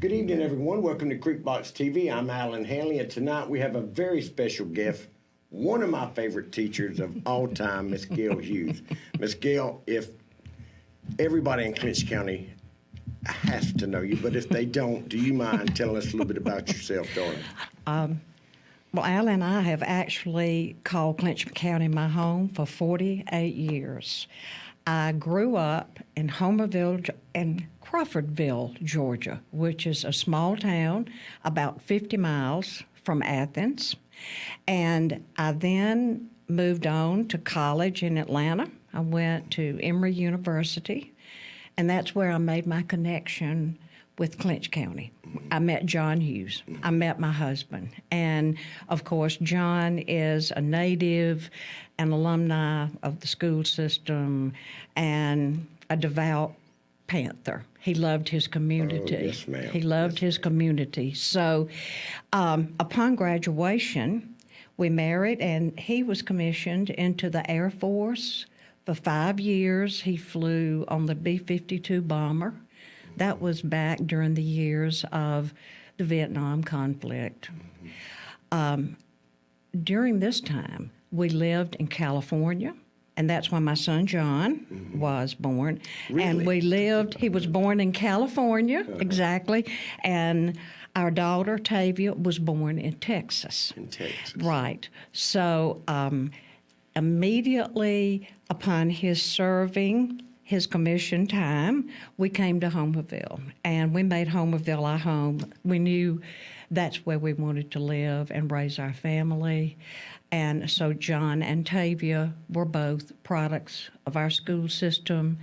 Good evening, everyone. Welcome to Creekbox TV. I'm Alan Hanley, and tonight we have a very special guest, one of my favorite teachers of all time, Miss Gail Hughes. Miss Gail, if everybody in Clinch County has to know you, but if they don't, do you mind telling us a little bit about yourself, darling? Well, Alan and I have actually called Clinch County my home for 48 years. I grew up in Homerville and Crawfordville, Georgia, which is a small town about 50 miles from Athens. And I then moved on to college in Atlanta. I went to Emory University, and that's where I made my connection with Clinch County. I met John Hughes. I met my husband. And, of course, John is a native, an alumni of the school system, and a devout Panther. He loved his community. Oh, yes, ma'am. He loved his community. So upon graduation, we married, and he was commissioned into the Air Force. For 5 years, he flew on the B-52 bomber. That was back during the years of the Vietnam conflict. During this time, we lived in California, and that's when my son John was born. Really? And he was born in California, exactly, and our daughter Tavia was born in Texas. In Texas. Right. So immediately upon his serving his commission time, we came to Homerville, and we made Homerville our home. We knew that's where we wanted to live and raise our family. And so John and Tavia were both products of our school system,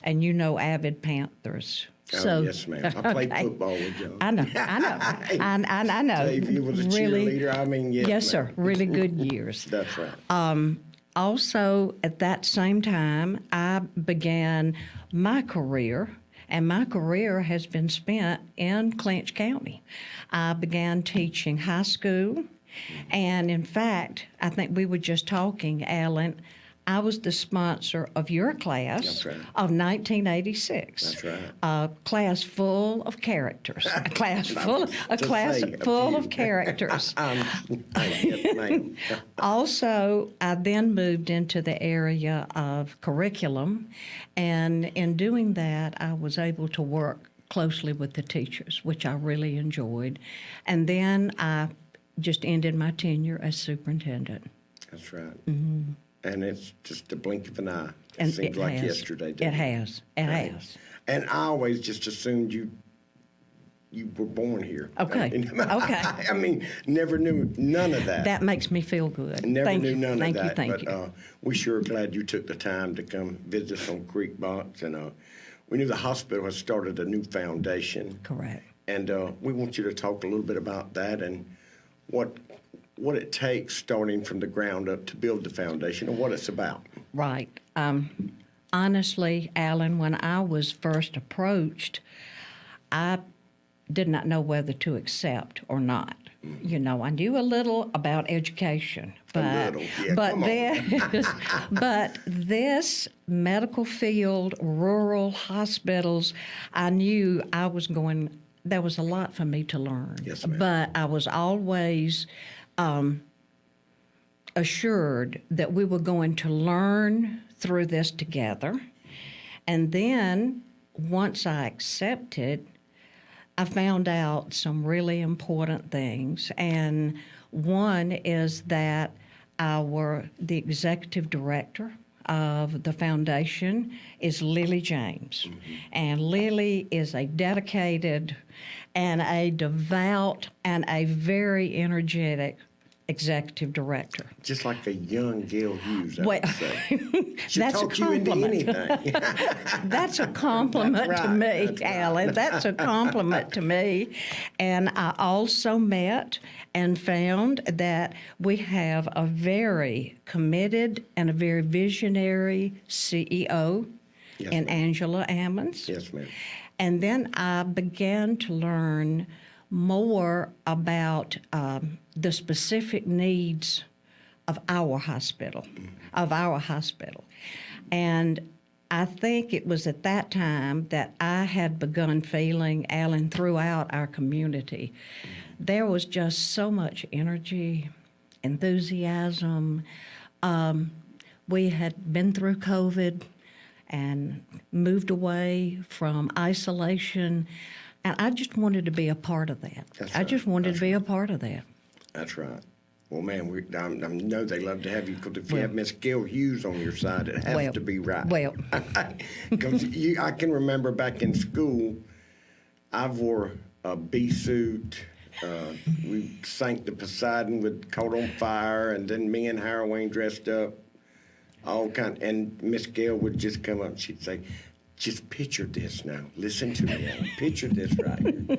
and avid Panthers. Oh, yes, ma'am. I played football with John. I know. I know. Tavia was a really, cheerleader. yes, sir. Really good years. That's right. Also, at that same time, I began my career, and my career has been spent in Clinch County. I began teaching high school, and in fact, I think we were just talking, Alan, I was the sponsor of your class. That's right. Of 1986. That's right. A class full of characters. A class full of characters. Yes, ma'am. Also, I then moved into the area of curriculum, and in doing that, I was able to work closely with the teachers, which I really enjoyed. And then I just ended my tenure as superintendent. That's right. Mm-hmm. And it's just a blink of an eye. And seems like yesterday. It has. It has. And I always just assumed you were born here. Okay. I mean, never knew none of that. That makes me feel good. Never knew none of that. Thank you. But we sure are glad you took the time to come visit us on Creekbox. And we knew the hospital has started a new foundation. Correct. And we want you to talk a little bit about that and what it takes starting from the ground up to build the foundation and what it's about. Right. Honestly, Alan, when I was first approached, I did not know whether to accept or not. I knew a little about education, but but this medical field, rural hospitals, I knew I was going. There was a lot for me to learn. Yes, ma'am. But I was always assured that we were going to learn through this together. And then once I accepted, I found out some really important things. And one is that the executive director of the foundation is Lily James. Mm-hmm. And Lily is a dedicated and a devout and a very energetic executive director. Just like a young Gail Hughes, I would say. That's a compliment. That's a compliment to me, Alan. That's a compliment to me. And I also met and found that we have a very committed and a very visionary CEO in Angela Ammons. Yes, ma'am. And then I began to learn more about the specific needs of our hospital, And I think it was at that time that I had begun feeling, Alan, throughout our community, there was just so much energy, enthusiasm. We had been through COVID and moved away from isolation, and I just wanted to be a part of that. I just wanted to be a part of that. That's right. Well, man, I know they love to have you, because if you have Miss Gail Hughes on your side, it has to be right. Well. Because I can remember back in school, I wore a bee suit. We sank the Poseidon with Caught on Fire, and then me and Harawayne dressed up, and Miss Gail would just come up and she'd say, just picture this now. Listen to me, Alan. Picture this right here.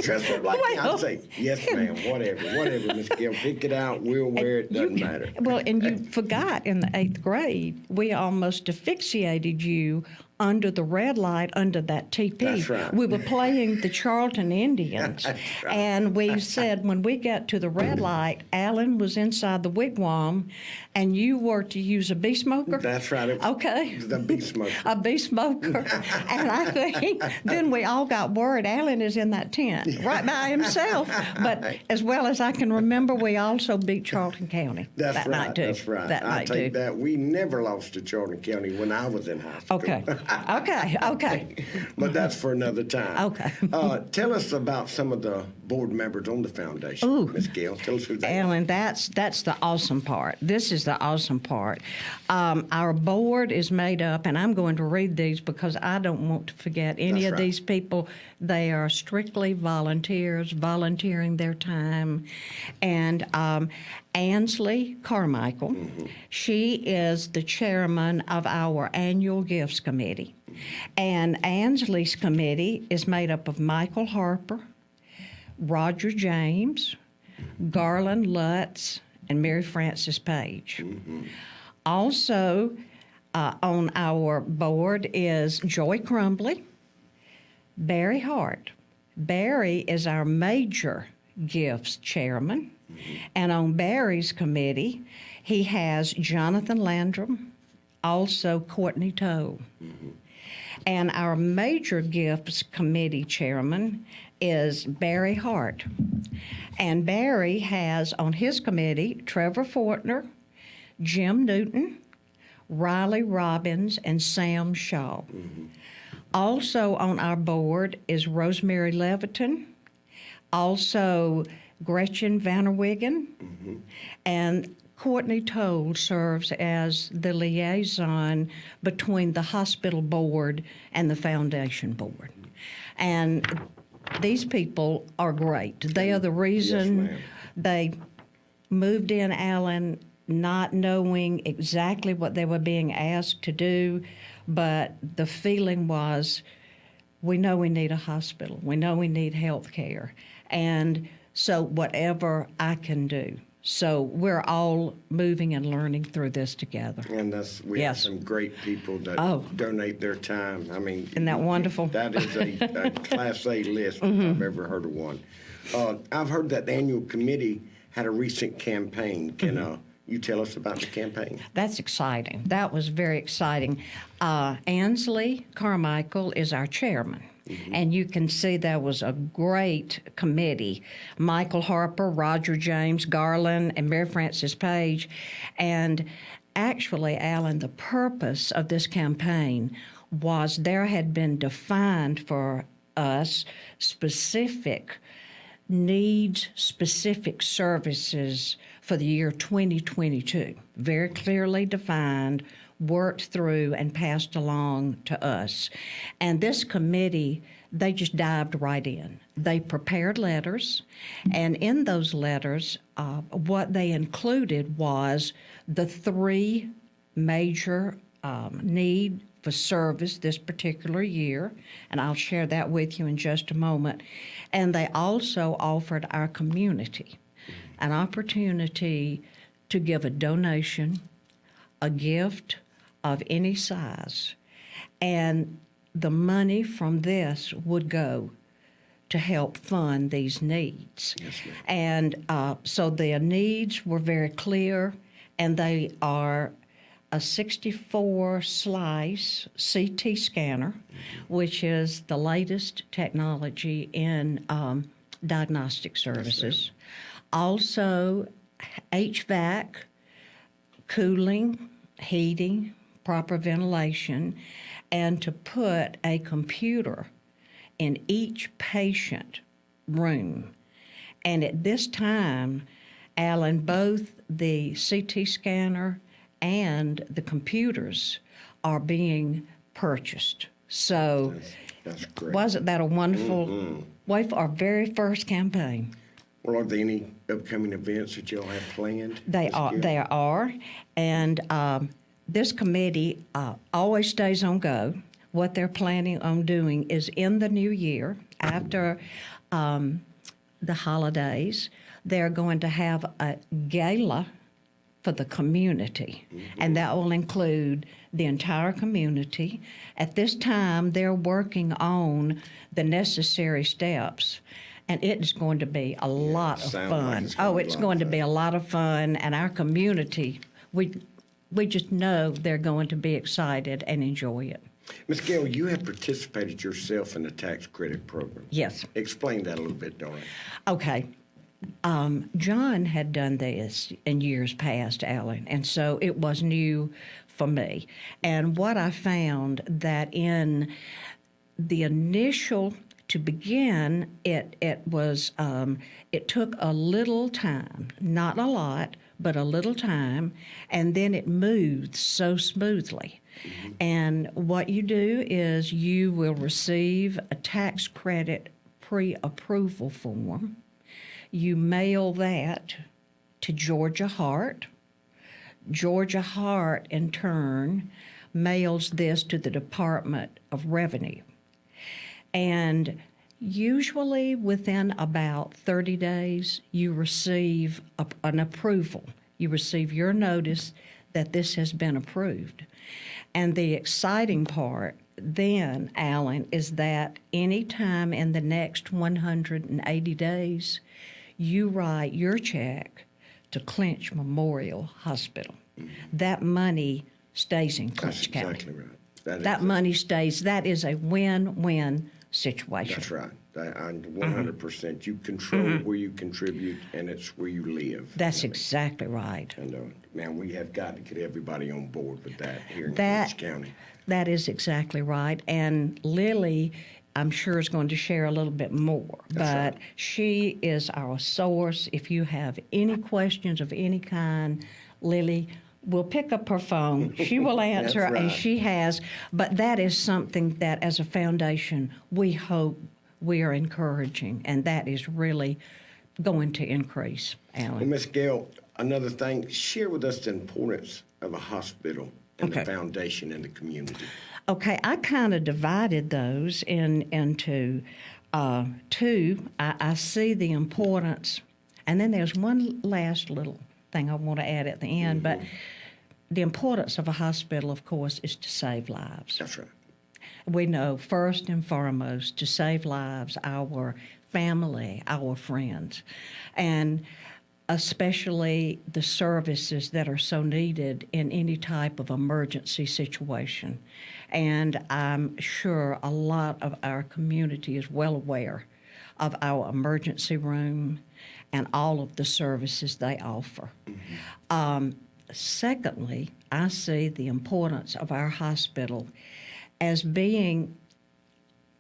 Dress up like me. I'd say, yes, ma'am, whatever, Miss Gail. Pick it out. We'll wear it. Doesn't matter. Well, and you forgot in the 8th grade, we almost asphyxiated you under the red light under that teepee. That's right. We were playing the Charlton Indians. That's right. And we said when we got to the red light, Alan was inside the wigwam, and you were to use a bee smoker. That's right. Okay. The bee smoker. A bee smoker. And I think then we all got word Alan is in that tent right by himself. But as well as I can remember, we also beat Charlton County that night too. That's right. That I night take too. that. We never lost to Charlton County when I was in high school. Okay. But that's for another time. Okay. Tell us about some of the board members on the foundation, Miss Gail. Tell us who they are. Alan, that's the awesome part. This is the awesome part. Our board is made up, and I'm going to read these because I don't want to forget any That's of right. these people. They are strictly volunteers, volunteering their time. And Ansley Carmichael, she is the chairman of our annual gifts committee. And Ansley's committee is made up of Michael Harper, Roger James, Garland Lutz, and Mary Frances Page. Also on our board is Joy Crumbly, Barry Hart. Barry is our major gifts chairman. And on Barry's committee, he has Jonathan Landrum, also Courtney Toll. And our major gifts committee chairman is Barry Hart. And Barry has on his committee Trevor Fortner, Jim Newton, Riley Robbins, and Sam Shaw. Also on our board is Rosemary Leviton, also Gretchen Vanderwegen, and Courtney Toll serves as the liaison between the hospital board and the foundation board. And these people are great. They are the reason ma'am. they moved in, Alan, not knowing exactly what they were being asked to do, but the feeling was, we know we need a hospital. We know we need health care. And so whatever I can do. So we're all moving and learning through this together. And we have Yes. some great people that donate their time. I mean, Isn't that wonderful? That is a Class A list if I've ever heard of one. I've heard that the annual committee had a recent campaign. Can you tell us about the campaign? That's exciting. That was very exciting. Ansley Carmichael is our chairman. And you can see there was a great committee. Michael Harper, Roger James, Garland, and Mary Frances Page. And actually, Alan, the purpose of this campaign was there had been defined for us specific needs, specific services for the year 2022, very clearly defined, worked through, and passed along to us. And this committee, they just dived right in. They prepared letters, and in those letters, what they included was the 3 major need for service this particular year, and I'll share that with you in just a moment. And they also offered our community an opportunity to give a donation, a gift of any size, and the money from this would go to help fund these needs. Yes, ma'am. And so their needs were very clear, and they are a 64 slice CT scanner, which is the latest technology in diagnostic services. Also, HVAC, cooling, heating, proper ventilation, and to put a computer in each patient room. And at this time, Alan, both the CT scanner and the computers are being purchased. So, That's great. wasn't that a wonderful way for our very first campaign? Well, are there any upcoming events that y'all have planned? They Ms. are. Gill? There are, and this committee always stays on go. What they're planning on doing is in the new year, after the holidays, they're going to have a gala for the community, and that will include the entire community. At this time, they're working on the necessary steps, and it's going to be a lot of sounds fun. like it's gonna be a It's lot going of to fun. be a lot of fun, and our community, we just know they're going to be excited and enjoy it. Ms. Gill, you have participated yourself in the tax credit program. Yes. Explain that a little bit, Doreen. Okay. John had done this in years past, Alan, and so it was new for me. And what I found that in the initial, to begin, it took a little time, not a lot, but a little time, and then it moved so smoothly. And what you do is you will receive a tax credit pre-approval form. You mail that to Georgia Heart. Georgia Heart, in turn, mails this to the Department of Revenue. And usually within about 30 days, you receive an approval. You receive your notice that this has been approved. And the exciting part then, Alan, is that anytime in the next 180 days, you write your check to Clinch Memorial Hospital. That money stays in Clinch That's County. exactly right. That money stays. That is a win-win situation. That's right. And 100%. You control where you contribute, and it's where you live. That's exactly right. And man, we have got to get everybody on board with that here in That- Clinch County. That is exactly right. And Lily, I'm sure, is going to share a little bit more. That's But she is our source. If you have any questions of any kind, Lily will pick up her phone. She will answer, That's right. and she has. But that is something that, as a foundation, we hope we are encouraging, and that is really going to increase, Well, Alan. Ms. Gail, another thing, share with us the importance of a hospital and Okay. the foundation in the community. Okay, I kind of divided those into two. I see the importance, and then there's one last little thing I want to add at the end, but the importance of a hospital, of course, is to save lives. That's right. We know first and foremost to save lives, our family, our friends, and especially the services that are so needed in any type of emergency situation. And I'm sure a lot of our community is well aware of our emergency room and all of the services they offer. Secondly, I see the importance of our hospital as being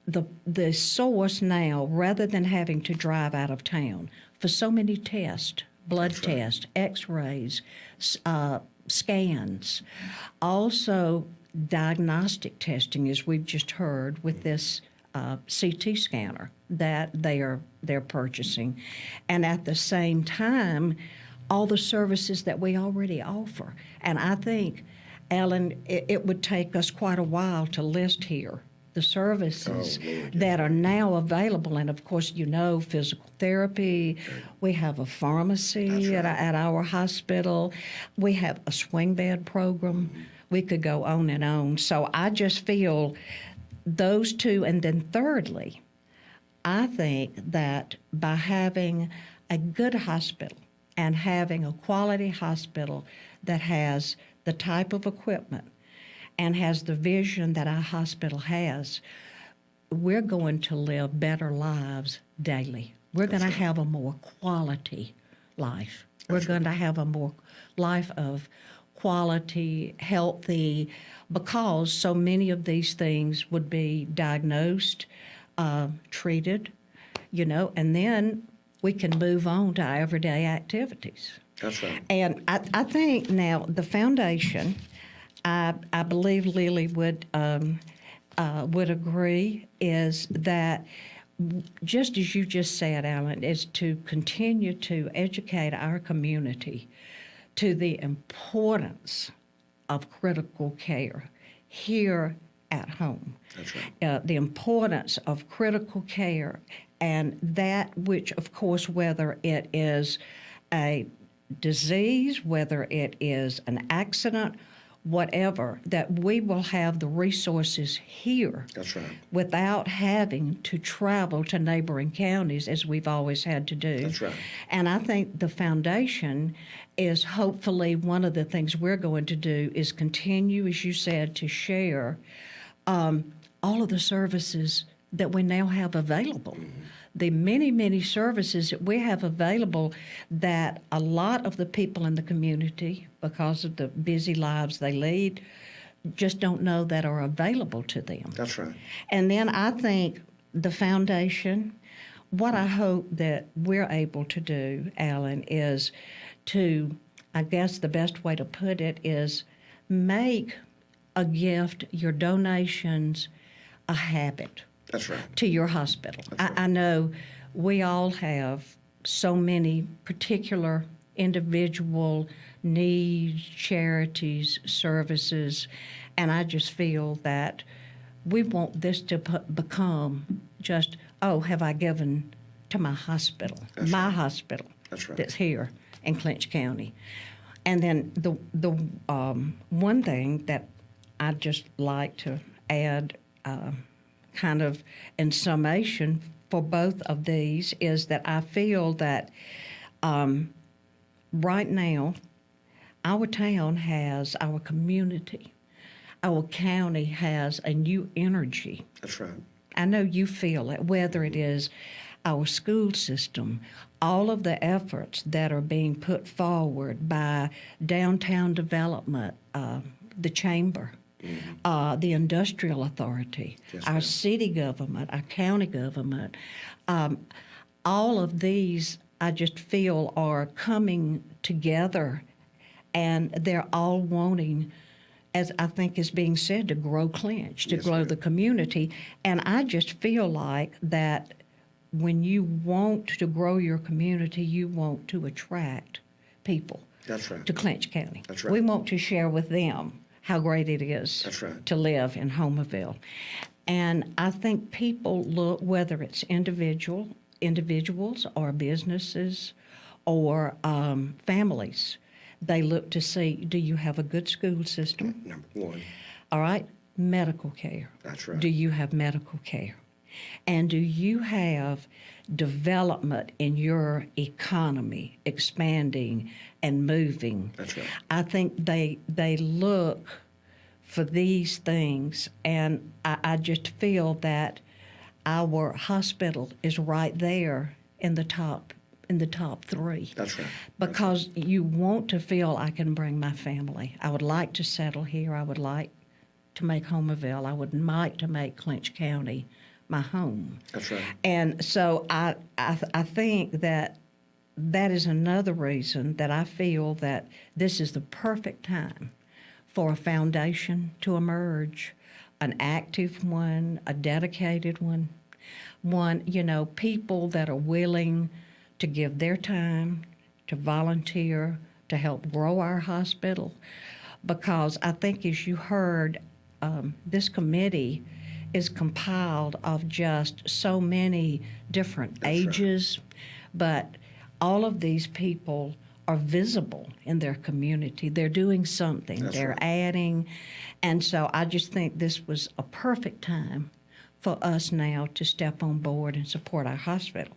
the source now, rather than having to drive out of town for so many tests, blood tests, x-rays, scans, also diagnostic testing, as we've just heard with this CT scanner that they're purchasing, and at the same time, all the services that we already offer. And I think, Ellen, it would take us quite a while to list here the services that are now available. And of course, you know, physical therapy, we have a pharmacy at our hospital, we have a swing bed program. We could go on and on. So I just feel those two. And then thirdly, I think that by having a good hospital and having a quality hospital that has the type of equipment and has the vision that our hospital has, we're going to live better lives daily. We're going to have a more quality life. We're going to have a more life of quality, healthy, because so many of these things would be diagnosed, treated, and then we can move on to our everyday activities. That's right. And I think now the foundation, I believe Lily would agree, is that just as you just said, Alan, is to continue to educate our community to the importance of critical care here at home. That's right. The importance of critical care, and that which, of course, whether it is a disease, whether it is an accident, whatever, that we will have the resources here. That's right. Without having to travel to neighboring counties as we've always had to do. That's right. And I think the foundation is hopefully one of the things we're going to do is continue, as you said, to share all of the services that we now have available. Mm-hmm. The many, many services that we have available that a lot of the people in the community, because of the busy lives they lead, just don't know that are available to them. That's right. And then I think the foundation, what I hope that we're able to do, Alan, is to, I guess the best way to put it is make a gift, your donations, a habit. That's right. To your hospital. I know we all have so many particular individual needs, charities, services, and I just feel that we want this to become just, oh, have I given to my hospital, hospital That's right. that's here in Clinch County. And then the one thing that I'd just like to add kind of in summation for both of these is that I feel that right now our town has, our community, our county has a new energy. That's right. I know you feel it, whether it is our school system, all of the efforts that are being put forward by downtown development, the chamber, the industrial authority, our city government, our county government, all of these I just feel are coming together, and they're all wanting, as I think is being said, to grow Clinch, to grow the community. And I just feel like that when you want to grow your community, you want to attract people to Clinch County. That's right. We want to share with them how great it is to live in Homerville. And I think people look, whether it's individuals or businesses or families, they look to see, do you have a good school system? Number one. All right, medical care. That's right. Do you have medical care? And do you have development in your economy expanding and moving? That's right. I think they look for these things, and I just feel that our hospital is right there in the top three. That's right. Because you want to feel, I can bring my family. I would like to settle here. I would like to make Homerville. I would like to make Clinch County my home. That's right. And so I think that is another reason that I feel that this is the perfect time for a foundation to emerge, an active one, a dedicated one, people that are willing to give their time, to volunteer, to help grow our hospital. Because I think, as you heard, this committee is compiled of just so many different ages, but all of these people are visible in their community. They're doing something. They're adding. And so I just think this was a perfect time for us now to step on board and support our hospital.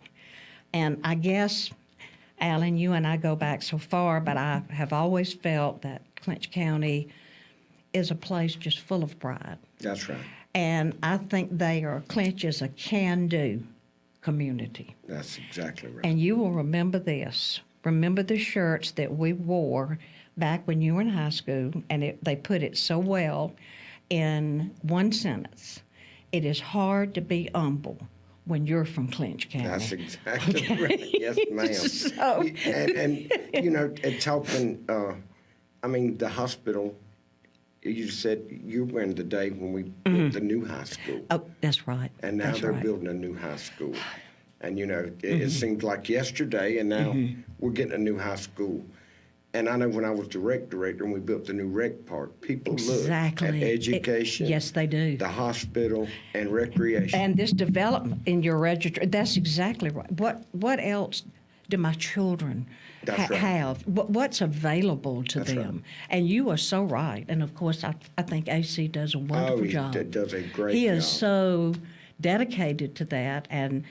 And I guess, Alan, you and I go back so far, but I have always felt that Clinch County is a place just full of pride. That's right. And I think Clinch is a can-do community. That's exactly right. And you will remember this. Remember the shirts that we wore back when you were in high school, and they put it so well in one sentence. It is hard to be humble when you're from Clinch County. That's exactly right. Yes, ma'am. So, and it's helping, the hospital, you said you were in the day when we built the new high school. oh, that's right. And now That's they're right. building a new high school. And, it seemed like yesterday, and now we're getting a new high school. And I know when I was the rec director and we built the new rec park, people Exactly. look at education. Yes, they do. The hospital and recreation. And this development in your register, that's exactly right. What else do my children That's right. have? What's available to That's them? right. And you are so right. And, of course, I think AC does a wonderful job. He does a great He job. is so dedicated to that. And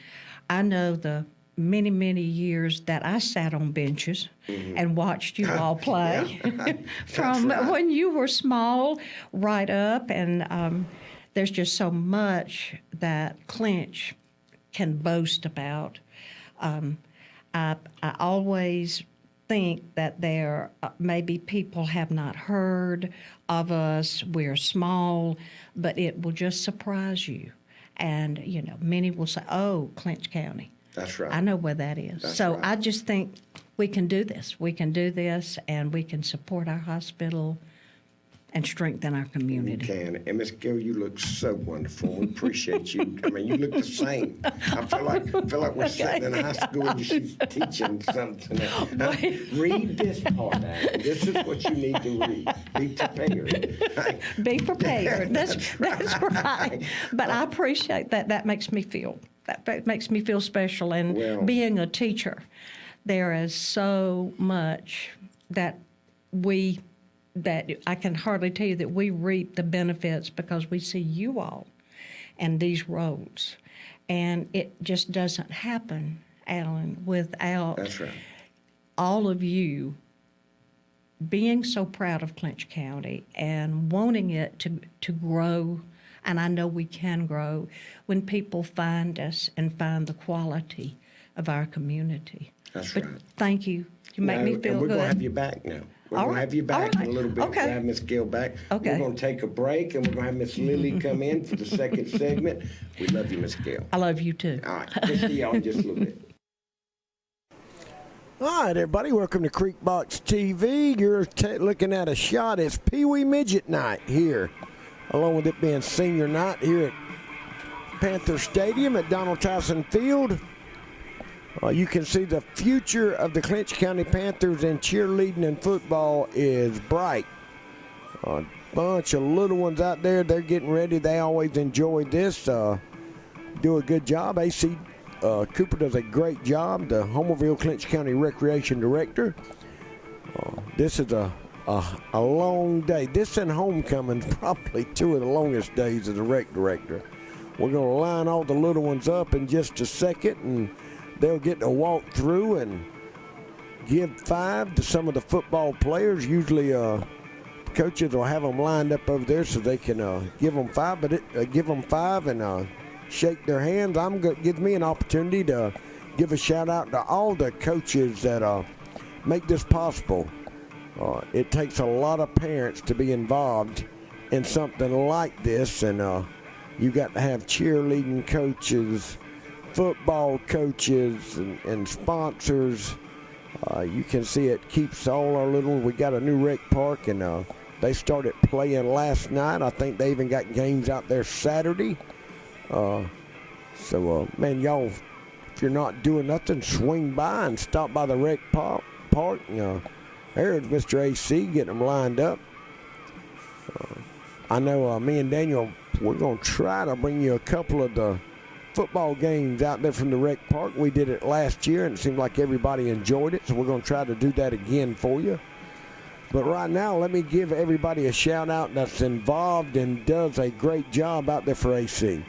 I know the many, many years that I sat on benches and watched you all play from right. when you were small right up. And there's just so much that Clinch can boast about. I always think that there maybe people have not heard of us. We're small, but it will just surprise you. And, many will say, oh, Clinch County. That's right. I know where that is. That's so right. I just think we can do this. We can do this, and we can support our hospital and strengthen our You community. can. And Miss Gill, you look so wonderful. We appreciate you. You look the same. I feel like we're sitting in high school and she's teaching something. Now, read this part out. This is what you need to read. Be prepared. Be prepared. That's right. But I appreciate that. That makes me feel special. And Well- being a teacher, there is so much that I can hardly tell you that we reap the benefits because we see you all and these roles. And it just doesn't happen, Alan, without That's right. all of you being so proud of Clinch County and wanting it to grow. And I know we can grow when people find us and find the quality of our community. That's But right. thank you. You make me feel and we're good. going to have you back now. We're All going to right. have you back All in a little bit. right. Okay. We'll have Miss Gill back. Okay. We're going to take a break, and we're going to have Miss Lily come in for the second segment. We love you, Miss Gill. I love you too. All right. We'll see y'all in just a little bit. All right, everybody, welcome to Creekbox TV. You're looking at a shot. It's Pee Wee Midget Night here, along with it being senior night here at Panther Stadium at Donald Tyson Field. You can see the future of the Clinch County Panthers in cheerleading and football is bright. A bunch of little ones out there, they're getting ready. They always enjoy this. Do a good job. AC Cooper does a great job, the Homerville Clinch County Recreation Director. This is a long day. This and homecoming probably two of the longest days as a rec director. We're going to line all the little ones up in just a second, and they'll get to walk through and give 5 to some of the football players. Usually coaches will have them lined up over there so they can give them 5, but give them 5 and shake their hands. Gives me an opportunity to give a shout out to all the coaches that make this possible. It takes a lot of parents to be involved in something like this, and you got to have cheerleading coaches, football coaches, and sponsors. You can see it keeps all our little. We got a new rec park, and they started playing last night. I think they even got games out there Saturday. Man, y'all, if you're not doing nothing, swing by and stop by the rec park. There's Mr. AC getting them lined up. I know me and Daniel, we're going to try to bring you a couple of the football games out there from the rec park. We did it last year, and it seemed like everybody enjoyed it, so we're going to try to do that again for you. But right now, let me give everybody a shout-out that's involved and does a great job out there for AC.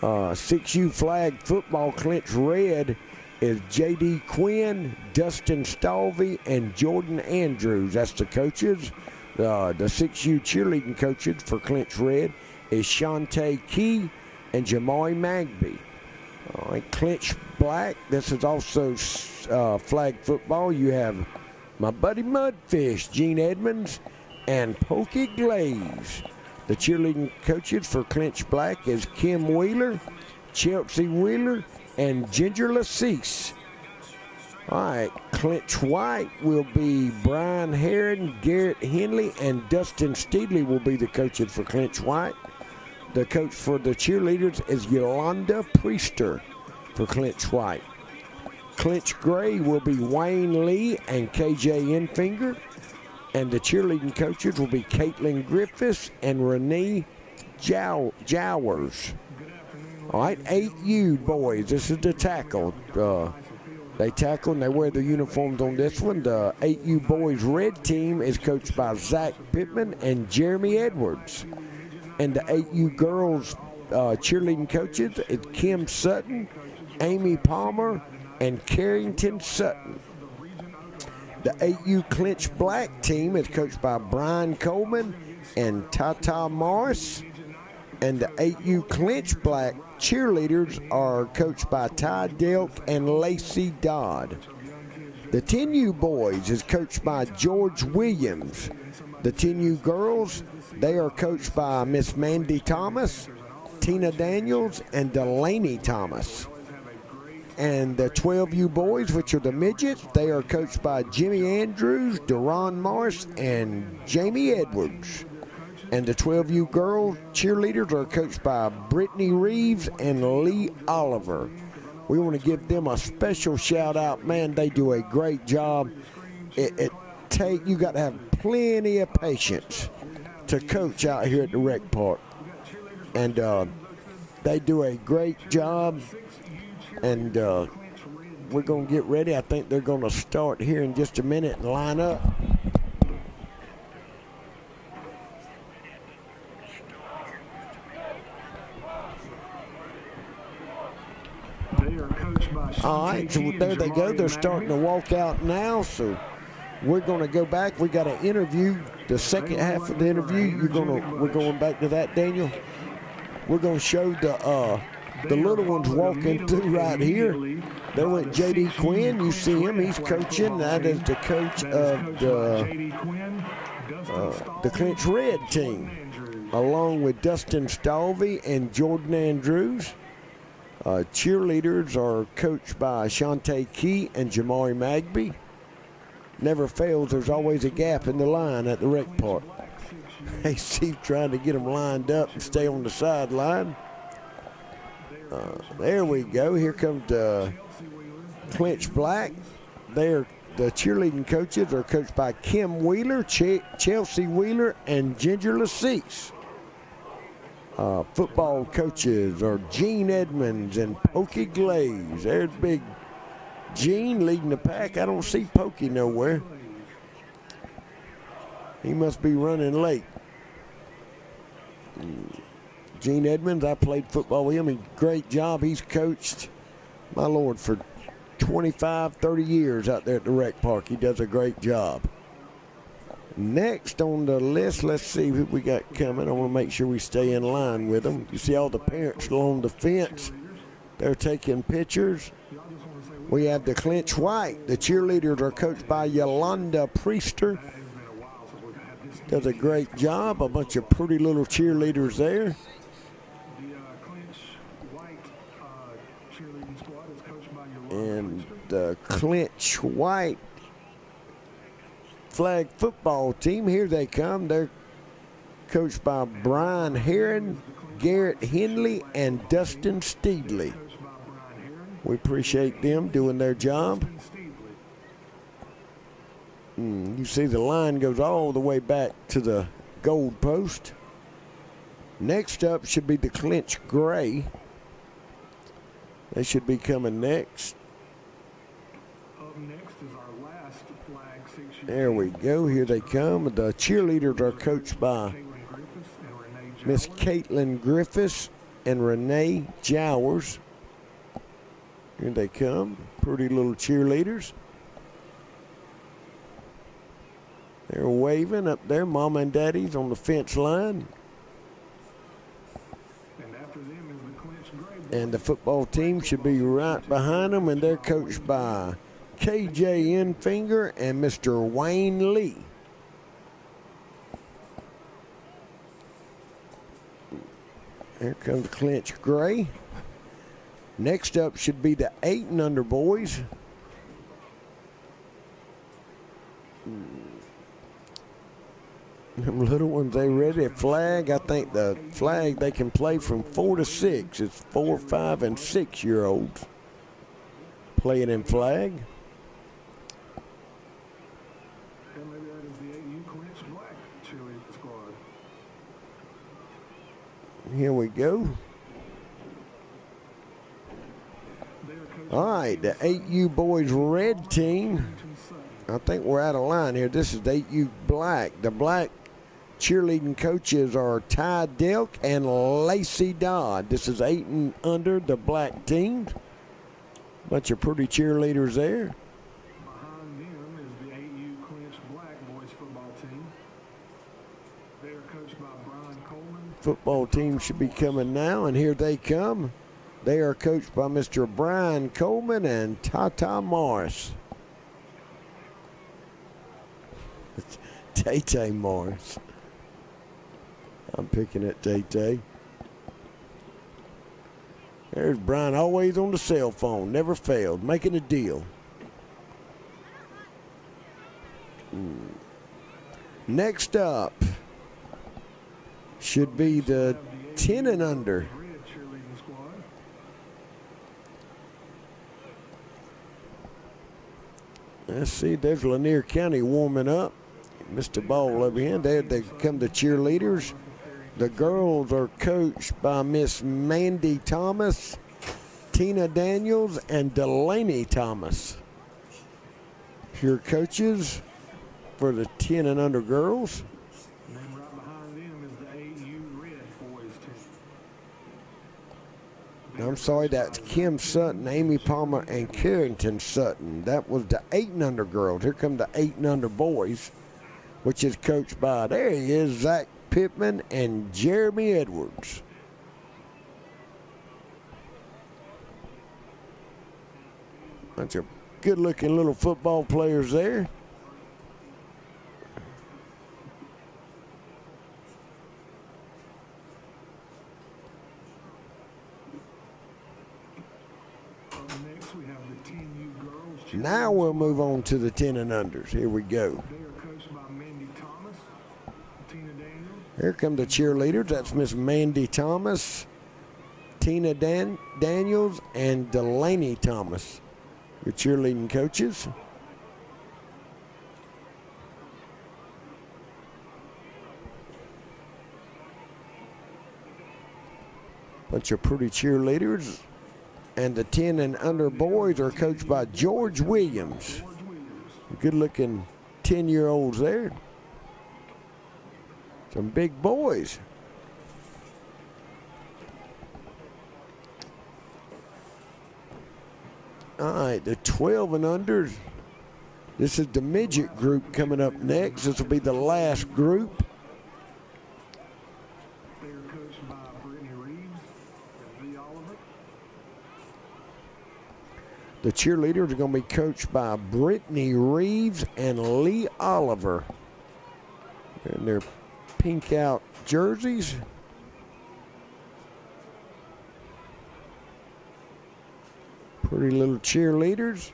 6U flag football, Clinch Red, is J.D. Quinn, Dustin Stalvey, and Jordan Andrews. That's the coaches. The 6U cheerleading coaches for Clinch Red is Shantae Key and Jamari Magby. All right, Clinch Black, this is also flag football. You have my buddy Mudfish, Gene Edmonds, and Pokey Glaze. The cheerleading coaches for Clinch Black is Kim Wheeler, Chelsea Wheeler, and Ginger Lacease. All right, Clinch White will be Brian Heron, Garrett Henley, and Dustin Steedley will be the coaches for Clinch White. The coach for the cheerleaders is Yolanda Priester for Clinch White. Clinch Gray will be Wayne Lee and KJ Enfinger. And the cheerleading coaches will be Caitlin Griffiths and Renee Jowers. All right, 8U boys, this is the tackle. They tackle and they wear the uniforms on this one. The 8U boys red team is coached by Zach Pittman and Jeremy Edwards. And the 8U girls cheerleading coaches is Kim Sutton, Amy Palmer, and Carrington Sutton. The 8U Clinch Black team is coached by Brian Coleman and Tata Morris. And the 8U Clinch Black cheerleaders are coached by Ty Delk and Lacey Dodd. The 10U boys is coached by George Williams. The 10U girls, they are coached by Miss Mandy Thomas, Tina Daniels, and Delaney Thomas. And the 12U boys, which are the midgets, they are coached by Jimmy Andrews, Deron Morris, and Jamie Edwards. And the 12U girls cheerleaders are coached by Brittany Reeves and Lee Oliver. We want to give them a special shout out. Man, they do a great job. You got to have plenty of patience to coach out here at the rec park. And they do a great job. And we're going to get ready. I think they're going to start here in just a minute and line up. All right, so there they go. They're starting to walk out now. So we're going to go back. We got an interview. The second half of the interview, we're going back to that, Daniel. We're going to show the little ones walking through right here. There went J.D. Quinn. You see him. He's coaching. That is the coach of the Clinch Red team, along with Dustin Stalvey and Jordan Andrews. Cheerleaders are coached by Shantae Key and Jamari Magby. Never fails, there's always a gap in the line at the rec park. Hey, Steve trying to get them lined up and stay on the sideline. There we go. Here comes the Clinch Black. The cheerleading coaches are coached by Kim Wheeler, Chelsea Wheeler, and Ginger Lacease. Football coaches are Gene Edmonds and Pokey Glaze. There's big Gene leading the pack. I don't see Pokey nowhere. He must be running late. Gene Edmonds, I played football with him. Great job. He's coached, my Lord, for 25, 30 years out there at the rec park. He does a great job. Next on the list, let's see who we got coming. I want to make sure we stay in line with them. You see all the parents along the fence. They're taking pictures. We have the Clinch White. The cheerleaders are coached by Yolanda Priester. Does a great job. A bunch of pretty little cheerleaders there. And the Clinch White flag football team, here they come. They're coached by Brian Heron, Garrett Henley, and Dustin Steedley. We appreciate them doing their job. You see the line goes all the way back to the goal post. Next up should be the Clinch Gray. They should be coming next. There we go. Here they come. The cheerleaders are coached by Miss Caitlin Griffiths and Renee Jowers. Here they come. Pretty little cheerleaders. They're waving up there. Mama and Daddy's on the fence line. And after them is the Clinch Grade. And the football team should be right behind them, and they're coached by KJ Enfinger and Mr. Wayne Lee. Here comes Clinch Gray. Next up should be the 8 and under boys. Them little ones, they ready? A flag. I think the flag, they can play from 4 to 6. It's 4, 5, and 6-year-olds playing in flag. And maybe that is the AU Clinch Black cheerleading squad. Here we go. They are coached All right, the 8U boys red team. by Sutton. I think we're out of line here. This is the 8U black. The black cheerleading coaches are Ty Delk and Lacey Dodd. This is 8 and under, the black team. Bunch of pretty cheerleaders there. Behind them is the AU Clinch Black boys football team. They are coached by Brian Coleman. Football team should be coming now, and here they come. They are coached by Mr. Brian Coleman and Tata Morris. Tay-Tay Morris. I'm picking at Tay-Tay. There's Brian, always on the cell phone, never failed, making a deal. Next up should be the 10 and under. Red cheerleading squad. Let's see, there's Lanier County warming up. Missed the ball over here. There they come the cheerleaders. The girls are coached by Miss Mandy Thomas, Tina Daniels, and Delaney Thomas. Your coaches for the 10 and under girls. And then right behind them is the AU Red boys team. I'm sorry, that's Kim Sutton, Amy Palmer, and Carrington Sutton. That was the 8 and under girls. Here come the 8 and under boys, which is coached by, there he is, Zach Pittman and Jeremy Edwards. Bunch of good-looking little football players there. Up next we have the 10U girls. Now we'll move on to the 10 and unders. Here we go. They are coached by Mandy Thomas, Tina Daniels, Here come the cheerleaders. That's Miss Mandy Thomas, Tina Daniels, and Delaney Thomas, your cheerleading coaches. Bunch of pretty cheerleaders. And the 10 and under boys are coached by George Williams. George Williams. Good looking 10-year-olds there. Some big boys. All right, the 12 and unders. This is the midget group coming up next. This will be the last group. They are coached by Brittany Reeves and Lee Oliver. The cheerleaders are going to be coached by Brittany Reeves and Lee Oliver. And their pink out jerseys. Pretty little cheerleaders.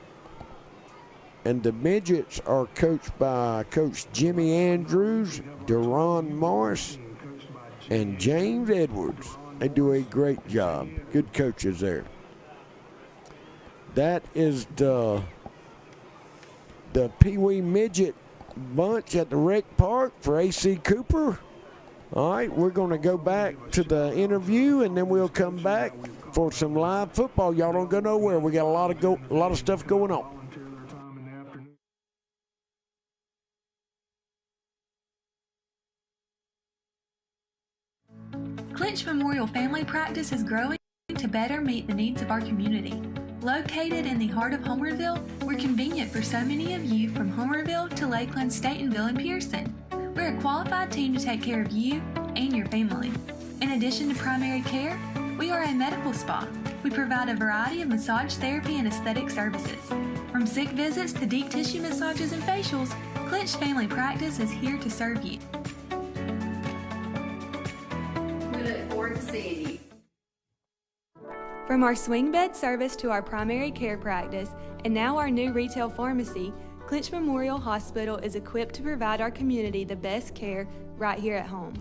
And the midgets are coached by Coach Jimmy Andrews, Deron Morris, Team coached by Jim and James Edwards. They do a great job. Good coaches there. That is the Pee Wee Midget bunch at the rec park for AC Cooper. All right, we're going to go back to the interview, and then we'll come back for some live football. Y'all don't go nowhere. We got a lot of stuff going on. volunteer their time in the afternoon. Clinch Memorial Family Practice is growing to better meet the needs of our community. Located in the heart of Homerville, we're convenient for so many of you from Homerville to Lakeland, Statenville, and Pearson. We're a qualified team to take care of you and your family. In addition to primary care, we are a medical spa. We provide a variety of massage therapy and aesthetic services. From sick visits to deep tissue massages and facials, Clinch Family Practice is here to serve you. We look forward to seeing you. From our swing bed service to our primary care practice, and now our new retail pharmacy, Clinch Memorial Hospital is equipped to provide our community the best care right here at home.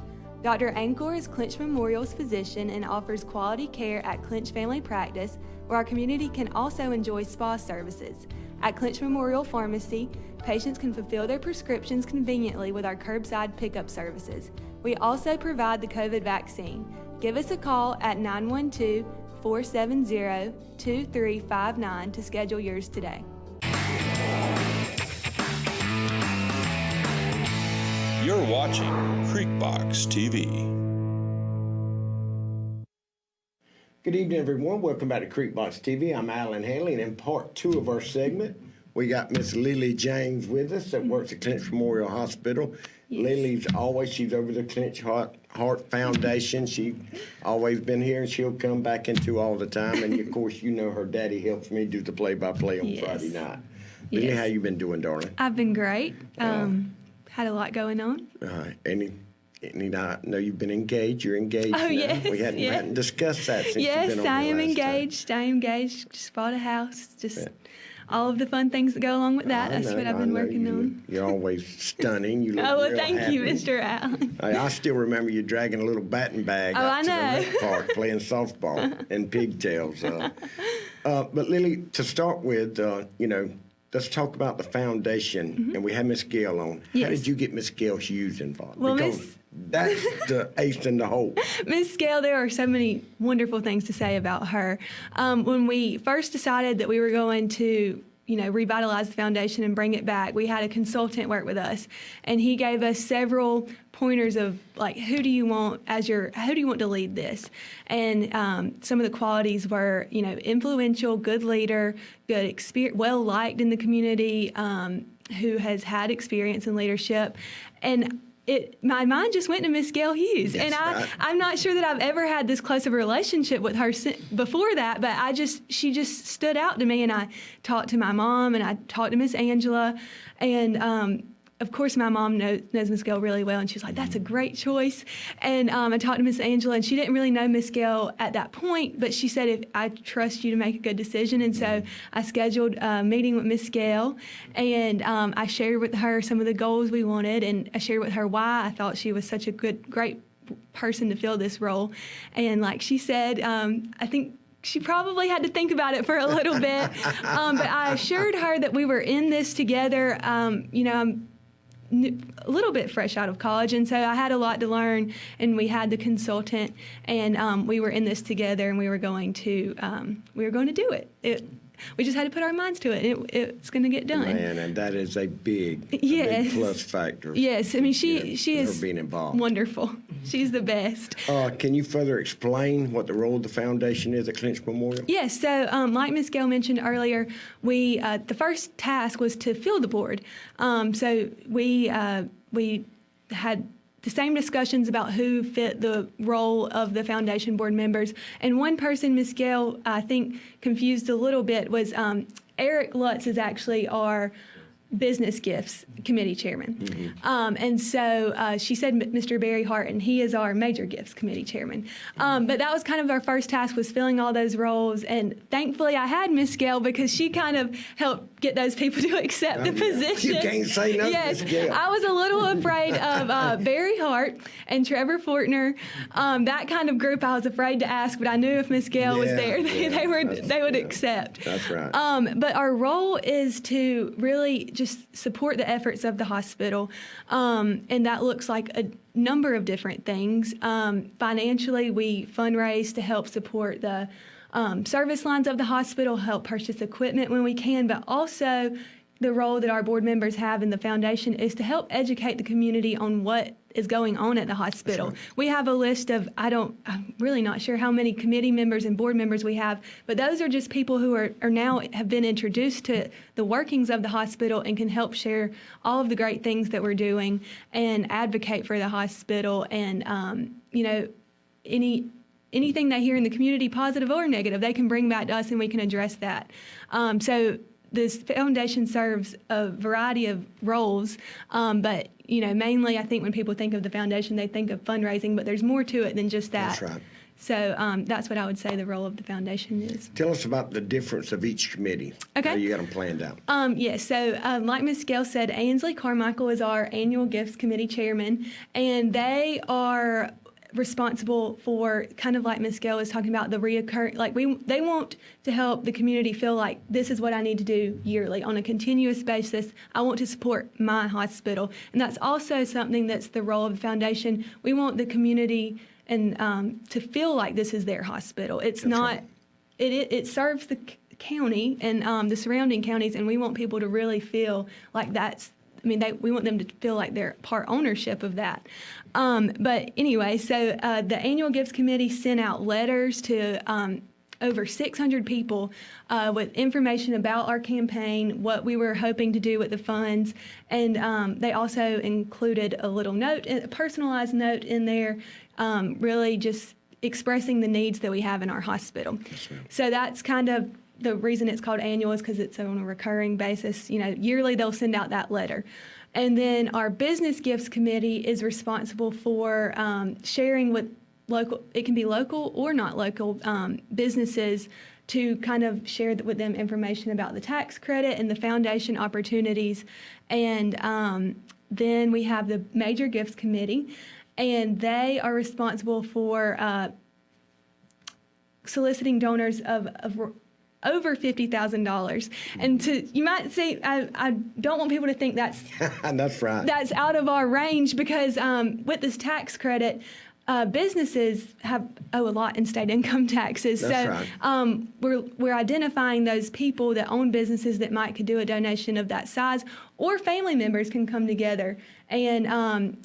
Dr. Angkor is Clinch Memorial's physician and offers quality care at Clinch Family Practice, where our community can also enjoy spa services. At Clinch Memorial Pharmacy, patients can fulfill their prescriptions conveniently with our curbside pickup services. We also provide the COVID vaccine. Give us a call at 912-470-2359 to schedule yours today. You're watching Creekbox TV. Good evening, everyone. Welcome back to Creekbox TV. I'm Alan Hanley, and in part 2 of our segment, we got Miss Lily James with us that works at Clinch Memorial Hospital. Yes. Lily's she's over the Clinch Heart Foundation. She's always been here, and she'll come back into all the time. And, of course, you know her daddy helps me do the play-by-play on Friday night. Lily, how you been doing, darling? I've been great. Had a lot going on. I know you've been engaged. You're engaged now. Yes. We hadn't discussed that since yes, you've been on I am the last engaged. time. I am engaged. Just bought a house. All of the fun things that go along with that. That's what I've been working on. You're always stunning. You look real thank happy. you, Mr. Allen. I still remember you dragging a little batting bag out to the rec park playing softball and pigtails. But Lily, to start with, let's talk about the foundation, and we have Miss Gail on. Yes. How did you get Miss Gail Hughes involved? Well, because that's the ace in the hole. Miss Gail, there are so many wonderful things to say about her. When we first decided that we were going to revitalize the foundation and bring it back, we had a consultant work with us, and he gave us several pointers of who do you want to lead this, and some of the qualities were influential, good leader, good experience, well liked in the community, who has had experience in leadership, and my mind just went to Miss Gail Hughes, and I'm not sure that I've ever had this close of a relationship with her before that, but she just stood out to me, and I talked to my mom, and I talked to Miss Angela, and of course my mom knows Miss Gail really well, and she was like, that's a great choice, and I talked to Miss Angela, and she didn't really know Miss Gail at that point, but she said, I trust you to make a good decision, and so I scheduled a meeting with Miss Gail, and I shared with her some of the goals we wanted, and I shared with her why I thought she was such a great person to fill this role, and like she said, I think she probably had to think about it for a little bit, but I assured her that we were in this together. I'm a little bit fresh out of college, and so I had a lot to learn, and we had the consultant, and we were in this together, and we were going to do it. We just had to put our minds to it. It's going to get done. Man, and that is a big plus factor. Yes, I mean she is being involved. Wonderful. She's the best. Can you further explain what the role of the foundation is at Clinch Memorial? Yes. So, like Ms. Gail mentioned earlier, we the first task was to fill the board. So we had the same discussions about who fit the role of the foundation board members. And one person, Ms. Gail, I think confused a little bit was Eric Lutz is actually our business gifts committee chairman. Mm-hmm. And so she said Mr. Barry Hart, and he is our major gifts committee chairman. But that was kind of our first task, was filling all those roles. And thankfully I had Miss Gail, because she kind of helped get those people to accept the position. You can't say no, yes, Miss Gail. I was a little afraid of Barry Hart and Trevor Fortner. That kind of group I was afraid to ask, but I knew if Miss Gail was there, they would accept. That's right. But our role is to really just support the efforts of the hospital, and that looks like a number of different things. Financially, we fundraise to help support the service lines of the hospital, help purchase equipment when we can, but also the role that our board members have in the foundation is to help educate the community on what is going on at the hospital. Right. We have a list of, I'm really not sure how many committee members and board members we have, but those are just people who are now have been introduced to the workings of the hospital and can help share all of the great things that we're doing and advocate for the hospital and, anything they hear in the community, positive or negative, they can bring back to us and we can address that. So this foundation serves a variety of roles, but mainly I think when people think of the foundation, they think of fundraising, but there's more to it than just that. That's right. So that's what I would say the role of the foundation is. Tell us about the difference of each committee. Okay. How you got them planned out. Yes, so like Ms. Gale said, Ainsley Carmichael is our annual gifts committee chairman, and they are responsible for, kind of like Ms. Gale was talking about, the reoccurring, they want to help the community feel like this is what I need to do yearly on a continuous basis. I want to support my hospital, and that's also something that's the role of the foundation. We want the community and to feel like this is their hospital. It's That's not. right. It serves the county and the surrounding counties, and we want people to really feel like that's. We want them to feel like they're part ownership of that. But anyway, so the annual gifts committee sent out letters to over 600 people with information about our campaign, what we were hoping to do with the funds, and they also included a little note, a personalized note in there, really just expressing the needs that we have in our hospital. So that's kind of the reason it's called annual is because it's on a recurring basis. Yearly they'll send out that letter. And then our business gifts committee is responsible for sharing with local, it can be local or not local businesses, to kind of share with them information about the tax credit and the foundation opportunities. And then we have the major gifts committee, and they are responsible for soliciting donors of over $50,000. And you might say, I don't want people to think that's That's right. that's out of our range, because with this tax credit, businesses owe a lot in state income taxes. That's so we're identifying those people that own businesses that could do a donation of that size, or family members can come together and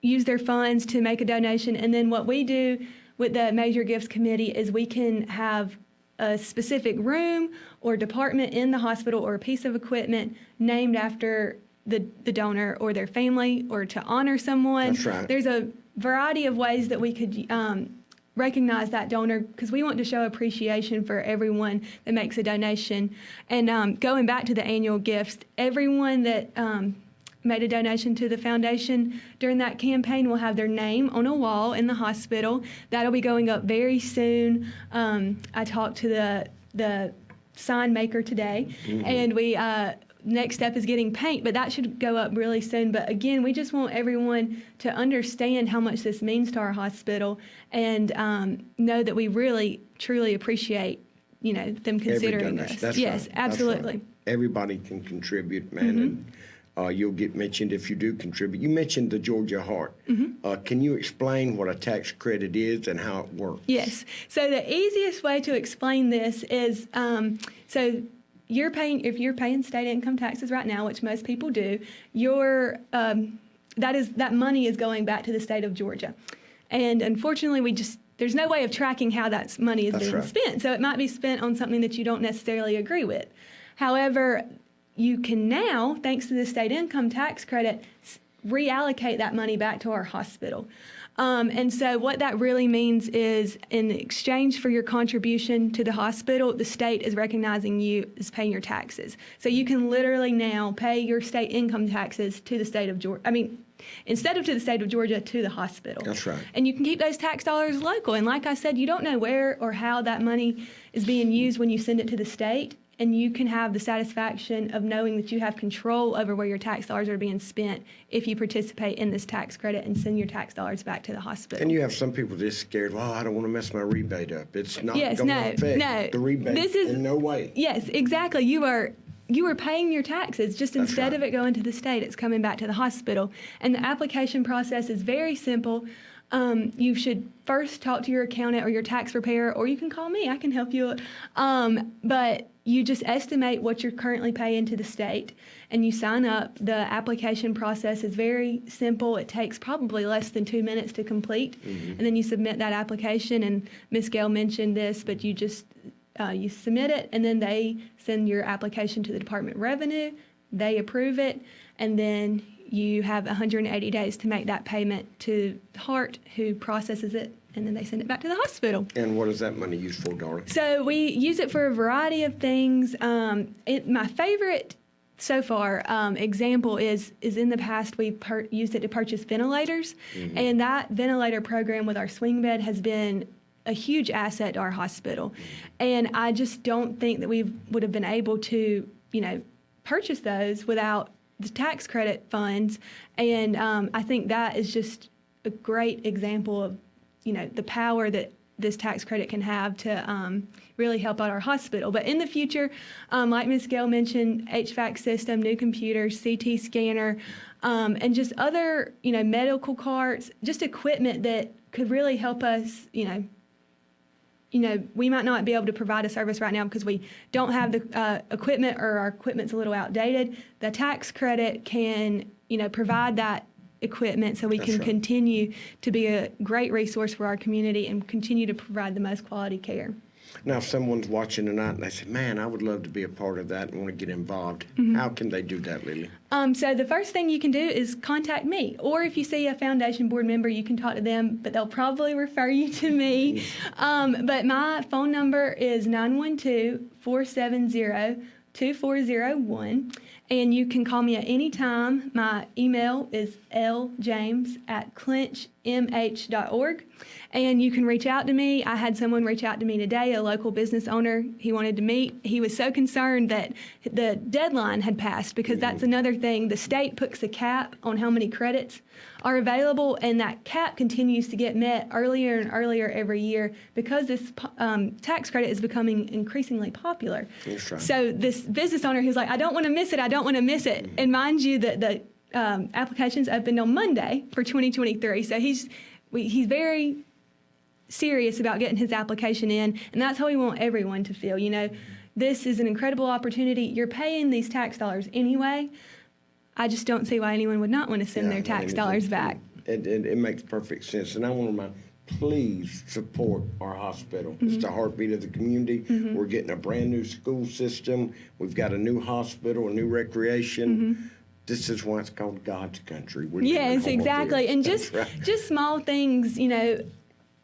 use their funds to make a donation. And then what we do with the major gifts committee is we can have a specific room or department in the hospital or a piece of equipment named after the donor or their family, or to honor someone. That's right. There's a variety of ways that we could recognize that donor, because we want to show appreciation for everyone that makes a donation. And going back to the annual gifts, everyone that made a donation to the foundation during that campaign will have their name on a wall in the hospital. That'll be going up very soon. I talked to the sign maker today, and we next step is getting paint, but that should go up really soon. But again, we just want everyone to understand how much this means to our hospital, and know that we really truly appreciate them considering us. That's yes, right. absolutely. That's right. Everybody can contribute, man. And you'll get mentioned if you do contribute. You mentioned the Georgia Heart. Can you explain what a tax credit is and how it works? Yes. So the easiest way to explain this is, so if you're paying state income taxes right now, which most people do, that money is going back to the state of Georgia. And unfortunately, there's no way of tracking how that money is being spent. So it might be spent on something that you don't necessarily agree with. However, you can now, thanks to the state income tax credit, reallocate that money back to our hospital. And so what that really means is, in exchange for your contribution to the hospital, the state is recognizing you as paying your taxes. So you can literally now pay your state income taxes to the state of Georgia. Instead of to the state of Georgia, to the hospital. That's right. And you can keep those tax dollars local. And like I said, you don't know where or how that money is being used when you send it to the state. And you can have the satisfaction of knowing that you have control over where your tax dollars are being spent if you participate in this tax credit and send your tax dollars back to the hospital. And you have some people just scared, I don't want to mess my rebate up. It's not going to affect the rebate in no way. Yes, exactly. You are paying your taxes, just instead of it going to the state, it's coming back to the hospital. And the application process is very simple. You should first talk to your accountant or your tax preparer, or you can call me. I can help you. But you just estimate what you're currently paying to the state and you sign up. The application process is very simple. It takes probably less than 2 minutes to complete. And then you submit that application, and Ms. Gale mentioned this, but you just you submit it, and then they send your application to the Department of Revenue. They approve it, and then you have 180 days to make that payment to Hart, who processes it, and then they send it back to the hospital. And what is that money used for, darling? So we use it for a variety of things. My favorite so far example is in the past we used it to purchase ventilators, and that ventilator program with our swing bed has been a huge asset to our hospital. And I just don't think that we would have been able to, purchase those without the tax credit funds. And I think that is just a great example of, the power that this tax credit can have to really help out our hospital. But in the future, like Ms. Gale mentioned, HVAC system, new computers, CT scanner, and just other, medical carts, just equipment that could really help us, we might not be able to provide a service right now because we don't have the equipment, or our equipment's a little outdated. The tax credit can, provide that equipment so we can continue to be a great resource for our community and continue to provide the most quality care. Now, if someone's watching tonight and they say, man, I would love to be a part of that and want to get involved, how can they do that, Lily? So the first thing you can do is contact me, or if you see a foundation board member, you can talk to them, but they'll probably refer you to me. But my phone number is 912-470-2401, and you can call me at any time. My email is ljames@clinchmh.org, and you can reach out to me. I had someone reach out to me today, a local business owner. He wanted to meet. He was so concerned that the deadline had passed, because that's another thing. The state puts a cap on how many credits are available, and that cap continues to get met earlier and earlier every year because this tax credit is becoming increasingly popular. That's right. So this business owner who's like, I don't want to miss it, I don't want to miss it. And mind you, that the application's opened on Monday for 2023. So he's very serious about getting his application in, and that's how we want everyone to feel. This is an incredible opportunity. You're paying these tax dollars anyway. I just don't see why anyone would not want to send their tax dollars back. It makes perfect sense. And I want to remind, please support our hospital. It's the heartbeat of the community. We're getting a brand new school system. We've got a new hospital, a new recreation. This is why it's called God's country. Yes, exactly. And just small things,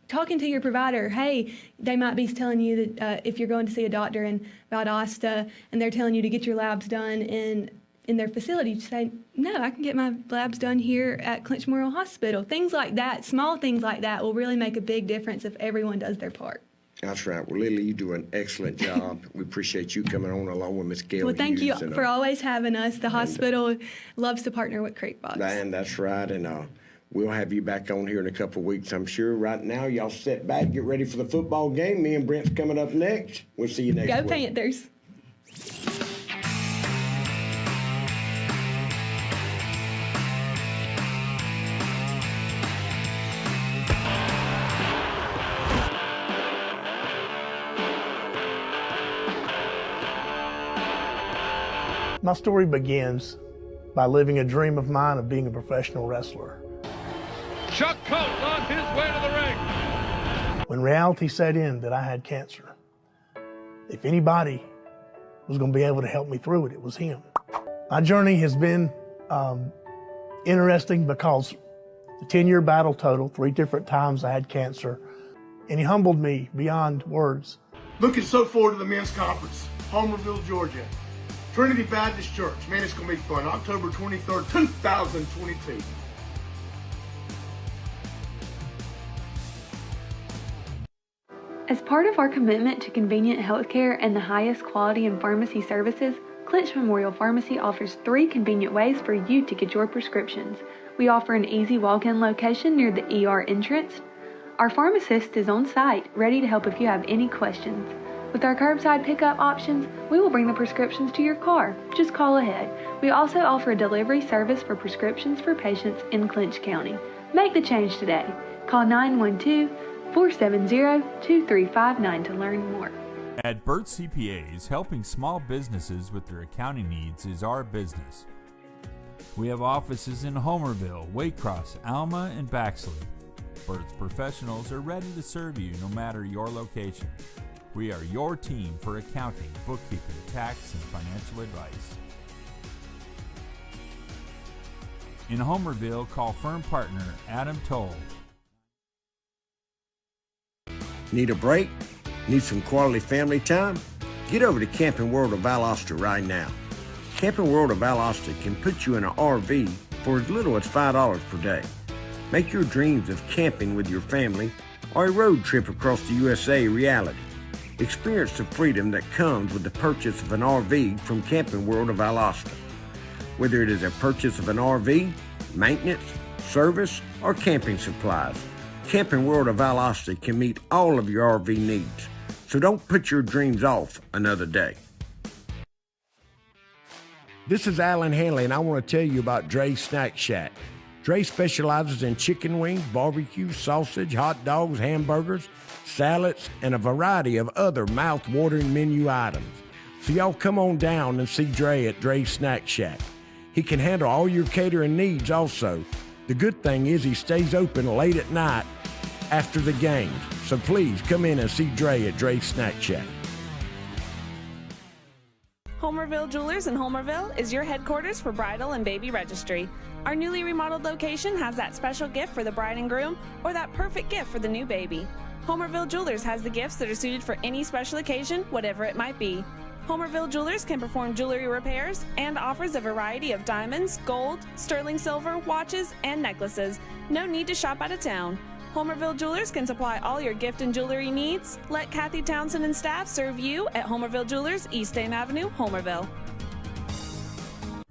talking to your provider. Hey, they might be telling you that if you're going to see a doctor in Valdosta and they're telling you to get your labs done in their facility, you say, no, I can get my labs done here at Clinch Memorial Hospital. Things like that, small things like that, will really make a big difference if everyone does their part. That's right. Well, Lily, you do an excellent job. We appreciate you coming on along with Miss Gale. Well, thank you for always having us. The hospital loves to partner with Creekbox. And that's right. And we'll have you back on here in a couple of weeks, I'm sure. Right now, y'all sit back, get ready for the football game. Me and Brent's coming up next. We'll see you next week. Go Panthers. My story begins by living a dream of mine of being a professional wrestler. Chuck Coates on his way to the ring. When reality set in that I had cancer, if anybody was going to be able to help me through it, it was him. My journey has been interesting because the 10-year battle total, 3 different times I had cancer, and he humbled me beyond words. Looking so forward to the men's conference, Homerville, Georgia. Trinity Baptist Church. Man, it's going to be fun. October 23rd, 2022. As part of our commitment to convenient healthcare and the highest quality in pharmacy services, Clinch Memorial Pharmacy offers 3 convenient ways for you to get your prescriptions. We offer an easy walk-in location near the ER entrance. Our pharmacist is on site, ready to help if you have any questions. With our curbside pickup options, we will bring the prescriptions to your car. Just call ahead. We also offer a delivery service for prescriptions for patients in Clinch County. Make the change today. Call 912-470-2359 to learn more. At Burt CPAs, helping small businesses with their accounting needs is our business. We have offices in Homerville, Waycross, Alma, and Baxley. Burt's professionals are ready to serve you no matter your location. We are your team for accounting, bookkeeping, tax, and financial advice. In Homerville, call firm partner Adam Toll. Need a break? Need some quality family time? Get over to Camping World of Valdosta right now. Camping World of Valdosta can put you in an RV for as little as $5 per day. Make your dreams of camping with your family or a road trip across the USA a reality. Experience the freedom that comes with the purchase of an RV from Camping World of Valdosta. Whether it is a purchase of an RV, maintenance, service, or camping supplies, Camping World of Valdosta can meet all of your RV needs. So don't put your dreams off another day. This is Alan Hanley, and I want to tell you about Dre's Snack Shack. Dre specializes in chicken wings, barbecue, sausage, hot dogs, hamburgers, salads, and a variety of other mouth-watering menu items. So y'all come on down and see Dre at Dre's Snack Shack. He can handle all your catering needs also. The good thing is he stays open late at night after the games. So please come in and see Dre at Dre's Snack Shack. Homerville Jewelers in Homerville is your headquarters for bridal and baby registry. Our newly remodeled location has that special gift for the bride and groom or that perfect gift for the new baby. Homerville Jewelers has the gifts that are suited for any special occasion, whatever it might be. Homerville Jewelers can perform jewelry repairs and offers a variety of diamonds, gold, sterling silver, watches, and necklaces. No need to shop out of town. Homerville Jewelers can supply all your gift and jewelry needs. Let Kathy Townsend and staff serve you at Homerville Jewelers, East Dame Avenue, Homerville.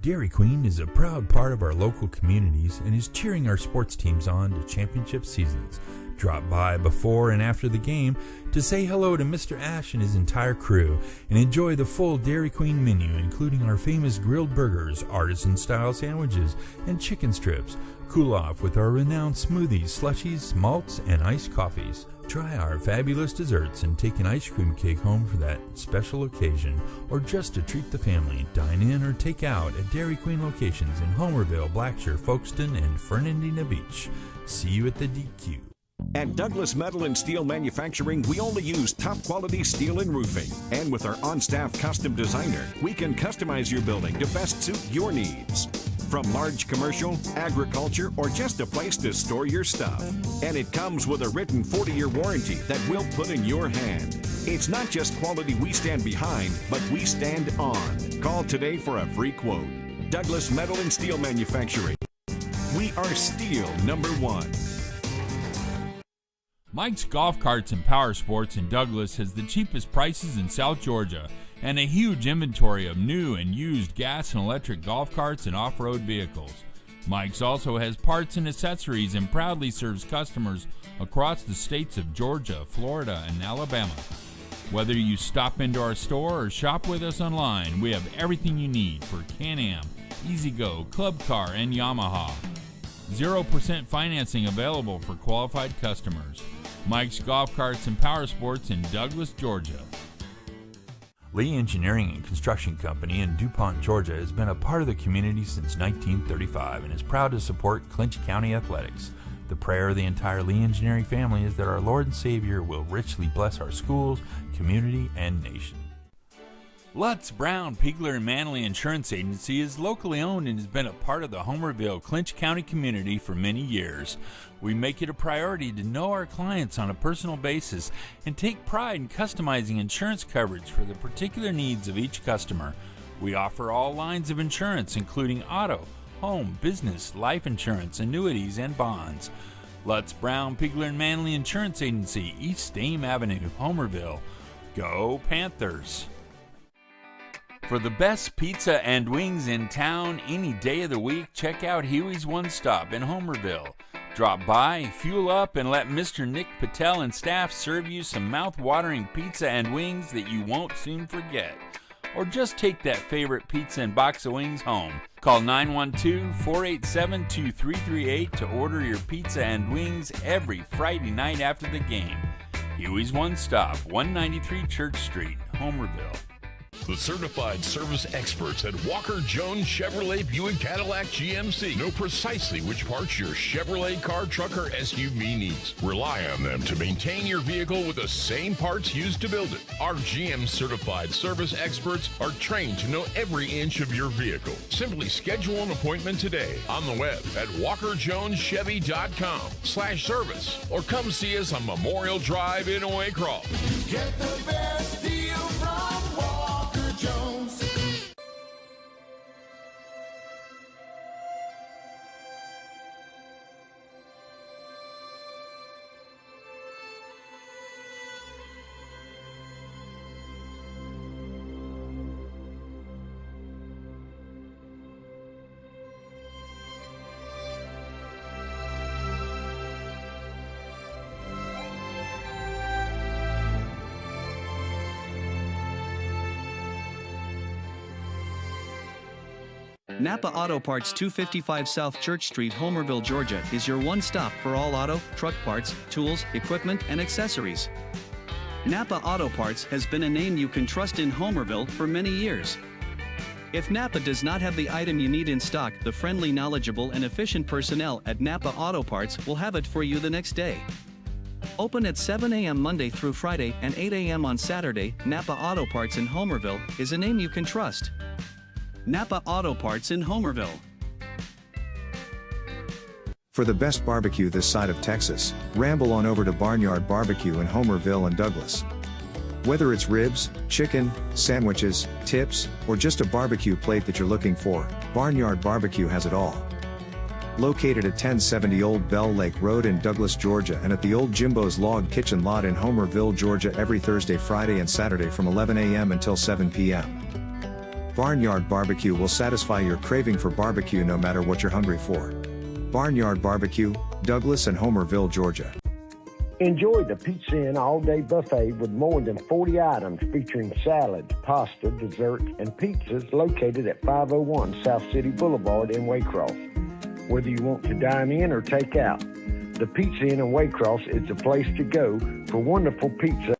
Dairy Queen is a proud part of our local communities and is cheering our sports teams on to championship seasons. Drop by before and after the game to say hello to Mr. Ash and his entire crew and enjoy the full Dairy Queen menu, including our famous grilled burgers, artisan-style sandwiches, and chicken strips. Cool off with our renowned smoothies, slushies, malts, and iced coffees. Try our fabulous desserts and take an ice cream cake home for that special occasion, or just to treat the family. Dine in or take out at Dairy Queen locations in Homerville, Blackshear, Folkestone, and Fernandina Beach. See you at the DQ. At Douglas Metal and Steel Manufacturing, we only use top quality steel and roofing. And with our on-staff custom designer, we can customize your building to best suit your needs. From large commercial, agriculture, or just a place to store your stuff. And it comes with a written 40-year warranty that we'll put in your hand. It's not just quality we stand behind, but we stand on. Call today for a free quote. Douglas Metal and Steel Manufacturing. We are steel #1. Mike's Golf Carts and Power Sports in Douglas has the cheapest prices in South Georgia and a huge inventory of new and used gas and electric golf carts and off-road vehicles. Mike's also has parts and accessories and proudly serves customers across the states of Georgia, Florida, and Alabama. Whether you stop into our store or shop with us online, we have everything you need for Can-Am, E-Z-Go, Club Car, and Yamaha. 0% financing available for qualified customers. Mike's Golf Carts and Power Sports in Douglas, Georgia. Lee Engineering and Construction Company in DuPont, Georgia has been a part of the community since 1935 and is proud to support Clinch County athletics. The prayer of the entire Lee Engineering family is that our Lord and Savior will richly bless our schools, community, and nation. Lutz, Brown, Pigler, and Manley Insurance Agency is locally owned and has been a part of the Homerville, Clinch County community for many years. We make it a priority to know our clients on a personal basis and take pride in customizing insurance coverage for the particular needs of each customer. We offer all lines of insurance, including auto, home, business, life insurance, annuities, and bonds. Lutz, Brown, Pigler, and Manley Insurance Agency, East Dame Avenue, Homerville. Go Panthers! For the best pizza and wings in town any day of the week, check out Huey's One Stop in Homerville. Drop by, fuel up, and let Mr. Nick Patel and staff serve you some mouth-watering pizza and wings that you won't soon forget. Or just take that favorite pizza and box of wings home. Call 912-487-2338 to order your pizza and wings every Friday night after the game. Huey's One Stop, 193 Church Street, Homerville. The certified service experts at Walker Jones Chevrolet Buick Cadillac GMC know precisely which parts your Chevrolet car, truck, or SUV needs. Rely on them to maintain your vehicle with the same parts used to build it. Our GM certified service experts are trained to know every inch of your vehicle. Simply schedule an appointment today on the web at walkerjoneschevy.com/service or come see us on Memorial Drive in Waycross. Get the best deal from Walker Jones. Napa Auto Parts, 255 South Church Street, Homerville, Georgia, is your one stop for all auto, truck parts, tools, equipment, and accessories. Napa Auto Parts has been a name you can trust in Homerville for many years. If Napa does not have the item you need in stock, the friendly, knowledgeable, and efficient personnel at Napa Auto Parts will have it for you the next day. Open at 7 a.m. Monday through Friday and 8 a.m. on Saturday, Napa Auto Parts in Homerville is a name you can trust. Napa Auto Parts in Homerville. For the best barbecue this side of Texas, ramble on over to Barnyard Barbecue in Homerville and Douglas. Whether it's ribs, chicken, sandwiches, tips, or just a barbecue plate that you're looking for, Barnyard Barbecue has it all. Located at 1070 Old Bell Lake Road in Douglas, Georgia, and at the Old Jimbo's Log Kitchen Lot in Homerville, Georgia, every Thursday, Friday, and Saturday from 11 a.m. until 7 p.m. Barnyard Barbecue will satisfy your craving for barbecue no matter what you're hungry for. Barnyard Barbecue, Douglas and Homerville, Georgia. Enjoy the Pizza Inn all-day buffet with more than 40 items featuring salads, pasta, desserts, and pizzas located at 501 South City Boulevard in Waycross. Whether you want to dine in or take out, the Pizza Inn in Waycross is the place to go for wonderful pizza.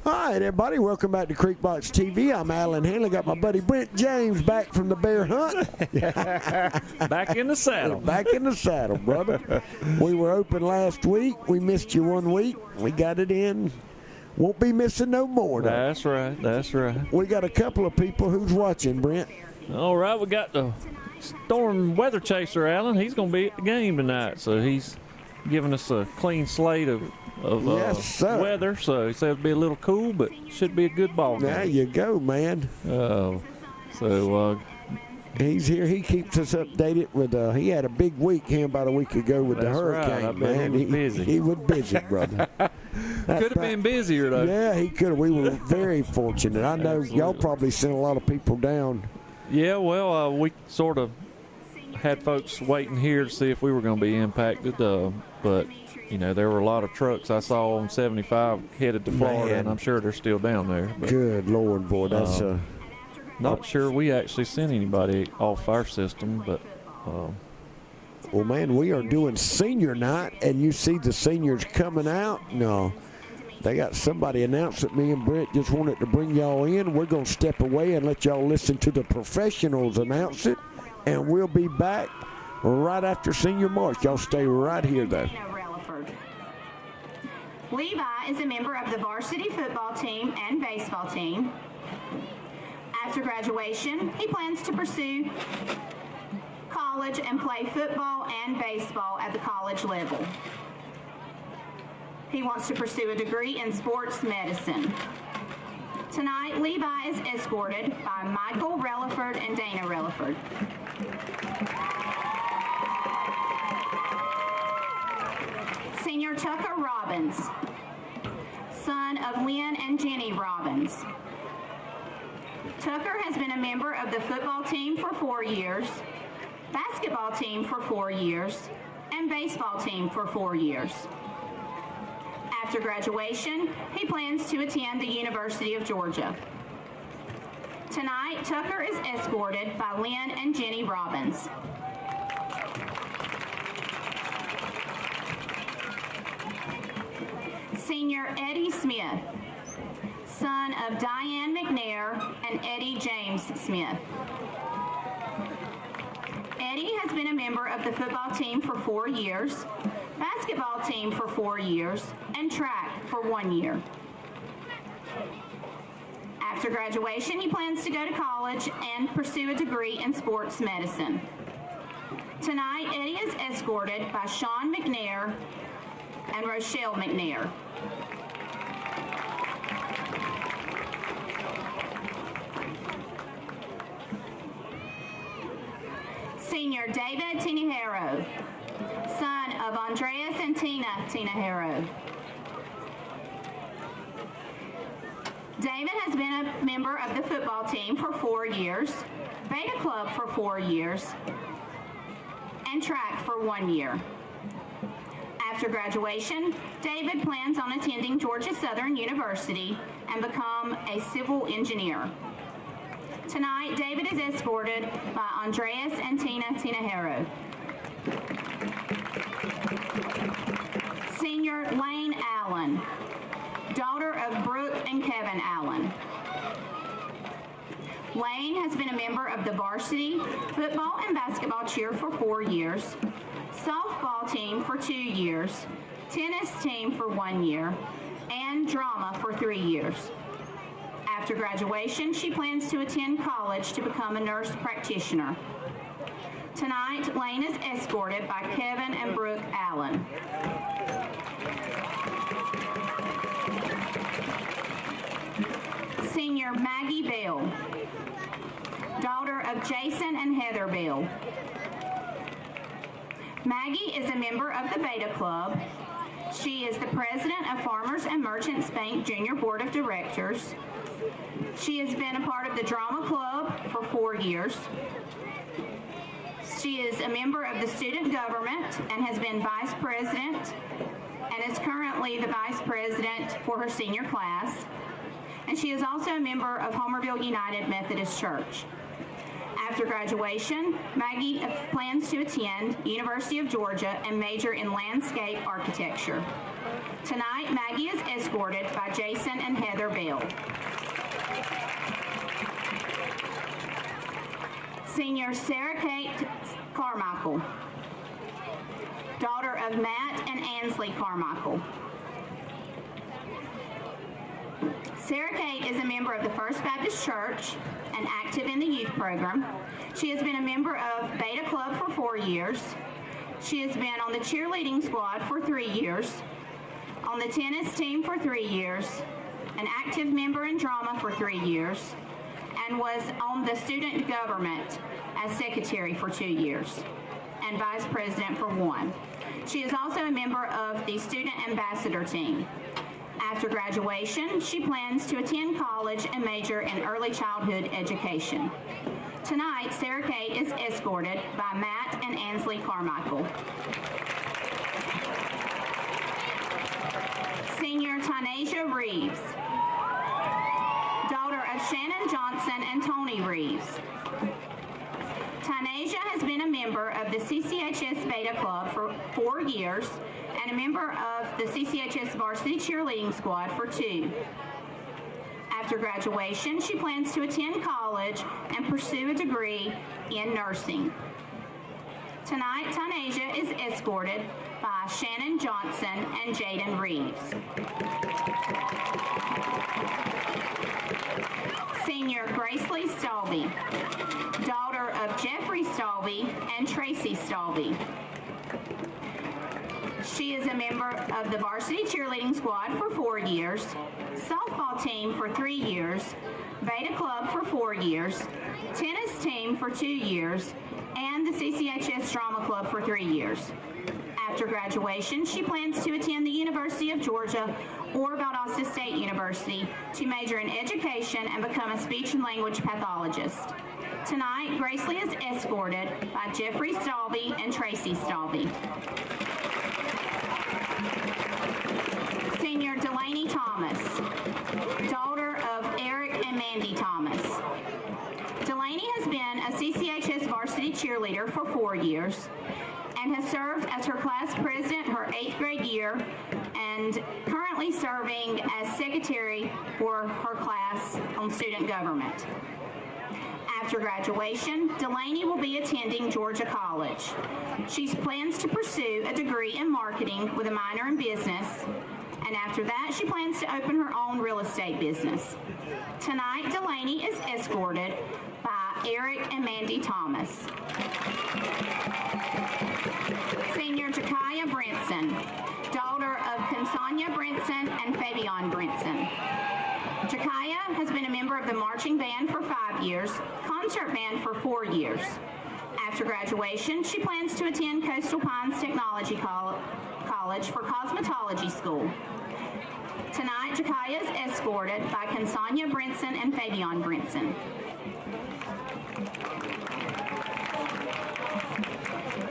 All right, everybody, welcome back to Creekbox TV. I'm Alan Hanley. Got my buddy Brent James back from the bear hunt. Back in the saddle. Back in the saddle, brother. We were open last week. We missed you 1 week. We got it in. Won't be missing no more, though. That's right. That's right. We got a couple of people who's watching, Brent. All right, we got the storm weather chaser, Alan. He's going to be at the game tonight, so he's giving us a clean slate of yes, weather, so he said it'll be a little cool, but should be a good ball game. There you go, man. He's here. He keeps us updated with. He had a big week here about a week ago with the hurricane. Right. I bet man, he was busy. He was busy, brother. Could have been busier though. Yeah, he could have. We were very fortunate. I know y'all probably sent a lot of people down. Yeah, well, we sort of had folks waiting here to see if we were going to be impacted, but. You know, there were a lot of trucks I saw on 75 headed to Florida, and I'm sure they're still down there. But, good Lord, boy, that's not sure we actually sent anybody off our system, but. Well, man, we are doing senior night, and you see the seniors coming out. No, they got somebody announced that me and Brett just wanted to bring y'all in. We're going to step away and let y'all listen to the professionals announce it, and we'll be back right after senior march. Y'all stay right here, though. Levi is a member of the varsity football team and baseball team. After graduation, he plans to pursue college and play football and baseball at the college level. He wants to pursue a degree in sports medicine. Tonight, Levi is escorted by Michael Relaford and Dana Relaford. Senior Tucker Robbins, son of Lynn and Jenny Robbins. Tucker has been a member of the football team for 4 years, basketball team for 4 years, and baseball team for 4 years. After graduation, he plans to attend the University of Georgia. Tonight, Tucker is escorted by Lynn and Jenny Robbins. Senior Eddie Smith, son of Diane McNair and Eddie James Smith. Eddie has been a member of the football team for 4 years, basketball team for 4 years, and track for 1 year. After graduation, he plans to go to college and pursue a degree in sports medicine. Tonight, Eddie is escorted by Sean McNair and Rochelle McNair. Senior David Tinajero, son of Andreas and Tina Tinajero. David has been a member of the football team for 4 years, Beta Club for 4 years, and track for 1 year. After graduation, David plans on attending Georgia Southern University and become a civil engineer. Tonight, David is escorted by Andreas and Tina Tinajero. Senior Lane Allen, daughter of Brooke and Kevin Allen. Lane has been a member of the varsity, football and basketball cheer for 4 years, softball team for 2 years, tennis team for 1 year, and drama for 3 years. After graduation, she plans to attend college to become a nurse practitioner. Tonight, Lane is escorted by Kevin and Brooke Allen. Senior Maggie Bell, daughter of Jason and Heather Bell. Maggie is a member of the Beta Club. She is the president of Farmers and Merchants Bank Junior Board of Directors. She has been a part of the Drama Club for 4 years. She is a member of the student government and has been vice president and is currently the vice president for her senior class. And she is also a member of Homerville United Methodist Church. After graduation, Maggie plans to attend University of Georgia and major in landscape architecture. Tonight, Maggie is escorted by Jason and Heather Bell. Senior Sarah Kate Carmichael, daughter of Matt and Ansley Carmichael. Sarah Kate is a member of the First Baptist Church and active in the youth program. She has been a member of Beta Club for 4 years. She has been on the cheerleading squad for 3 years, on the tennis team for 3 years, an active member in drama for 3 years, and was on the student government as secretary for 2 years and vice president for 1. She is also a member of the student ambassador team. After graduation, she plans to attend college and major in early childhood education. Tonight, Sarah Kate is escorted by Matt and Ansley Carmichael. Senior Tynasia Reeves, daughter of Shannon Johnson and Tony Reeves. Tynasia has been a member of the CCHS Beta Club for 4 years and a member of the CCHS Varsity Cheerleading Squad for 2. After graduation, she plans to attend college and pursue a degree in nursing. Tonight, Tynasia is escorted by Shannon Johnson and Jaden Reeves. Senior Gracely Stalvey, daughter of Jeffrey Stalvey and Tracy Stalvey. She is a member of the Varsity Cheerleading Squad for 4 years, softball team for 3 years, Beta Club for 4 years, tennis team for 2 years, and the CCHS Drama Club for 3 years. After graduation, she plans to attend the University of Georgia or Valdosta State University to major in education and become a speech and language pathologist. Tonight, Gracely is escorted by Jeffrey Stalvey and Tracy Stalvey. Senior Delaney Thomas, daughter of Eric and Mandy Thomas. Delaney has been a CCHS varsity cheerleader for 4 years and has served as her class president president her 8th grade year and currently serving as secretary for her class on student government. After graduation, Delaney will be attending Georgia College. She plans to pursue a degree in marketing with a minor in business, and after that, she plans to open her own real estate business. Tonight, Delaney is escorted by Eric and Mandy Thomas. Senior Jakaya Brinson, daughter of Consanya Brinson and Fabian Brinson. Jakaya has been a member of the marching band for 5 years, concert band for 4 years. After graduation, she plans to attend Coastal Pines Technology College for cosmetology school. Tonight, Jakaya is escorted by Consanya Brinson and Fabian Brinson.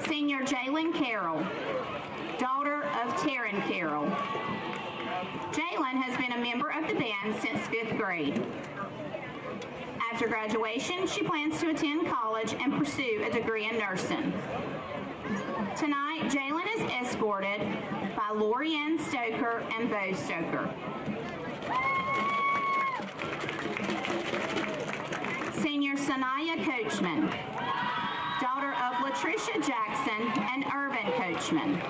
Senior Jalen Carroll, daughter of Taryn Carroll. Jalen has been a member of the band since 5th grade. After graduation, she plans to attend college and pursue a degree in nursing. Tonight, Jalen is escorted by Lorianne Stoker and Bo Stoker. Senior Sanaya Coachman, daughter of Latricia Jackson and Irvin Coachman.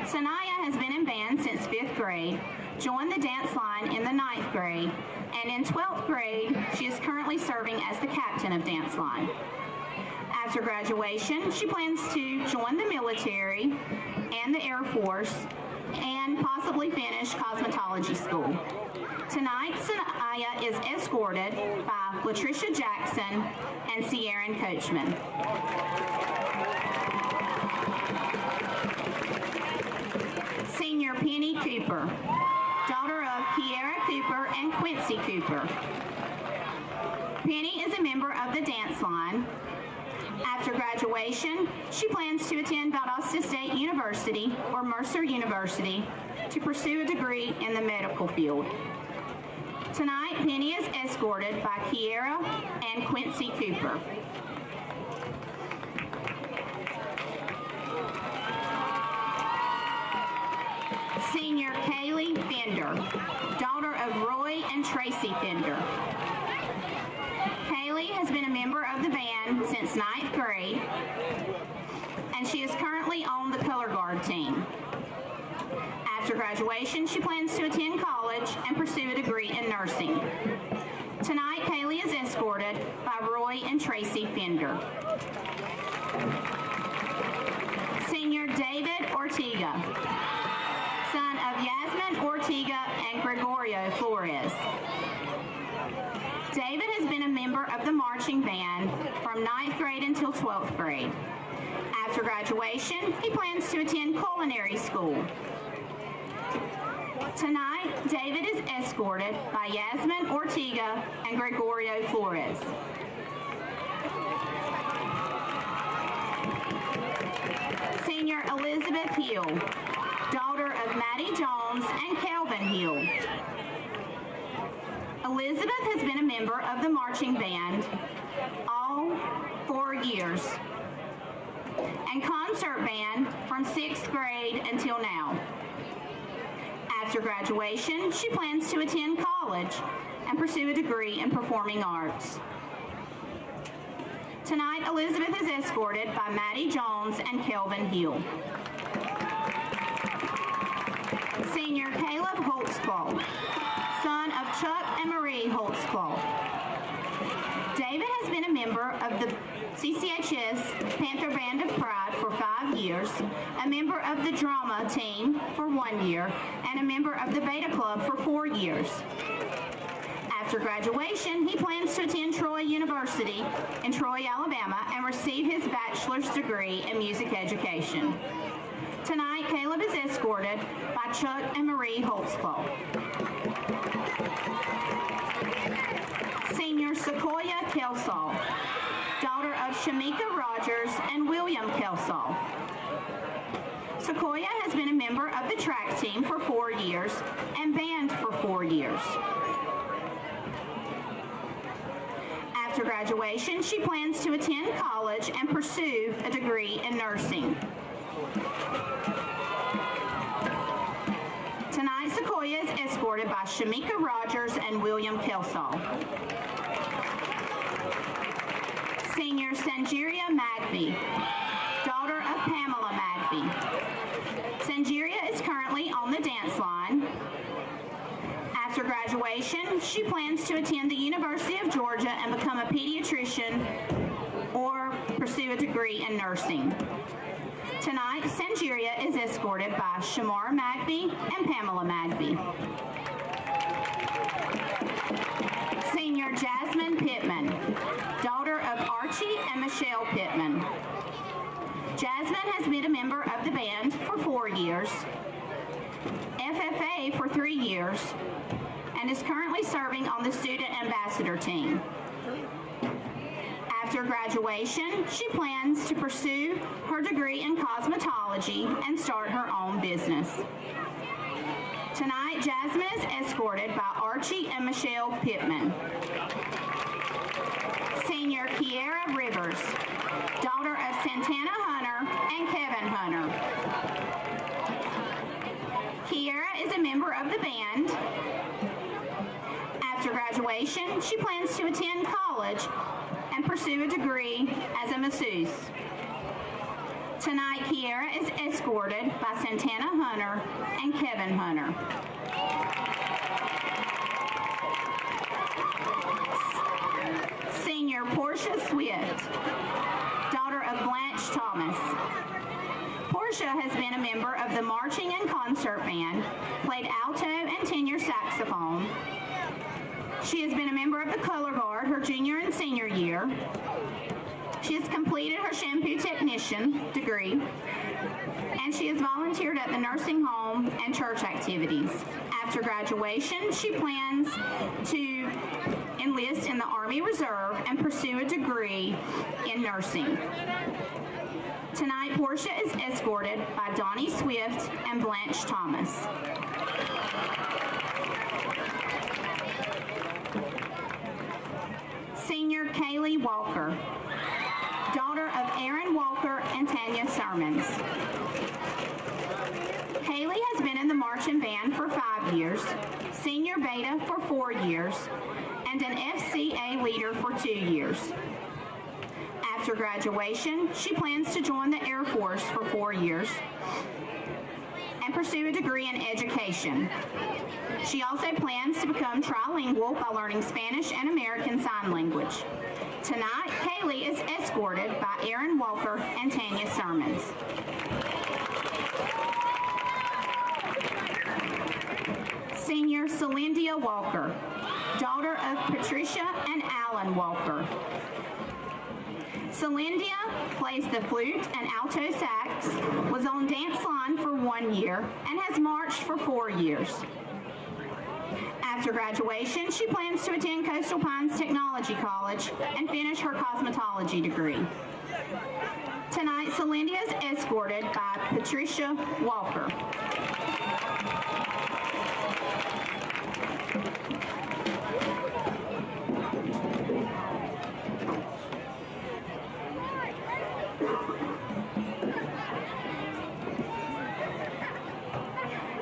Sanaya has been in band since 5th grade, joined the dance line in the 9th grade, and in 12th grade, she is currently serving as the captain of dance line. After graduation, she plans to join the military and the Air Force and possibly finish cosmetology school. Tonight, Sanaya is escorted by Latricia Jackson and Sierra Coachman. Senior Penny Cooper, daughter of Kiera Cooper and Quincy Cooper. Penny is a member of the dance line. After graduation, she plans to attend Valdosta State University or Mercer University to pursue a degree in the medical field. Tonight, Penny is escorted by Kiera and Quincy Cooper. Senior Kaylee Fender, daughter of Roy and Tracy Fender. Kaylee has been a member of the band since 9th grade, and she is currently on the color guard team. After graduation, she plans to attend college and pursue a degree in nursing. Tonight, Kaylee is escorted by Roy and Tracy Fender. Senior David Ortega, son of Yasmin Ortega and Gregorio Flores. David has been a member of the marching band from 9th grade until 12th grade. After graduation, he plans to attend culinary school. Tonight, David is escorted by Yasmin Ortega and Gregorio Flores. Senior Elizabeth Hill, daughter of Maddie Jones and Calvin Hill. Elizabeth has been a member of the marching band all 4 years and concert band from 6th grade until now. After graduation, she plans to attend college and pursue a degree in performing arts. Tonight, Elizabeth is escorted by Maddie Jones and Kelvin Hill. Senior Caleb Holtzclaw, son of Chuck and Marie Holtzclaw. David has been a member of the CCHS Panther Band of Pride for 5 years, a member of the drama team for 1 year, and a member of the Beta Club for 4 years. After graduation, he plans to attend Troy University in Troy, Alabama, and receive his bachelor's degree in music education. Tonight, Caleb is escorted by Chuck and Marie Holtzclaw. Senior Sequoia Kelsall, daughter of Shamika Rogers and William Kelsall. Sequoia has been a member of the track team for 4 years and band for 4 years. After graduation, she plans to attend college and pursue a degree in nursing. Tonight, Sequoia is escorted by Shamika Rogers and William Kelsall. Senior Sangeria Magby, daughter of Pamela Magby. Sangeria is currently on the dance line. After graduation, she plans to attend the University of Georgia and become a pediatrician or pursue a degree in nursing. Tonight, Sangeria is escorted by Shamara Magby and Pamela Magby. Senior Jasmine Pittman, daughter of Archie and Michelle Pittman. Jasmine has been a member of the band for 4 years, FFA for 3 years, and is currently serving on the student ambassador team. After graduation, she plans to pursue her degree in cosmetology and start her own business. Tonight, Jasmine is escorted by Archie and Michelle Pittman. Senior Kiera Rivers, daughter of Santana Hunter and Kevin Hunter. Kiera is a member of the band. After graduation, she plans to attend college and pursue a degree as a masseuse. Tonight, Kiera is escorted by Santana Hunter and Kevin Hunter. Senior Portia Swift, daughter of Blanche Thomas. Portia has been a member of the marching and concert band, played alto and tenor saxophone. She has been a member of the Color Guard her junior and senior year. She has completed her shampoo technician degree, and she has volunteered at the nursing home and church activities. After graduation, she plans to enlist in the Army Reserve and pursue a degree in nursing. Tonight, Portia is escorted by Donnie Swift and Blanche Thomas. Senior Kaylee Walker, daughter of Aaron Walker and Tanya Sermons. Kaylee has been in the marching band for 5 years, senior beta for 4 years, and an FCA leader for 2 years. After graduation, she plans to join the Air Force for 4 years and pursue a degree in education. She also plans to become trilingual by learning Spanish and American Sign Language. Tonight, Kaylee is escorted by Aaron Walker and Tanya Sermons. Senior Celindia Walker, daughter of Patricia and Alan Walker. Celindia plays the flute and alto sax, was on dance line for 1 year, and has marched for 4 years. After graduation, she plans to attend Coastal Pines Technology College and finish her cosmetology degree. Tonight, Celindia is escorted by Patricia Walker.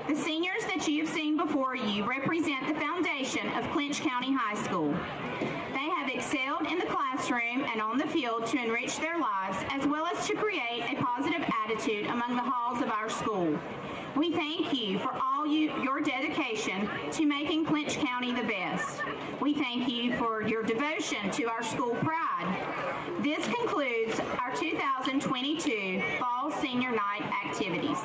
The seniors that you've seen before you represent the foundation of Clinch County High School. They have excelled in the classroom and on the field to enrich their lives, as well as to create a positive attitude among the halls of our school. We thank you for all your dedication to making Clinch County the best. We thank you for your devotion to our school pride. This concludes our 2022 Fall Senior Night activities.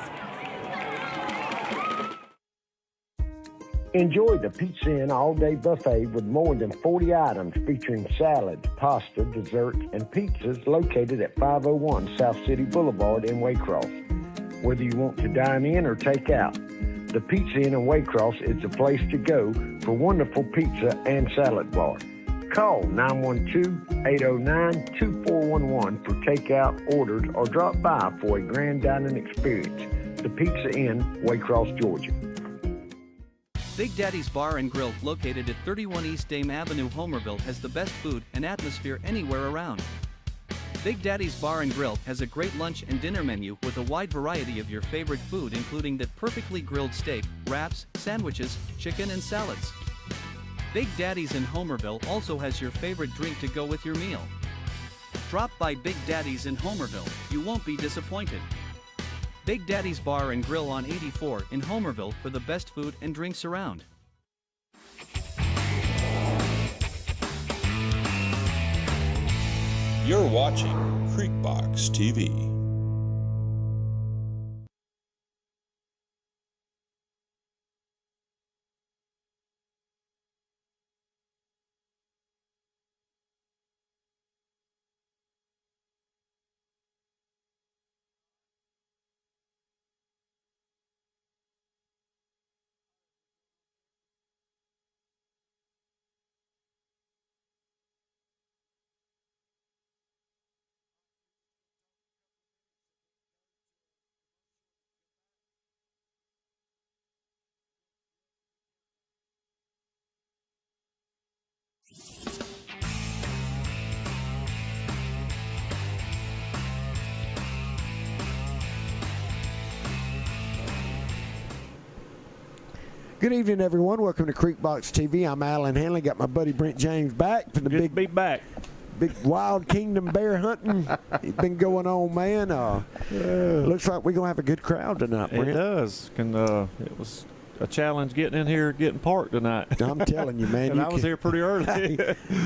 Enjoy the Pizza Inn all-day buffet with more than 40 items featuring salads, pasta, desserts, and pizzas located at 501 South City Boulevard in Waycross. Whether you want to dine in or take out, the Pizza Inn in Waycross is the place to go for wonderful pizza and salad bar. Call 912-809-2411 for takeout orders or drop by for a grand dining experience. The Pizza Inn, Waycross, Georgia. Big Daddy's Bar and Grill, located at 31 East Dame Avenue, Homerville, has the best food and atmosphere anywhere around. Big Daddy's Bar and Grill has a great lunch and dinner menu with a wide variety of your favorite food, including that perfectly grilled steak, wraps, sandwiches, chicken, and salads. Big Daddy's in Homerville also has your favorite drink to go with your meal. Drop by Big Daddy's in Homerville. You won't be disappointed. Big Daddy's Bar and Grill on 84 in Homerville for the best food and drinks around. You're watching Creekbox TV. Good evening, everyone. Welcome to Creekbox TV. I'm Alan Hanley. Got my buddy Brent James back for the Good to be back. Big Wild Kingdom bear hunting. It's been going on, man. Looks like we're gonna have a good crowd tonight, Brent. It does. It was a challenge getting in here, getting parked tonight. I'm telling you, man. And I was here pretty early.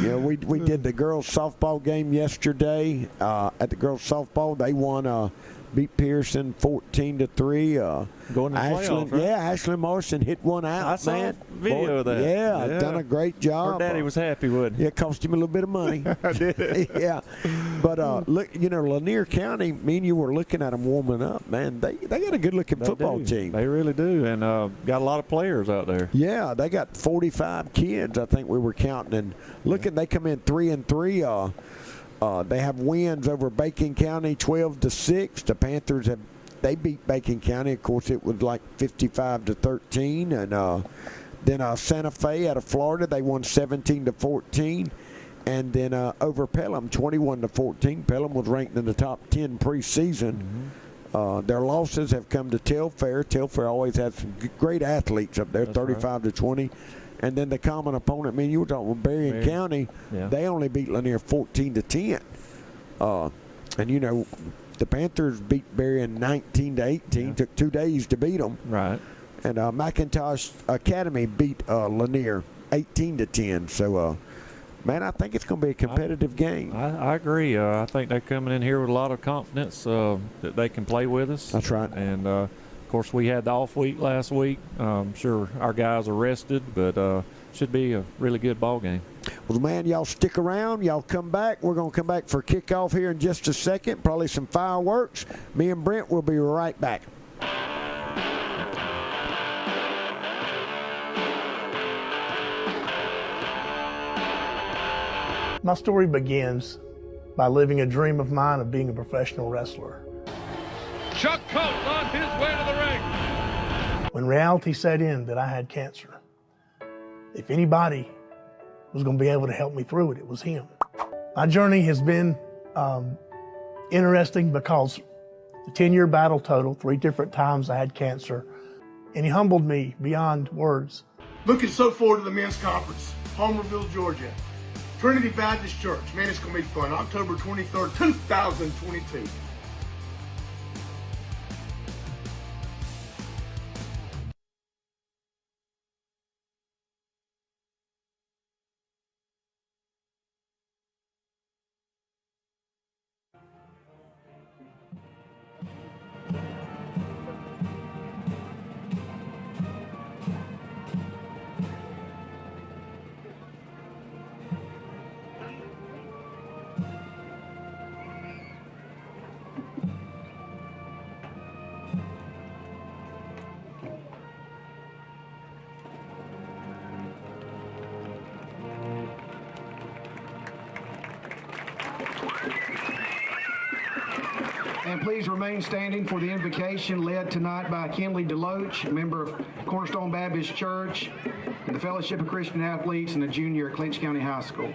Yeah, we did the girls softball game yesterday. At the girls softball, they won. Beat Pearson 14-3. Going to the playoff, right? Yeah, Ashley Morrison hit one out, I saw man. a video of that. Yeah, done a great job. Her daddy was happy, wasn't he? Yeah, it cost him a little bit of money. I did. Yeah. But, look, Lanier County, me and you were looking at them warming up, man. They got a good-looking football team. They really do, and got a lot of players out there. Yeah, they got 45 kids, I think we were counting. And looking, they come in 3-3. They have wins over Bacon County 12-6. The Panthers they beat Bacon County. Of course, it was like 55-13. And then Santa Fe out of Florida, they won 17-14. And then over Pelham 21-14. Pelham was ranked in the top 10 preseason. Mm-hmm. Their losses have come to Telfair. Telfair always has some great athletes up there, 35-20. And then the common opponent, you were talking about Berrien County, they only beat Lanier 14-10. And the Panthers beat Berrien 19-18. Took 2 days to beat them. Right. And McIntosh Academy beat Lanier 18-10. So, man, I think it's going to be a competitive game. I agree. I think they're coming in here with a lot of confidence that they can play with us. That's right. And of course, we had the off week last week. I'm sure our guys are rested, but should be a really good ball game. Well, man, y'all stick around. Y'all come back. We're going to come back for kickoff here in just a second. Probably some fireworks. Me and Brent will be right back. My story begins by living a dream of mine of being a professional wrestler. Chuck Coates on his way to the ring. When reality set in that I had cancer, if anybody was going to be able to help me through it, it was him. My journey has been interesting because the 10-year battle total, 3 different times I had cancer, and he humbled me beyond words. Looking so forward to the men's conference, Homerville, Georgia. Trinity Baptist Church. Man, it's going to be fun. October 23rd, 2022. And please remain standing for the invocation led tonight by Kinley Deloach, a member of Cornerstone Baptist Church, and the Fellowship of Christian Athletes, and a junior at Clinch County High School.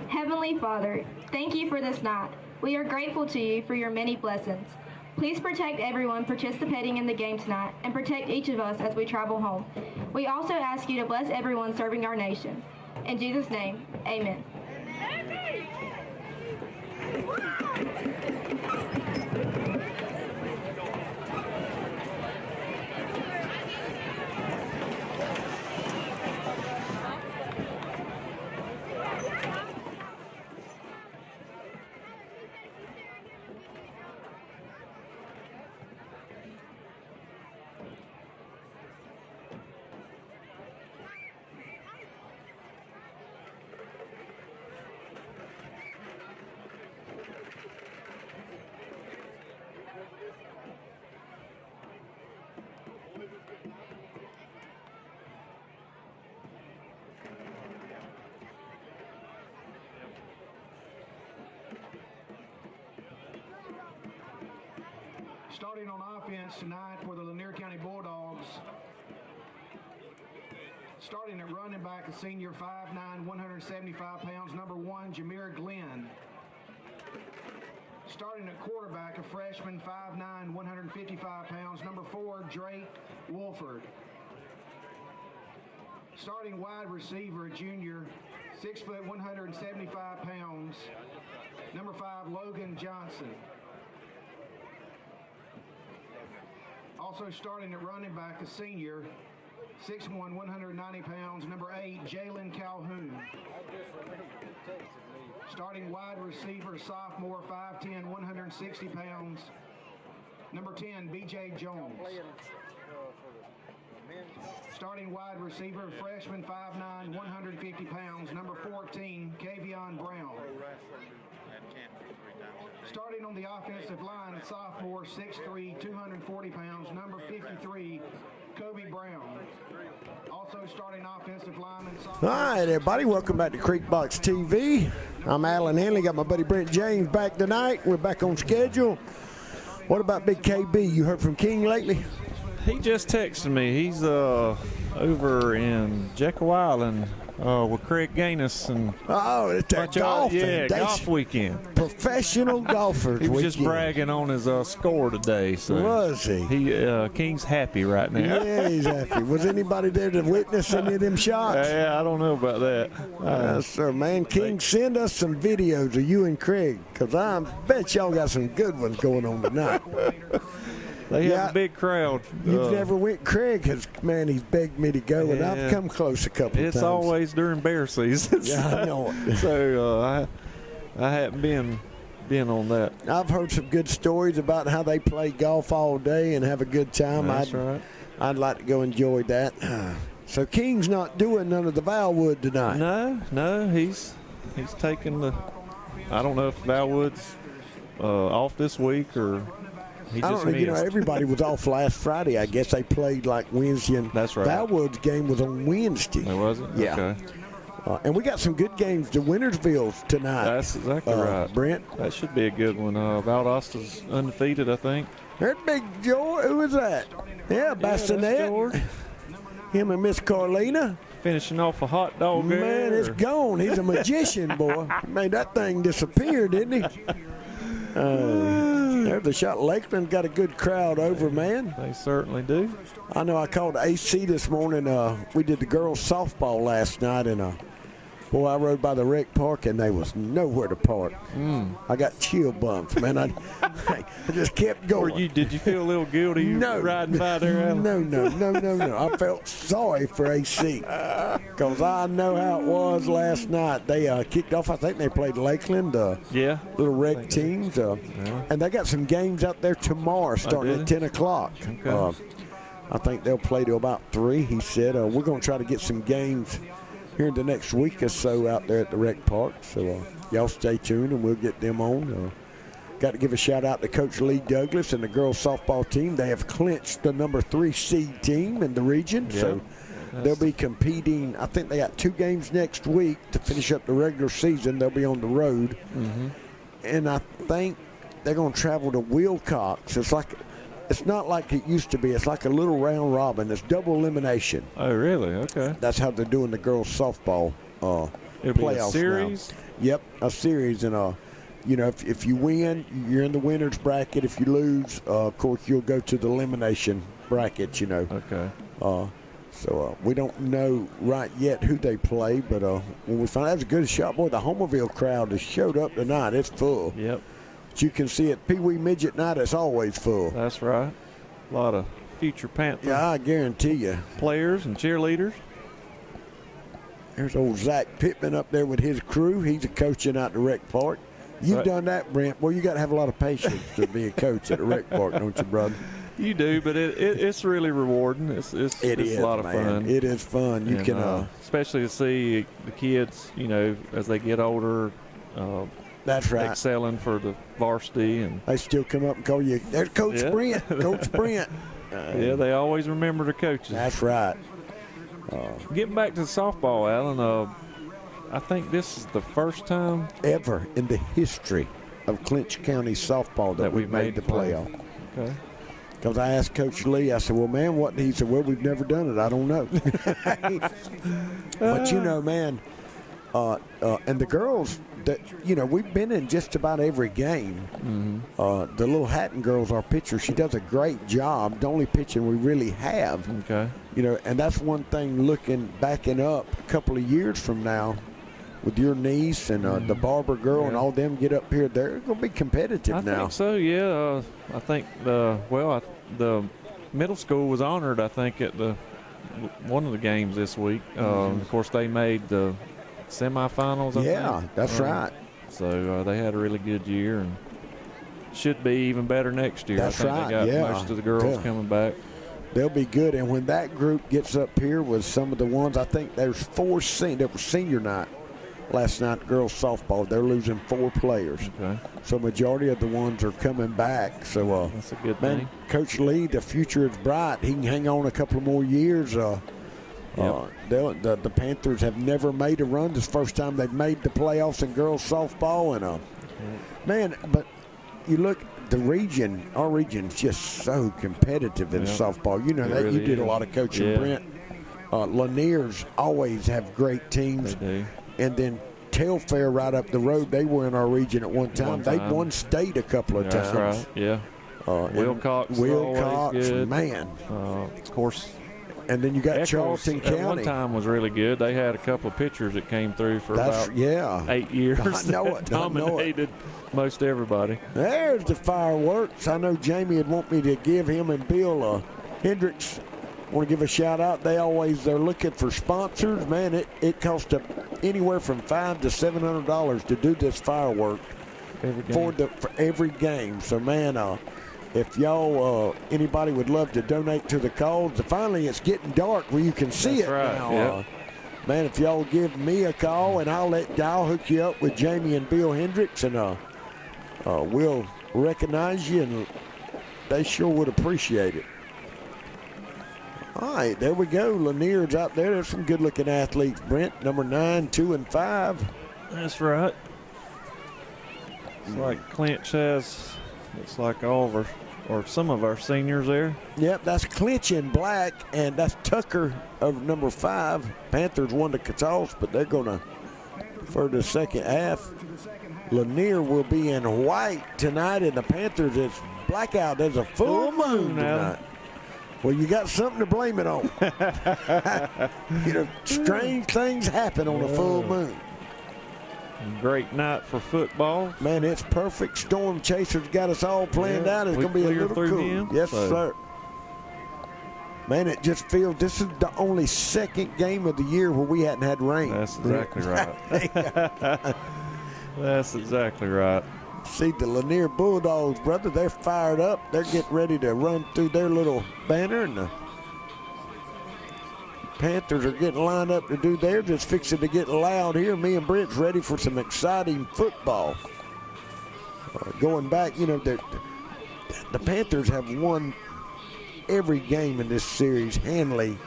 Heavenly Father, Thank you for this night. We are grateful to you for your many blessings. Please protect everyone participating in the game tonight and protect each of us as we travel home. We also ask you to bless everyone serving our nation. In Jesus' name, amen. Starting on offense tonight for the Lanier County Bulldogs. Starting at running back, a senior 5'9", 175 pounds, number 1, Jameer Glenn. Starting at quarterback, a freshman 5'9", 155 pounds, number 4, Drake Wolford. Starting wide receiver, a junior, 6 foot 175 pounds, number 5, Logan Johnson. Also starting at running back, a senior, 6'1", 190 pounds, number 8, Jalen Calhoun. Starting wide receiver, sophomore, 5'10", 160 pounds, number 10, B.J. Jones. Starting wide receiver, freshman, 5'9", 150 pounds, number 14, Kavion Brown. Starting on the offensive line, a sophomore, 6'3", 240 pounds, number 53, Kobe Brown. Also starting offensive lineman. All right, everybody, welcome back to Creekbox TV. I'm Alan Henley. Got my buddy Brent James back tonight. We're back on schedule. What about Big KB? You heard from King lately? He just texted me. He's over in Jekyll Island with Craig Gaines and it's that golfing. Golf weekend. Professional golfers. He was weekend. just bragging on his score today. So was he? King's happy right now. Yeah, he's happy. Was anybody there to witness any of them shots? Yeah, I don't know about that. Yes, sir, man. King, send us some videos of you and Craig, because I bet y'all got some good ones going on tonight. They have a big crowd. You've never went. Craig has, man, he's begged me to go, and I've come close a couple of times. It's always during bear season. Yeah, I know it. So I haven't been on that. I've heard some good stories about how they play golf all day and have a good time. That's right. I'd like to go enjoy that. So King's not doing none of the Valwood tonight. No, he's taking the. I don't know if Valwood's off this week or. I don't know. You know, everybody was off last Friday. I guess they played like Wednesday. And that's right. Valwood's game was on Wednesday. Oh, was it? Yeah. Okay. And we got some good games to Wintersville's tonight. That's exactly right. Brent. That should be a good one. Valdosta's undefeated, I think. There's Big George. Who was that? Yeah, Bassinet. Him and Miss Carlina. Finishing off a hot dog. Man, it's gone. He's a magician, boy. Made that thing disappear, didn't he? There's a shot. Lakeland got a good crowd over, man. They certainly do. I know I called AC this morning. We did the girls softball last night, and boy, I rode by the rec park, and they was nowhere to park. I got chill bumps, man. I just kept going. Did you feel a little guilty riding by there, Alan? No. I felt sorry for AC because I know how it was last night. They kicked off. I think they played Lakeland. Little rec teams. And they got some games out there tomorrow starting at 10 o'clock. Okay. I think they'll play till about 3, he said. We're going to try to get some games here in the next week or so out there at the rec park. So y'all stay tuned and we'll get them on. Got to give a shout out to Coach Lee Douglas and the girls softball team. They have clinched the number 3 seed team in the region. Yeah. So they'll be competing. I think they got 2 games next week to finish up the regular season. They'll be on the road. And I think they're going to travel to Wilcox. It's not like it used to be. It's like a little round robin. It's double elimination. Oh, really? Okay. That's how they're doing the girls softball It'll be a playoffs series? now. Yep, a series. And, you know, if you win, you're in the winner's bracket. If you lose, of course, you'll go to the elimination bracket, you know. Okay. So we don't know right yet who they play, but when we find out, that's a good shot. Boy, the Homerville crowd has showed up tonight. It's full. Yep. But you can see at Pee Wee Midget Night, it's always full. That's right. A lot of future Panther. Yeah, I guarantee you. Players and cheerleaders. There's old Zach Pittman up there with his crew. He's a coaching out the rec park. You've done that, Brent. Well, you got to have a lot of patience to be a coach at a rec park, don't you, brother? You do, but it's really rewarding. It's a lot of fun. It is fun. You can, especially to see the kids, you know, as they get older. That's right. Excelling for the varsity, and they still come up and call you. There's Coach Brent. Coach Brent. Yeah, they always remember their coaches. That's right. Getting back to the softball, Alan. I think this is the first time ever in the history of Clinch County softball that we've made the playoff. Okay. Because I asked Coach Lee, I said, well, man, what? And he said, well, we've never done it. I don't know. But, you know, man, and the girls, that you know, we've been in just about every game. Mm-hmm. The little Hatton girls, our pitcher, she does a great job. The only pitching we really have. Okay. You know, and that's one thing backing up a couple of years from now with your niece and the Barber girl and all them get up here, they're going to be competitive now. I think so, yeah. I think the middle school was honored, I think, at one of the games this week. Of course, they made the semifinals, I think. That's right. So they had a really good year and should be even better next year. That's I think right. they got most of the girls coming back. They'll be good. And when that group gets up here with some of the ones, I think there's four there was senior night last night, girls softball. They're losing 4 players. Okay. So majority of the ones are coming back. So that's a good thing. Coach Lee, the future is bright. He can hang on a couple more years. The Panthers have never made a run. This is the first time they've made the playoffs in girls softball. And man, but you look, our region's just so competitive in softball. You know that really you did a lot of coaching, Brent. Lanier's always have great teams. They do. And then Telfair right up the road, they were in our region at one time. They won state a couple of times. That's right, yeah. Wilcox, good. Man. Of course. And then you got Echols Charleston County. At one time was really good. They had a couple of pitchers that came through for about 8 years. I know it. Dominated most everybody. There's the fireworks. I know Jamie would want me to give him and Bill Hendricks. Want to give a shout out. They're looking for sponsors. Man, it costs anywhere from $500 to $700 to do this firework for every game. So man, if y'all anybody would love to donate to the cause, finally it's getting dark where you can see it now. Man, if y'all give me a call and I'll hook you up with Jamie and Bill Hendricks, and we'll recognize you, and they sure would appreciate it. All right, there we go. Lanier's out there. There's some good-looking athletes, Brent. Number 9, 2, and 5. That's right. It's like Clinch has, looks like all of or some of our seniors there. Yep, that's Clinch in black, and that's Tucker of number 5. Panthers won the toss, but they're going to, for the second half, Lanier will be in white tonight, and the Panthers, it's blackout. There's a full moon tonight. Well, you got something to blame it on. You know, strange things happen on a full moon. Great night for football. Man, it's perfect. Storm Chasers got us all planned out. It's going to be a little cool. Yes, sir. Man, it just feels this is the only second game of the year where we hadn't had rain. That's exactly right. That's exactly right. See the Lanier Bulldogs, brother, they're fired up. They're getting ready to run through their little banner, and the Panthers are getting lined up to do theirs. Just fixing to get loud here. Me and Brent's ready for some exciting football. Going back, you know, the Panthers have won every game in this series handily.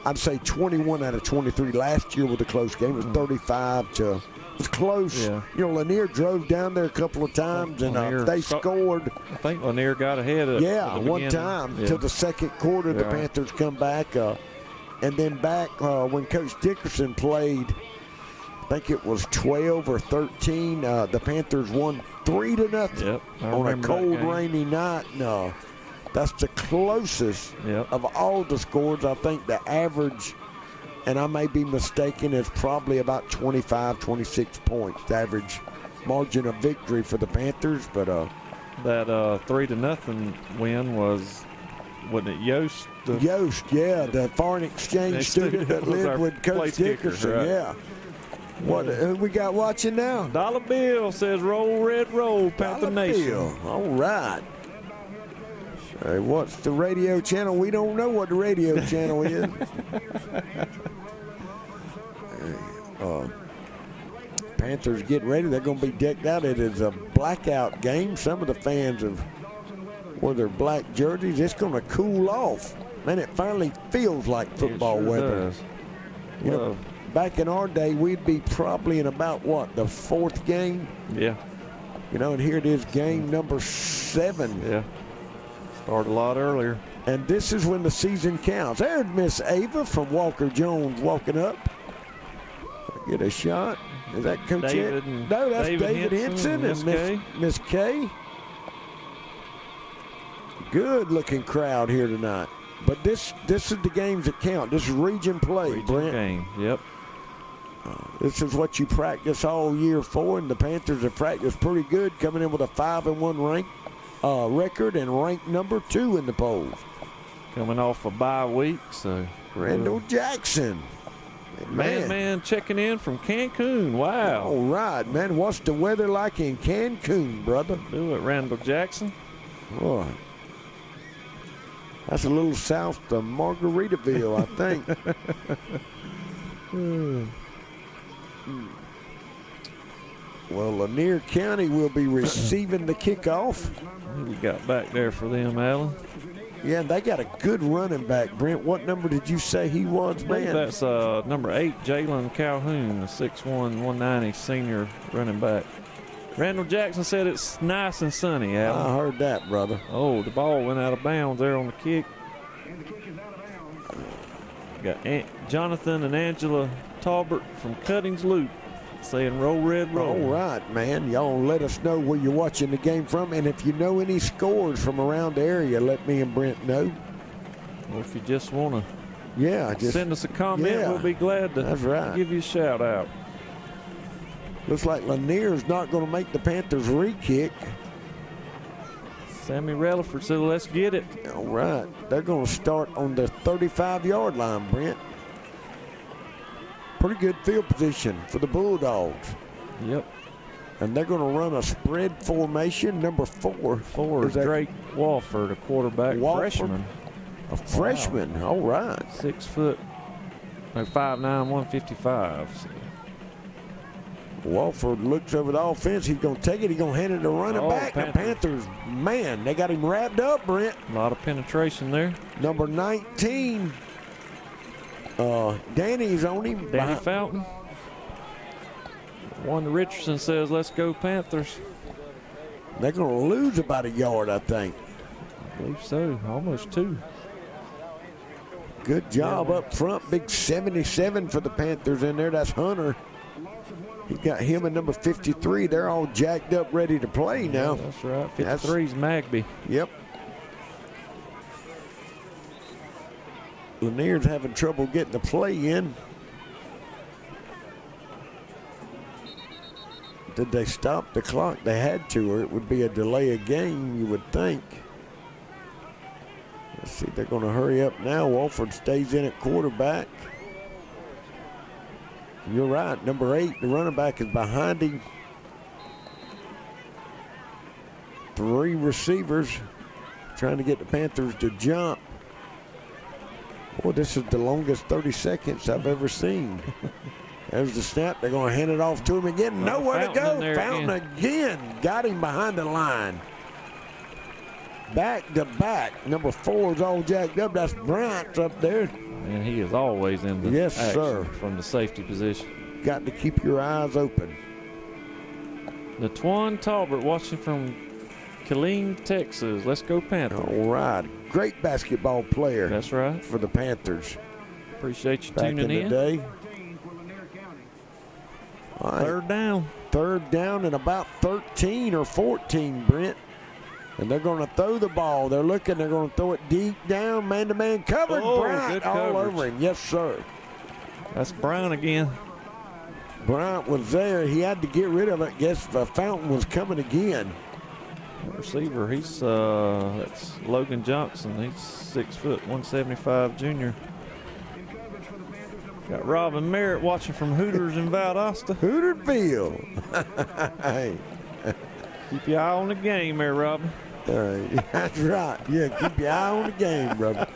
I'd say 21 out of 23. Last year with a close game, it was 35 to. It was close. Yeah. You know, Lanier drove down there a couple of times, and they scored. I think Lanier got ahead of one time till the second quarter. The Panthers come back. And then back when Coach Dickerson played think it was 12 or 13. The Panthers won 3-0 Yep, I on a remember that cold, game. rainy night. No, that's the closest of all the scores. I think the average, and I may be mistaken, is probably about 25, 26 points. The average margin of victory for the Panthers. But that 3-0 win was, wasn't it Yost? Yost, yeah, the foreign exchange student that was lived our with Coach place kicker, Dickerson, right. yeah. Who we got watching now? Dollar Bill says, "Roll Red Roll, Panther Nation." Bill. All right. Hey, what's the radio channel? We don't know what the radio channel is. Panthers getting ready. They're going to be decked out. It is a blackout game. Some of the fans have wore their black jerseys. It's going to cool off. Man, it finally feels like football weather. Does. You know, back in our day, we'd be probably in about, what, the 4th game? Yeah. You know, and here it is, game number 7. Yeah. Started a lot earlier. And this is when the season counts. There's Miss Ava from Walker Jones walking up. Get a shot. Is that Coach David Ed? and No, that's David David Henson Henson and and Miss Kay. Good looking crowd here tonight. But this is the games that count. This is region play, Brent. Game. Yep. This is what you practice all year for, and the Panthers have practiced pretty good, coming in with a 5-1 rank record and ranked number 2 in the polls. Coming off a bye week, so Randall Jackson. Man checking in from Cancun. Wow. All right, man. What's the weather like in Cancun, brother? Do it, Randall Jackson. Boy. That's a little south of Margaritaville, I think. Well, Lanier County will be receiving the kickoff. Who we got back there for them, Alan? Yeah, they got a good running back. Brent, what number did you say he was, man? That's number 8, Jalen Calhoun, the 6'1", 190 senior running back. Randall Jackson said it's nice and sunny, Alan. I heard that, brother. Oh, the ball went out of bounds there on the kick. Got Jonathan and Angela Talbert from Cuttings Loop saying roll red roll. All right, man. Y'all let us know where you're watching the game from. And if you know any scores from around the area, let me and Brent know. Or if you just want to send us a comment, yeah, we'll be glad to that's right. give you a shout out. Looks like Lanier's not going to make the Panthers re-kick. Sammy Relaford said, let's get it. All right. They're going to start on the 35-yard line, Brent. Pretty good field position for the Bulldogs. Yep. And they're going to run a spread formation. Number 4. 4 is Drake Walford, a quarterback, freshman. A freshman. Wow. All right. 6 foot, 5'9", 155. So. Walford looks over the offense. He's going to take it. He's going to hand it to running back. The Panthers, man, they got him wrapped up, Brent. A lot of penetration there. Number 19. Danny's on him. Danny Fountain. Wanda Richardson says, let's go Panthers. They're going to lose about a yard, I think. I believe so. Almost 2. Good job up front. Big 77 for the Panthers in there. That's Hunter. He got him at number 53. They're all jacked up, ready to play now. Yeah, that's right. 53's Magby. Yep. Lanier's having trouble getting the play in. Did they stop the clock? They had to, or it would be a delay of game, you would think. Let's see, they're going to hurry up now. Walford stays in at quarterback. You're right, number 8, the running back is behind him. 3 receivers trying to get the Panthers to jump. Boy, this is the longest 30 seconds I've ever seen. There's the snap. They're going to hand it off to him again. Nowhere to go. Fountain again. Got him behind the line. Back to back. Number 4 is all jacked up. That's Bryant up there. And he is always in the action sir. From the safety position. Got to keep your eyes open. Natwan Talbert watching from Killeen, Texas. Let's go Panthers. All right. Great basketball player. That's right. For the Panthers. Appreciate you Back tuning in the day. All right. Third down. Third down and about 13 or 14, Brent. And they're going to throw the ball. They're looking. They're going to throw it deep down, man-to-man covered. Oh, Bryant good all coverage. over him. Yes, sir. That's Brown again. Bryant was there. He had to get rid of it. Guess the Fountain was coming again. Receiver, he's that's Logan Johnson. He's 6 foot, 175 junior. Got Robin Merritt watching from Hooters in Valdosta. Hooterville. Hey. Keep your eye on the game there, Robin. That's right. Yeah, keep your eye on the game, brother.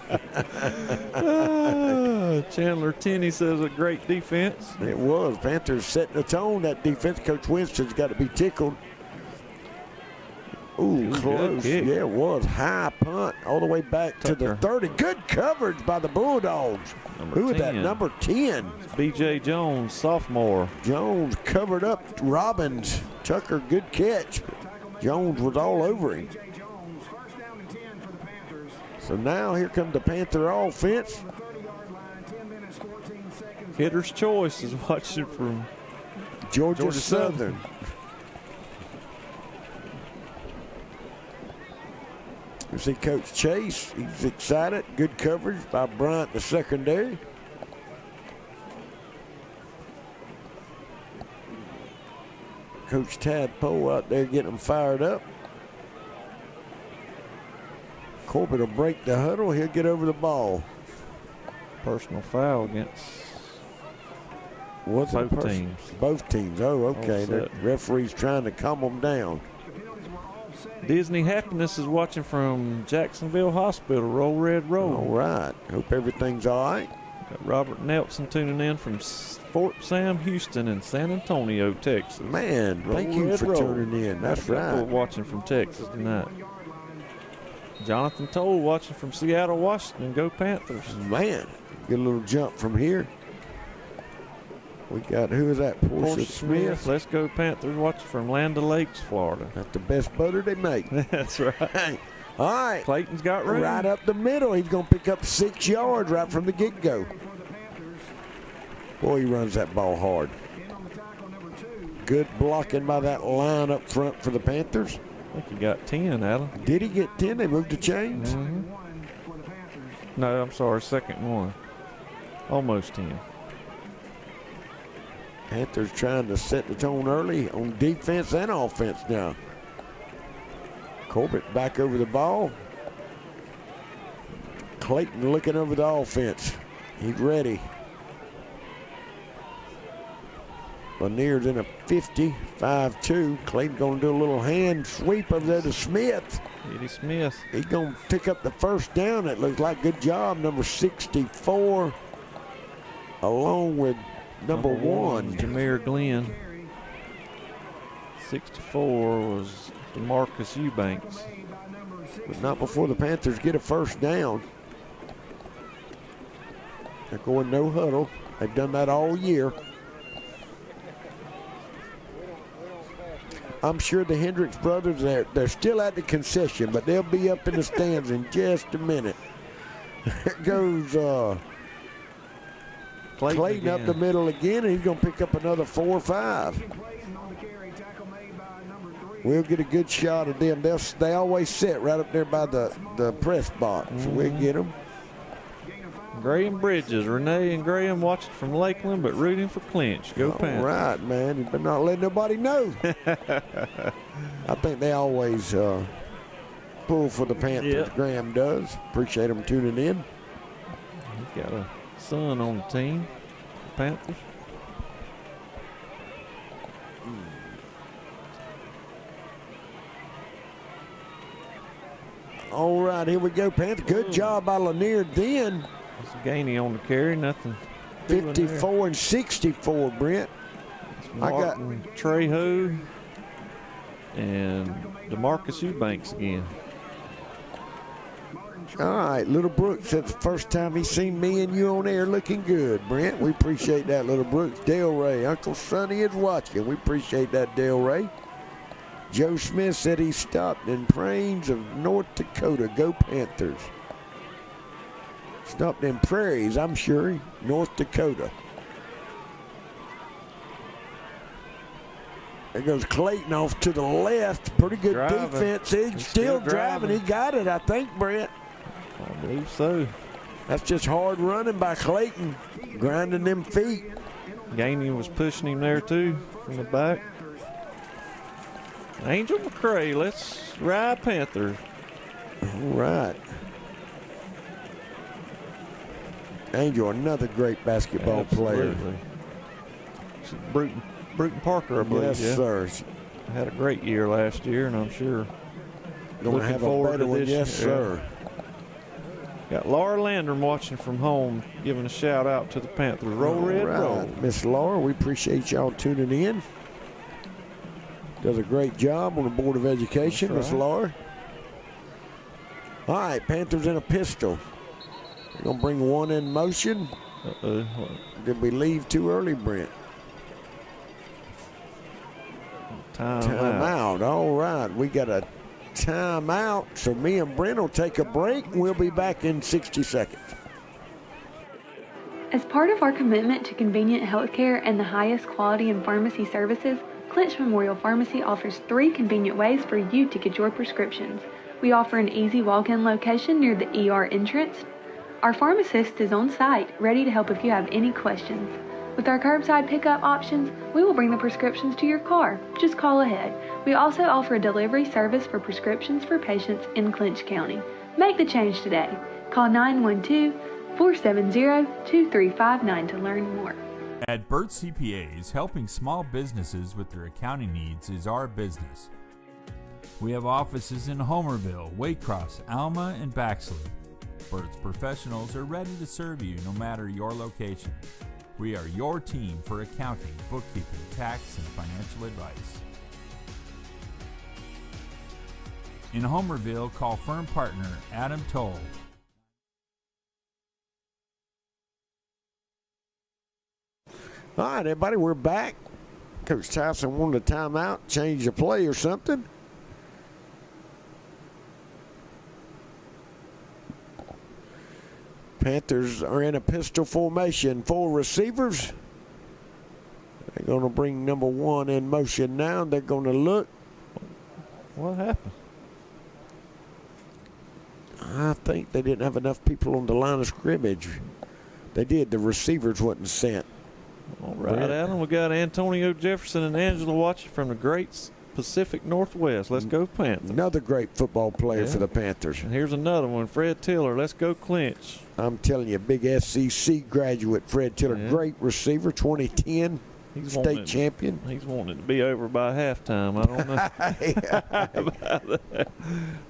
Chandler Tenney says a great defense. It was. Panthers setting the tone. That defense, Coach Winston's got to be tickled. Ooh, close. Yeah, it was. High punt all the way back to the 30. Good coverage by the Bulldogs. Who is that? Number 10. B.J. Jones, sophomore. Jones covered up Robbins. Tucker, good catch. Jones was all over him. So now here comes the Panther offense. Hitter's Choice is watching from Georgia Southern. You see Coach Chase. He's excited. Good coverage by Bryant, the secondary. Coach Tadpole out there getting them fired up. Corbett will break the huddle. He'll get over the ball. Personal foul against both teams. Both teams. Oh, okay. The referee's trying to calm them down. Disney Happiness is watching from Jacksonville Hospital, Roll Red Roll. All right. Hope everything's all right. Got Robert Nelson tuning in from Fort Sam Houston in San Antonio, Texas. Man, thank you for tuning in. That's right. Watching from Texas tonight. Jonathan Toll watching from Seattle, Washington. Go Panthers. Man, get a little jump from here. We got, who is that? Portia Smith. Let's go Panthers watching from Land O'Lakes, Florida. That's the best butter they make. That's right. All right. Clayton's got room. Right up the middle. He's going to pick up 6 yards right from the get-go. Boy, he runs that ball hard. Good blocking by that line up front for the Panthers. I think he got 10, Adam. Did he get 10? They moved the chains? Mm-hmm. No, I'm sorry, second one. Almost 10. Panthers trying to set the tone early on defense and offense now. Corbett back over the ball. Clayton looking over the offense. He's ready. Lanier's in a 50-5-2. Clayton going to do a little hand sweep over there to Smith. Eddie Smith. He's going to pick up the first down. It looks like good job. Number 64 along with number 1. Jameer Glenn. 64 was DeMarcus Eubanks. But not before the Panthers get a first down. They're going no huddle. They've done that all year. I'm sure the Hendricks brothers, they're still at the concession, but they'll be up in the stands in just a minute. There goes Clayton up the middle again, and he's going to pick up another 4 or 5. We'll get a good shot of them. They always sit right up there by the press box, so we'll get them. Graham Bridges, Renee and Graham watching from Lakeland, but rooting for Clinch. Go Panthers. All right, man. You better not let nobody know. I think they always pull for the Panthers. Yep. Graham does. Appreciate them tuning in. He's got a son on the team, Panthers. All right, here we go, Panthers. Good job by Lanier then. It's Gainey on the carry, nothing. 54 and 64, Brent. I got Trejo and DeMarcus Eubanks again. All right, Little Brooks, that's the first time he's seen me and you on air looking good, Brent. We appreciate that, Little Brooks. Dale Ray, Uncle Sonny is watching. We appreciate that, Dale Ray. Joe Smith said he stopped in Praines of North Dakota. Go Panthers. Stopped in Prairies, I'm sure, North Dakota. There goes Clayton off to the left. Pretty good defense. He's still driving. He got it, I think, Brent. I believe so. That's just hard running by Clayton, grinding them feet. Gainey was pushing him there, too, from the back. Angel McCray, let's ride Panthers. All right. Angel, another great basketball player. Bruton Parker, I believe. Yes, sir. Had a great year last year, and I'm sure going to have a better one. Yes, sir. Got Laura Landrum watching from home, giving a shout out to the Panthers. Roll Red, roll. Miss Laura, we appreciate y'all tuning in. Does a great job on the Board of Education, Miss Laura. All right, Panthers in a pistol. We're going to bring one in motion. Did we leave too early, Brent? Timeout. All right, we got a timeout. So me and Brent will take a break, and we'll be back in 60 seconds. As part of our commitment to convenient health care and the highest quality in pharmacy services, Clinch Memorial Pharmacy offers 3 convenient ways for you to get your prescriptions. We offer an easy walk-in location near the ER entrance. Our pharmacist is on site, ready to help if you have any questions. With our curbside pickup options, we will bring the prescriptions to your car. Just call ahead. We also offer a delivery service for prescriptions for patients in Clinch County. Make the change today. Call 912-470-2359 to learn more. At Burt CPAs, helping small businesses with their accounting needs is our business. We have offices in Homerville, Waycross, Alma, and Baxley. Burt's professionals are ready to serve you no matter your location. We are your team for accounting, bookkeeping, tax, and financial advice. In Homerville, call firm partner Adam Toll. All right, everybody, we're back. Coach Tyson wanted a timeout, change the play or something. Panthers are in a pistol formation. 4 receivers. They're going to bring number 1 in motion now. They're going to look. What happened? I think they didn't have enough people on the line of scrimmage. They did. The receivers wasn't sent. All right, Adam. We got Antonio Jefferson and Angela watching from the great Pacific Northwest. Let's go Panthers. Another great football player for the Panthers. And here's another one, Fred Tiller. Let's go Clinch. I'm telling you, big SEC graduate Fred Tiller, great receiver, 2010 state champion. He's wanting it to be over by halftime. I don't know.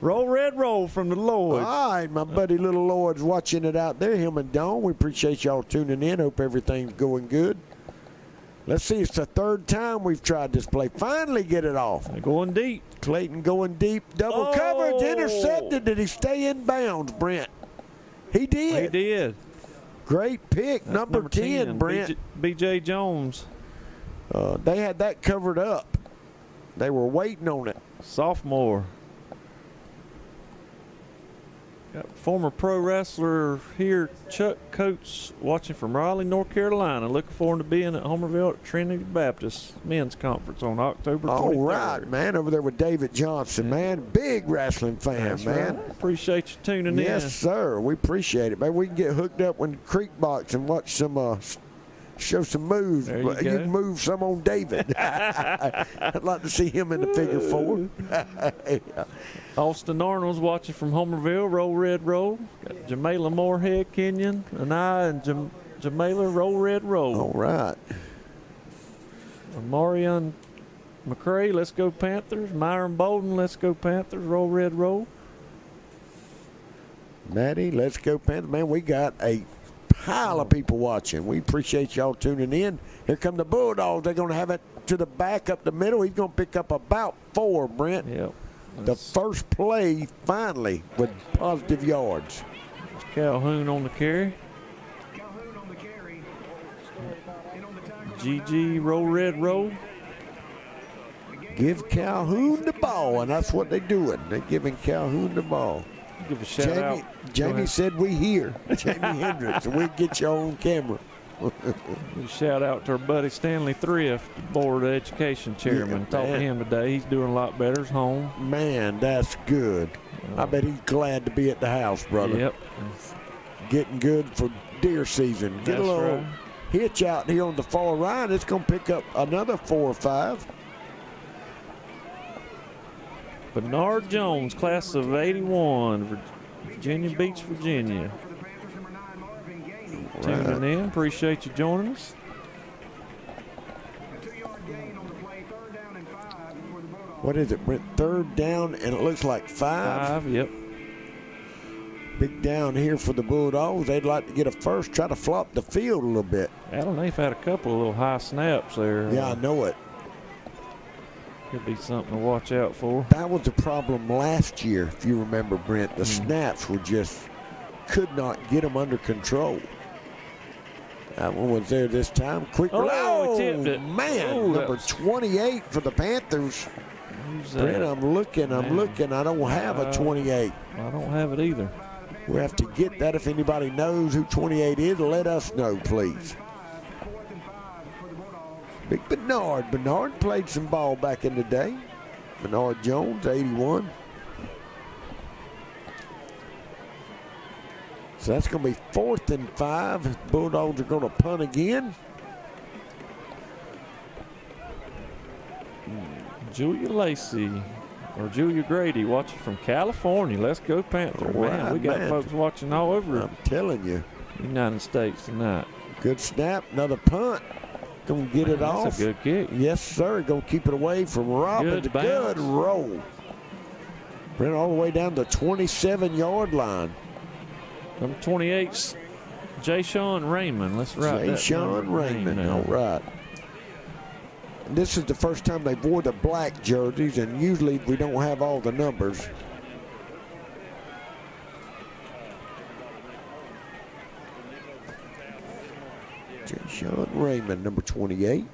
Roll Red, roll from the Lloyds. All right, my buddy Little Lloyd's watching it out there. Him and Dawn, we appreciate y'all tuning in. Hope everything's going good. Let's see, it's the 3rd time we've tried this play. Finally get it off. They're going deep. Clayton going deep. Double coverage, intercepted. Did he stay in bounds, Brent? He did. He did. Great pick, number 10, Brent. B.J. Jones. They had that covered up. They were waiting on it. Sophomore. Got former pro wrestler here, Chuck Coates, watching from Raleigh, North Carolina. Looking forward to being at Homerville at Trinity Baptist Men's Conference on October 23rd. All right, man, over there with David Johnson, man. Big wrestling fan, That's man. Right. Appreciate you tuning in. Yes, sir. We appreciate it, man. We can get hooked up with Creek Box and watch some show some moves. You can move some on David. I'd like to see him in the figure 4. Austin Arnold's watching from Homerville. Roll Red, roll. Got Jamela Moorhead, Kenyon, and I, and Jamela, roll Red, roll. All right. Marion McCray, let's go Panthers. Myron Bolden, let's go Panthers. Roll Red, roll. Maddie, let's go Panthers. Man, we got a pile of people watching. We appreciate y'all tuning in. Here come the Bulldogs. They're going to have it to the back up the middle. He's going to pick up about 4, Brent. Yep. The first play, finally, with positive yards. Calhoun on the carry. GG, roll Red, roll. Give Calhoun the ball, and that's what they're doing. They're giving Calhoun the ball. Give a shout out. Jamie said we here. Jamie Hendricks, and we'll get you on camera. Shout out to our buddy Stanley Thrift, Board of Education Chairman. Yeah, Talked to him today. He's doing a lot better. He's home. Man, that's good. I bet he's glad to be at the house, brother. Yep. Getting good for deer season. Get a That's little right. hitch out here on the far right. It's going to pick up another 4 or 5. Bernard Jones, class of 81, Virginia Beach, Virginia. Tuning in. Appreciate you joining us. What is it, Brent? 3rd down, and it looks like 5. Yep. Big down here for the Bulldogs. They'd like to get a first, try to flop the field a little bit. Adam, they've had a couple of little high snaps there. Yeah, I know it. Could be something to watch out for. That was the problem last year, if you remember, Brent. The snaps were just, could not get them under control. That one was there this time. Quick. Oh, he tipped it. Man, Ooh, number 28 for the Panthers. Brent, I'm looking. I don't have a 28. I don't have it either. We have to get that. If anybody knows who 28 is, let us know, please. Big Bernard. Bernard played some ball back in the day. Bernard Jones, 81. So that's going to be 4th and 5. Bulldogs are going to punt again. Julia Lacey or Julia Grady watching from California. Let's go Panther. Man, we got folks watching all over. I'm telling you. United States tonight. Good snap. Another punt. Going to get it off. That's a good kick. Yes, sir. Going to keep it away from Robbins. Good roll. Brent all the way down the 27-yard line. Number 28's Jay-Sean Raymond. Let's write that. Jay-Sean Raymond. All right. And this is the first time they wore the black jerseys, and usually we don't have all the numbers. Jay-Sean Raymond, number 28.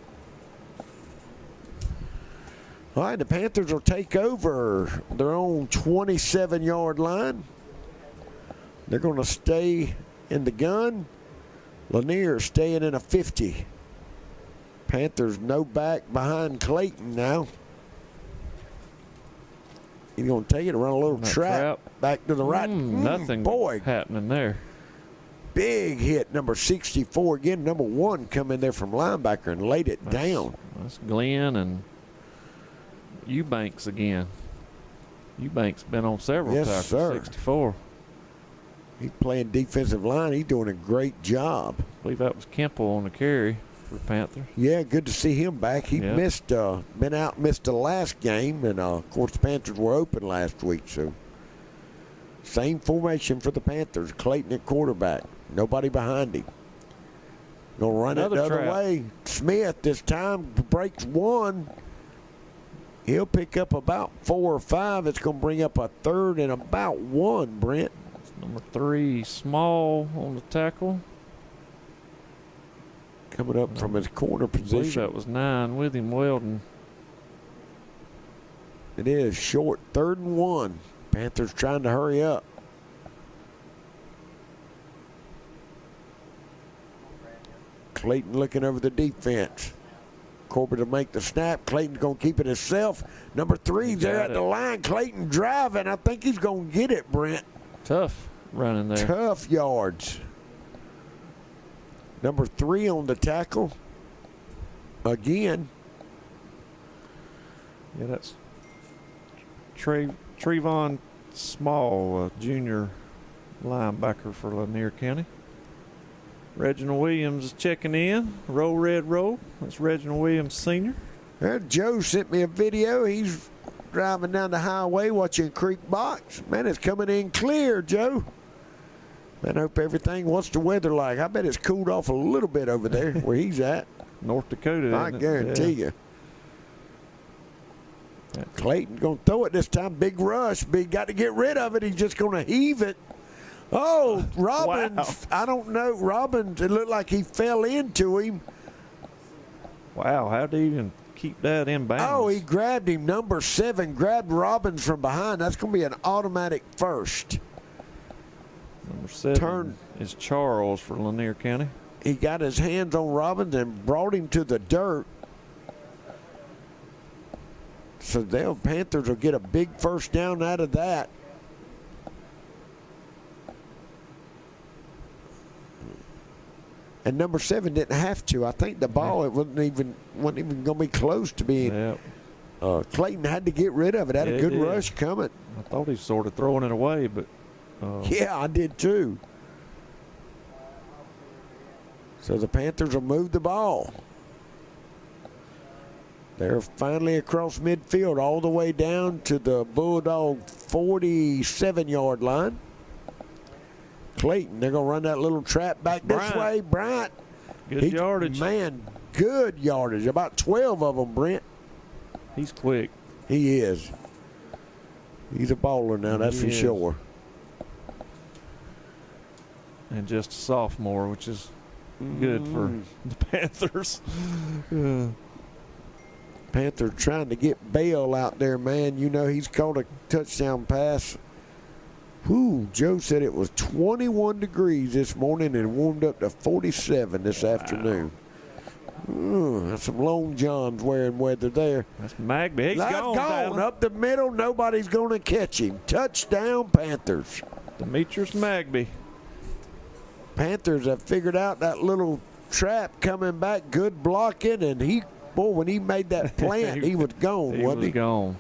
All right, the Panthers will take over their own 27-yard line. They're going to stay in the gun. Lanier staying in a 50. Panthers no back behind Clayton now. He's going to take it, run a little trap back to the right. Nothing happening there. Big hit, number 64 again. Number 1 come in there from linebacker and laid it down. That's Glenn and Eubanks again. Eubanks been on several tackles. Sir. 64. He's playing defensive line. He's doing a great job. I believe that was Kemple on the carry for Panthers. Yeah, good to see him back. He missed the last game, and of course the Panthers were open last week. So same formation for the Panthers. Clayton at quarterback. Nobody behind him. Gonna run it the other way. Smith this time breaks 1. He'll pick up about 4 or 5. It's gonna bring up a 3rd and about 1, Brent. Number 3, Small on the tackle. Coming up from his corner I believe position. that was 9 with him, Weldon. It is short, 3rd and 1. Panthers trying to hurry up. Clayton looking over the defense. Corbett to make the snap. Clayton's going to keep it himself. Number 3 there at the line. Clayton driving. I think he's going to get it, Brent. Tough running there. Tough yards. Number 3 on the tackle. Again. Yeah, that's Trayvon Small, junior linebacker for Lanier County. Reginald Williams is checking in. Roll, red, roll. That's Reginald Williams Sr. Joe sent me a video. He's driving down the highway watching Creek Box. Man, it's coming in clear, Joe. Man, I hope everything. What's the weather like? I bet it's cooled off a little bit over there where he's at. North Dakota. I guarantee you. Clayton going to throw it this time. Big rush. Big got to get rid of it. He's just going to heave it. Oh, Robbins. Wow. I don't know. Robbins, it looked like he fell into him. Wow, how did he even keep that in bounds? Oh, he grabbed him. Number 7 grabbed Robbins from behind. That's going to be an automatic first. Number 7 is Charles for Lanier County. He got his hands on Robbins and brought him to the dirt. So the Panthers will get a big first down out of that. And number 7 didn't have to. I think the ball it wasn't even going to be close to being. Yep. Clayton had to get rid of it. Had a good rush coming. I thought he was sort of throwing it away, but. Yeah, I did too. So the Panthers will move the ball. They're finally across midfield all the way down to the Bulldog 47-yard line. Clayton, they're going to run that little trap back this way. Bryant. Good yardage. Man, good yardage. About 12 of them, Brent. He's quick. He is. He's a baller now, that's for sure. And just a sophomore, which is good for the Panthers. Panthers trying to get Bale out there, man. You know, he's caught a touchdown pass. Whew, Joe said it was 21 degrees this morning and warmed up to 47 this afternoon. That's some Long Johns wearing weather there. That's Magby. He's gone. Up the middle, nobody's going to catch him. Touchdown, Panthers. Demetrius Magby. Panthers have figured out that little trap coming back, good blocking, and when he made that plant, he was gone, wasn't he? He was gone.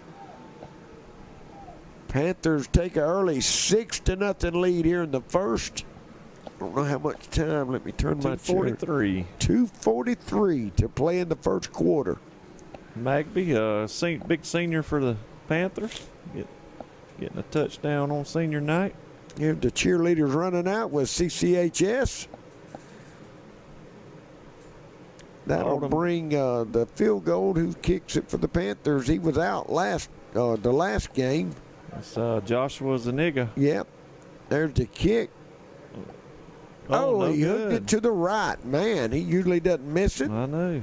Panthers take an early 6-0 lead here in the first. I don't know how much time. Let me turn my chair. 2:43. 2:43 to play in the first quarter. Magby, big senior for the Panthers, getting a touchdown on senior night. Yeah, the cheerleaders running out with CCHS. That'll bring the field goal. Who kicks it for the Panthers? He was out the last game. It's Joshua Zuniga. Yep. There's the kick. He hooked it to the right. Man, he usually doesn't miss it. I know.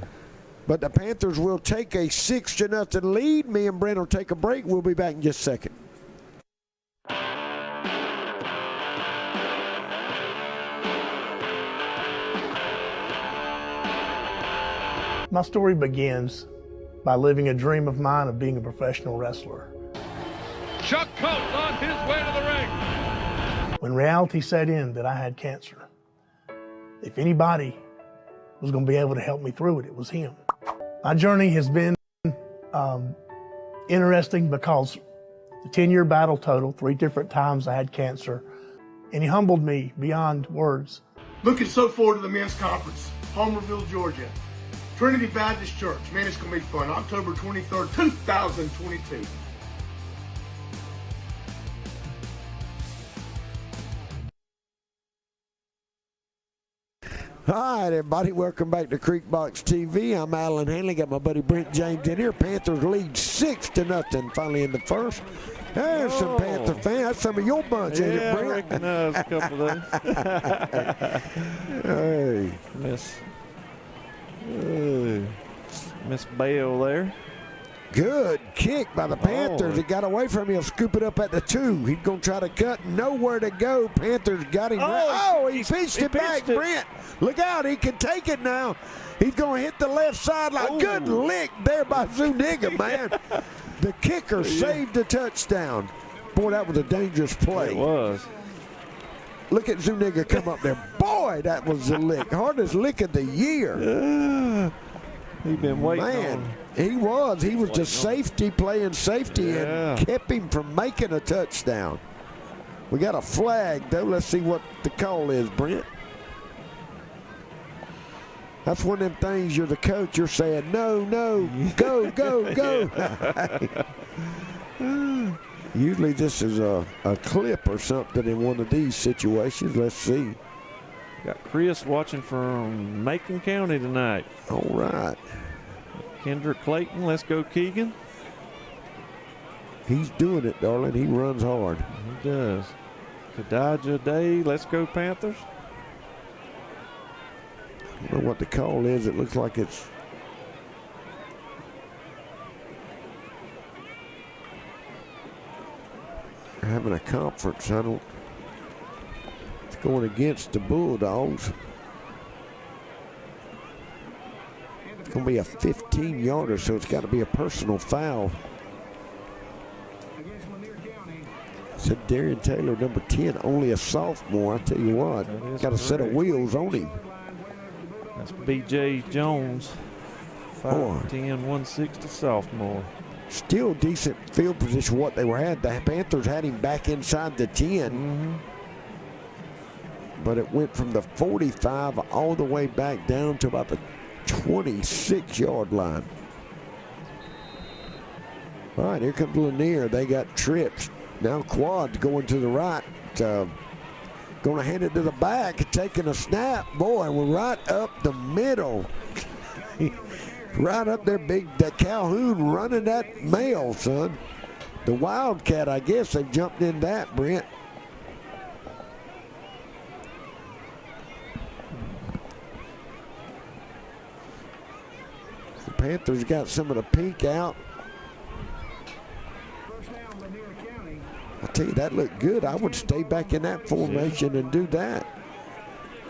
But the Panthers will take a 6-0 lead. Me and Brent will take a break. We'll be back in just a second. My story begins by living a dream of mine of being a professional wrestler. Chuck Coates on his way to the ring. When reality set in that I had cancer, if anybody was going to be able to help me through it, it was him. My journey has been interesting because the 10-year battle total, 3 different times I had cancer, and he humbled me beyond words. Looking so forward to the men's conference, Homerville, Georgia. Trinity Baptist Church. Man, it's going to be fun. October 23rd, 2022. All right, everybody, welcome back to Creekbox TV. I'm Alan Hanley, got my buddy Brent James in here. Panthers lead 6-0 finally in the first. There's some Panther fans. That's some of your bunch, ain't it, Brent? I recognize a couple of those. Hey. Miss Bale there. Good kick by the Panthers. It got away from him. He'll scoop it up at the 2. He's going to try to cut. Nowhere to go. Panthers got him. He pitched it back, Brent. Look out. He can take it now. He's going to hit the left sideline. Good lick there by Zuniga, man. The kicker saved the touchdown. Boy, that was a dangerous play. It was. Look at Zuniga come up there. Boy, that was a lick. Hardest lick of the year. He's been waiting Man, on. he was. He was just safety, playing safety, and kept him from making a touchdown. We got a flag, though. Let's see what the call is, Brent. That's one of them things, you're the coach, you're saying, no, go, go, go. Usually this is a clip or something in one of these situations. Let's see. Got Chris watching from Macon County tonight. All right. Kendrick Clayton, let's go Keegan. He's doing it, darling. He runs hard. He does. Kadajah Day, let's go Panthers. I don't know what the call is. It looks like it's having a conference. It's going against the Bulldogs. Going to be a 15-yarder, so it's got to be a personal foul. Said Darian Taylor, number 10, only a sophomore. I tell you what, got a set of wheels on him. That's B.J. Jones, 5'10", 160 sophomore. Still decent field position what they were at. The Panthers had him back inside the 10. But it went from the 45 all the way back down to about the 26-yard line. All right, here comes Lanier. They got trips. Now Quad's going to the right. Going to hand it to the back, taking a snap. Boy, we're right up the middle. Right up there, that Calhoun running that mail, son. The Wildcat, I guess they've jumped in that, Brent. The Panthers got some of the pink out. I tell you, that looked good. I would stay back in that formation and do that.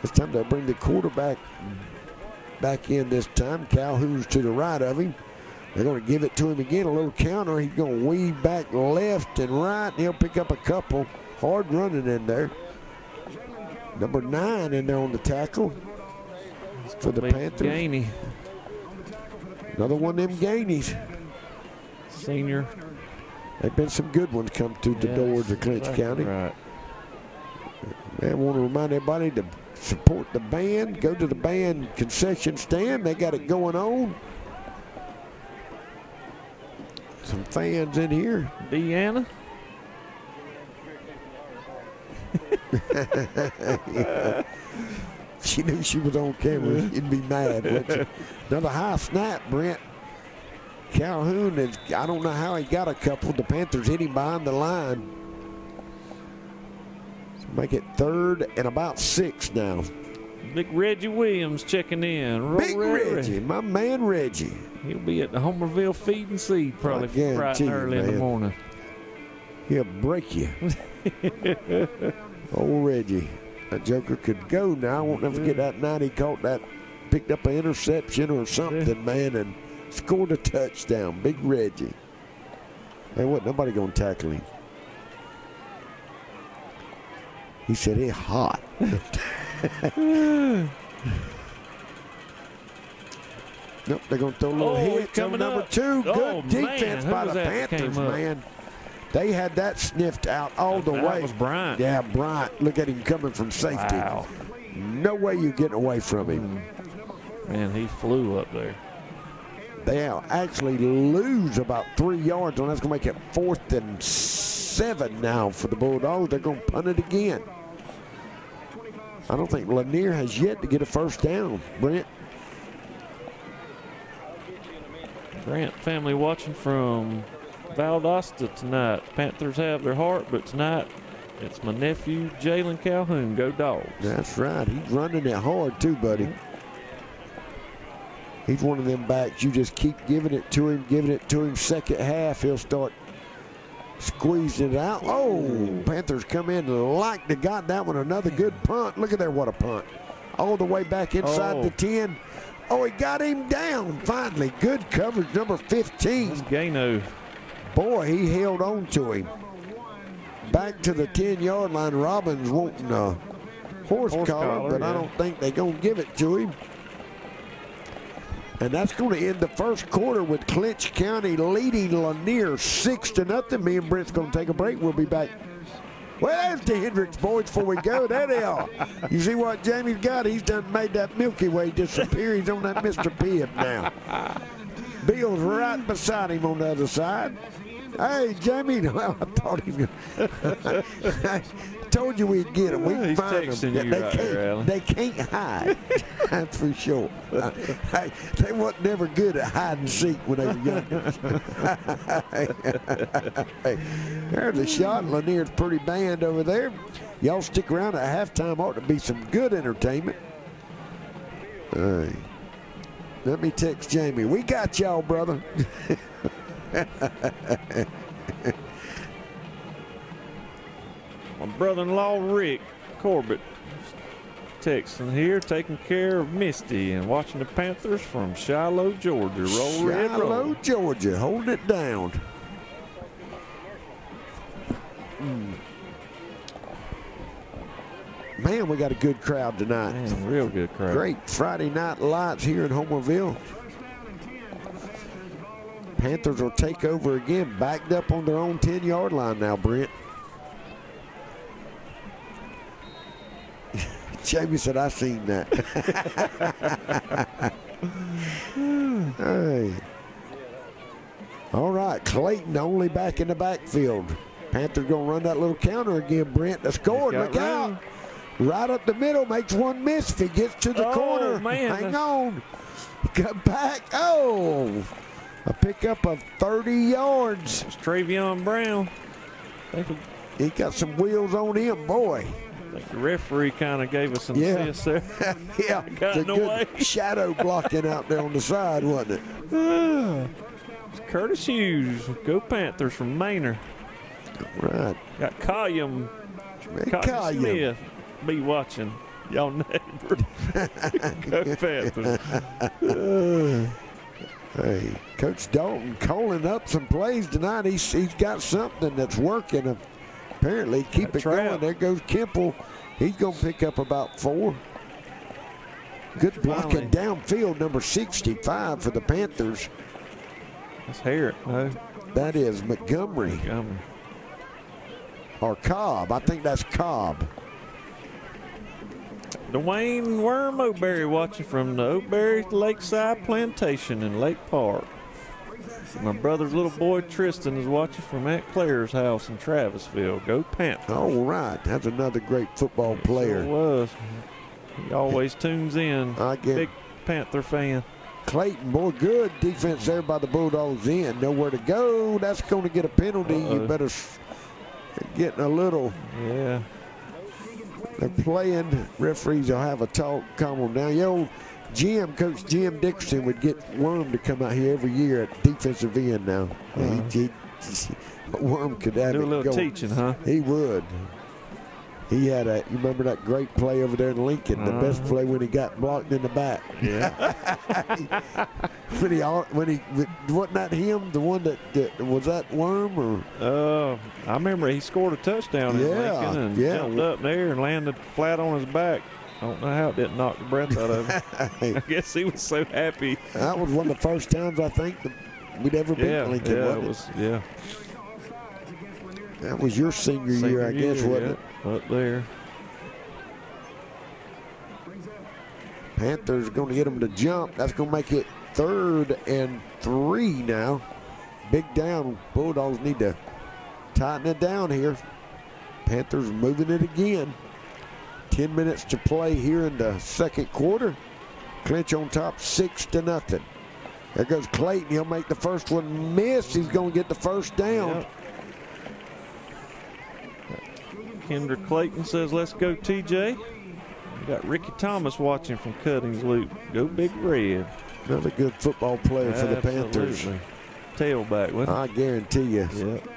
It's time to bring the quarterback back in this time. Calhoun's to the right of him. They're going to give it to him again, a little counter. He's going to weave back left and right, and he'll pick up a couple. Hard running in there. Number 9 in there on the tackle for the Panthers. Gainey. Another one of them Gainies. Senior. There've been some good ones come through the doors of Clinch County. Right. Man, I want to remind everybody to support the band. Go to the band concession stand. They got it going on. Some fans in here. Deanna. Yeah. She knew she was on camera. She'd be mad, wouldn't she? Another high snap, Brent. Calhoun, I don't know how he got a couple. The Panthers hit him behind the line. So make it 3rd and about 6 now. Big Reggie Williams checking in. Big Reggie, my man Reggie. He'll be at the Homerville Feed and Seed probably bright and early in the morning. He'll break you. Old Reggie. That joker could go now. I won't never forget that night he caught that, picked up an interception or something, man, and scored a touchdown. Big Reggie. Hey, what? Nobody gonna tackle him. He said he's hot. Nope, they're gonna throw a little hit on number 2. Good defense by the Panthers, man. They had that sniffed out all the way. That was Bryant. Yeah, Bryant. Look at him coming from safety. Wow. No way you're getting away from him. Man, he flew up there. They'll actually lose about 3 yards, and that's going to make it 4th and 7 now for the Bulldogs. They're going to punt it again. I don't think Lanier has yet to get a first down, Brent. Grant family watching from Valdosta tonight. Panthers have their heart, but tonight it's my nephew, Jalen Calhoun. Go Dogs. That's right. He's running it hard too, buddy. He's one of them backs. You just keep giving it to him. Second half, he'll start squeezing it out. Oh, Panthers come in like they got that one. Another good punt. Look at there, what a punt. All the way back inside the 10. Oh, he got him down finally. Good coverage, number 15. Gano. Boy, he held on to him. Back to the 10-yard line. Robbins wanting a horse collar, but I don't think they're going to give it to him. And that's going to end the first quarter with Clinch County leading Lanier 6-0. Me and Brent's going to take a break. We'll be back. Well, there's the Hendricks boys before we go. There they are. You see what Jamie's got? He's done made that Milky Way disappear. He's on that Mr. Pibb now. Bill's right beside him on the other side. Hey, Jamie, well, I thought he was I told you we'd get him. We'd find them. They can't hide. That's for sure. They wasn't never good at hide and seek when they were younger. There's a shot. Lanier's pretty band over there. Y'all stick around at halftime. Ought to be some good entertainment. All right. Let me text Jamie. We got y'all, brother. My brother-in-law Rick Corbett texting here, taking care of Misty and watching the Panthers from Shiloh, Georgia. Roll Red Roll. Shiloh, Georgia, holding it down. Man, we got a good crowd tonight. Man, real good crowd. Great Friday night lights here in Homerville. Panthers will take over again, backed up on their own 10-yard line now, Brent. Jamie said, I seen that. Hey. All right, Clayton only back in the backfield. Panthers going to run that little counter again, Brent. The score, look out. Right up the middle, makes one miss. If he gets to the corner, man, hang on. Come back. Oh, a pickup of 30 yards. It's Travion Brown. He got some wheels on him, boy. I think the referee kind of gave us an assist there. Yeah, got in the way. Shadow blocking out there on the side, wasn't it? It's Curtis Hughes. Go Panthers from Manor. Right. Got Colliam Smith. Be watching. Y'all neighbor. Go Panthers. Hey, Coach Dalton calling up some plays tonight. He's got something that's working. Apparently, keep it going. There goes Kimple. He's going to pick up about 4. Good blocking downfield, number 65 for the Panthers. Let's hear it. No. That is Montgomery. Or Cobb. I think that's Cobb. Dwayne Worm Oberry watching from the Oberry Lakeside Plantation in Lake Park. My brother's little boy Tristan is watching from Aunt Claire's house in Travisville. Go Panthers. All right. That's another great football player. Sure was. He always tunes in. Big Panther fan. Clayton, boy, good defense there by the Bulldogs in. Nowhere to go. That's going to get a penalty. You better getting a little. Yeah. They're playing. Referees will have a talk. Calm them down. Yo, Coach Jim Dickerson would get Worm to come out here every year at defensive end now. Worm could have do it a little going. teaching, huh? He would. He had you remember that great play over there in Lincoln, the best play when he got blocked in the back. Yeah. when he wasn't that him, the one that was that Worm or? I remember he scored a touchdown in Lincoln and jumped up there and landed flat on his back. I don't know how it didn't knock the breath out of him. I guess he was so happy. That was one of the first times I think that we'd ever beat Lincoln. Yeah, wasn't it was. That was your senior year, I guess, wasn't it? Up there. Panthers going to get them to jump. That's going to make it 3rd and 3 now. Big down. Bulldogs need to tighten it down here. Panthers moving it again. 10 minutes to play here in the second quarter. Clinch on top 6-0. There goes Clayton. He'll make the first one miss. He's going to get the first down. Yep. Kendra Clayton says, let's go, TJ. We got Ricky Thomas watching from Cuttings Loop. Go Big Red. Another good football player for the Panthers. Tailback, wasn't I guarantee you. Yep.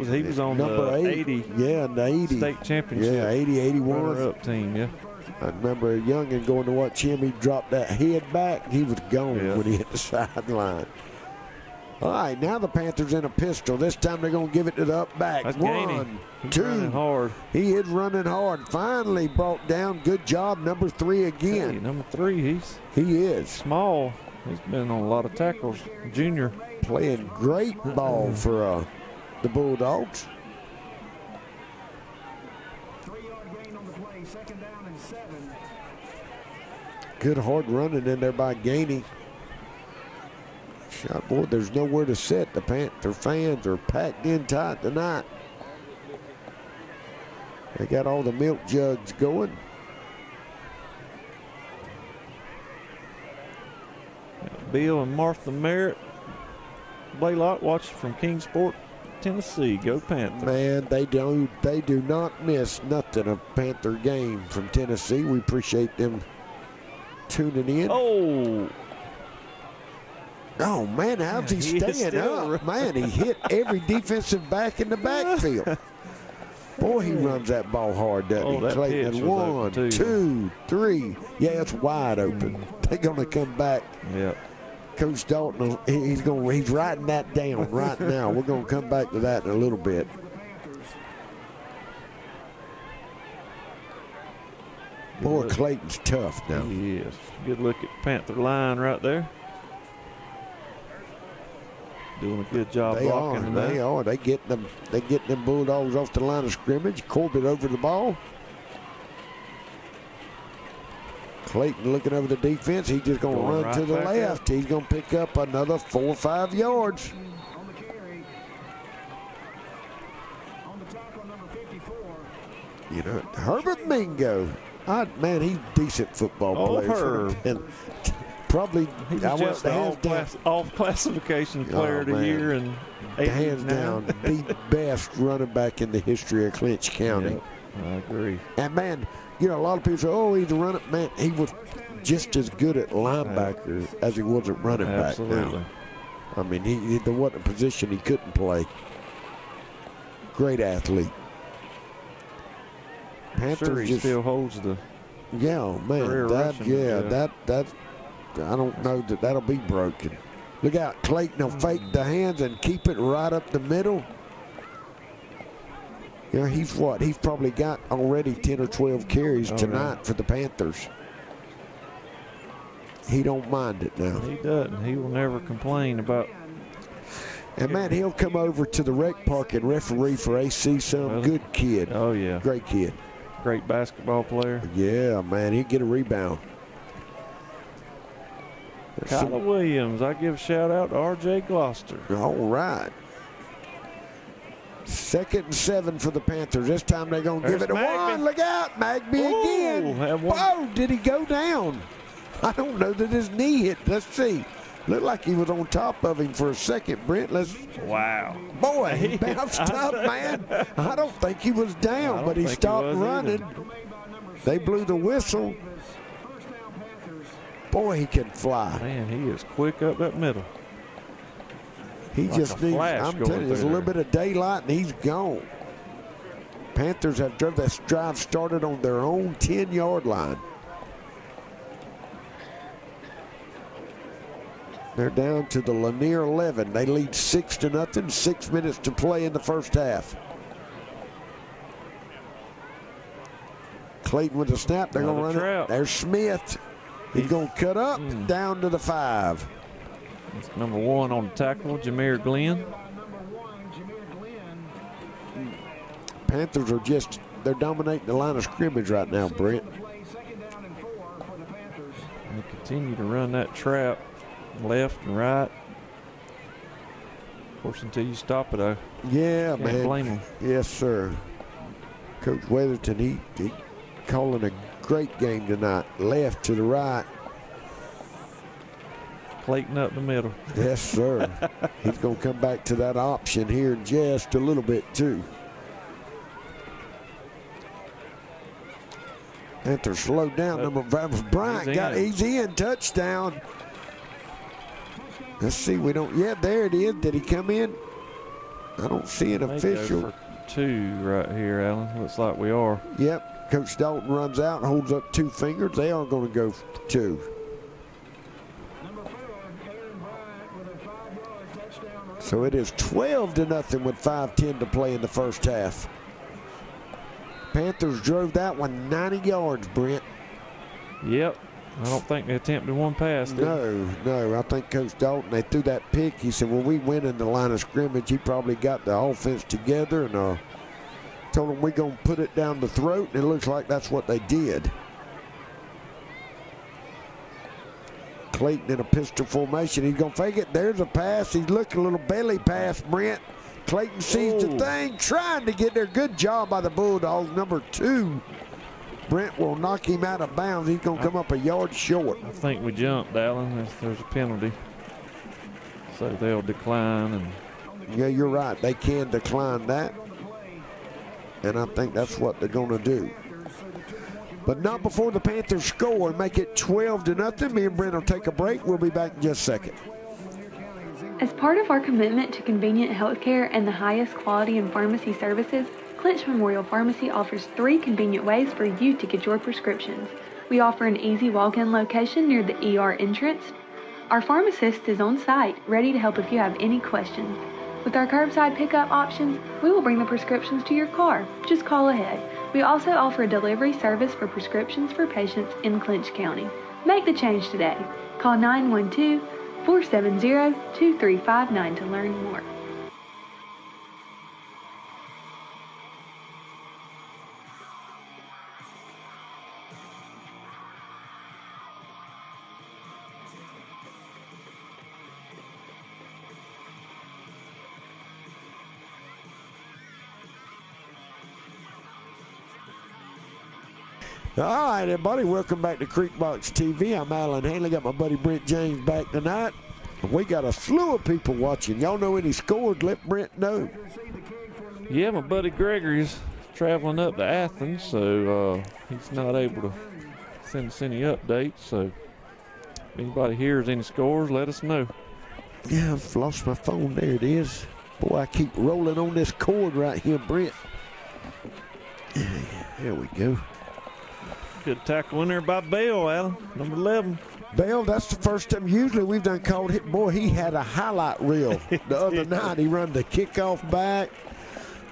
He was on number the 80. Yeah, in the 80. State championship. Yeah, 80, 81. Runner-up team, yeah. I remember a youngin' going to watch him. He dropped that head back. He was gone when he hit the sideline. All right, now the Panthers in a pistol. This time they're going to give it to the up back. That's 1, 2. Running hard. He is running hard. Finally brought down. Good job, number 3 again. Hey, number 3, he is small. He's been on a lot of tackles. Junior. Playing great ball for the Bulldogs. 3-yard gain on the play. 2nd down and 7. Good hard running in there by Gainey. Shot, boy, there's nowhere to sit. The Panther fans are packed in tight tonight. They got all the milk jugs going. Bill and Martha Merritt. Blaylock watching from Kingsport, Tennessee. Go Panthers. Man, they do not miss nothing of Panther game from Tennessee. We appreciate them tuning in. Oh, man, how's he staying up? Man, he hit every defensive back in the backfield. Boy, he runs that ball hard, doesn't he? That Clayton, pitch was one, open, too. 2, 3. Yeah, it's wide open. They're going to come back. Yep. Coach Dalton, he's writing that down right now. We're going to come back to that in a little bit. Boy, Clayton's tough now. He is. Good look at Panther line right there. Doing a good job blocking tonight. They are. They get them Bulldogs off the line of scrimmage. Corbett over the ball. Clayton looking over the defense. He's just going to run right to the back left. He's going to pick up another 4 or 5 yards. You know, Herbert Mingo. Man, he's a decent football player. Herb. And probably, He's just the off classification player of the year. And hands down, the best running back in the history of Clinch County. Yep, I agree. And, man, you know, a lot of people say, oh, he's a running man. He was just as good at linebacker as he was at running back now. I mean, there wasn't a position he couldn't play. Great athlete. Panthers sure he still holds the man. That I don't know that'll be broken. Look out, Clayton will fake the hands and keep it right up the middle. You know, he's probably got already 10 or 12 carries tonight for the Panthers. He don't mind it now. He doesn't. He will never complain about. And, man, he'll come over to the rec park and referee for AC some. Good kid. Oh, yeah. Great kid. Great basketball player. Yeah, man, he'd get a rebound. Kyla Williams, I give a shout out to R.J. Gloucester. All right. 2nd and 7 for the Panthers. This time they're going to give it to one. Look out, Magby again. Oh, did he go down? I don't know that his knee hit. Let's see. Looked like he was on top of him for a second, Brent. Wow. Boy, he bounced up, man. I don't think he was down, but he stopped running. They blew the whistle. Boy, he can fly. Man, he is quick up that middle. He just needs, I'm telling you, there's a little bit of daylight and he's gone. Panthers have this drive started on their own 10-yard line. They're down to the Lanier 11. They lead 6-0. 6 minutes to play in the first half. Clayton with the snap. They're going to run it. There's Smith. He's going to cut up down to the 5. That's number 1 on the tackle, Jameer Glenn. Panthers are they're dominating the line of scrimmage right now, Brent. They continue to run that trap. Left and right. Of course, until you stop it, yeah, can't man. blame him. Yes, sir. Coach Weatherton, he calling a great game tonight. Left to the right. Clayton up the middle. Yes, sir. He's going to come back to that option here in just a little bit, too. Panthers slowed down. Number 5, Bryant he's in. Touchdown. Let's see, there it is. Did he come in? I don't see an official. Go for 2 right here, Alan. Looks like we are. Yep. Coach Dalton runs out and holds up 2 fingers. They are going to go for 2. So it is 12-0 with 5:10 to play in the first half. Panthers drove that one 90 yards, Brent. Yep. I don't think they attempted one pass, did No. I think Coach Dalton, they threw that pick. He said, well, we win in the line of scrimmage. He probably got the offense together and told them we're going to put it down the throat, and it looks like that's what they did. Clayton in a pistol formation. He's going to fake it. There's a pass. He's looking a little belly pass, Brent. Clayton sees the thing, trying to get there. Good job by the Bulldogs. Number 2. Brent will knock him out of bounds. He's going to come up a yard short. I think we jumped, Allen. There's a penalty. So they'll decline. And yeah, you're right. They can decline that. And I think that's what they're going to do. But not before the Panthers score and make it 12-0. Me and Brent will take a break. We'll be back in just a second. As part of our commitment to convenient health care and the highest quality in pharmacy services, Clinch Memorial Pharmacy offers 3 convenient ways for you to get your prescriptions. We offer an easy walk-in location near the ER entrance. Our pharmacist is on site, ready to help if you have any questions. With our curbside pickup options, we will bring the prescriptions to your car. Just call ahead. We also offer a delivery service for prescriptions for patients in Clinch County. Make the change today. Call 912-470-2359 to learn more. All right, everybody, welcome back to Creekbox TV. I'm Alan Hanley. Got my buddy Brent James back tonight. We got a slew of people watching. Y'all know any scores? Let Brent know. Yeah, my buddy Gregory's traveling up to Athens, so he's not able to send us any updates. So if anybody hears any scores, let us know. Yeah, I've lost my phone. There it is. Boy, I keep rolling on this cord right here, Brent. There we go. Good tackle in there by Bell, Alan, number 11. Bell, that's the first time. Usually we've done called hit. Boy, he had a highlight reel the other night. He run the kickoff back,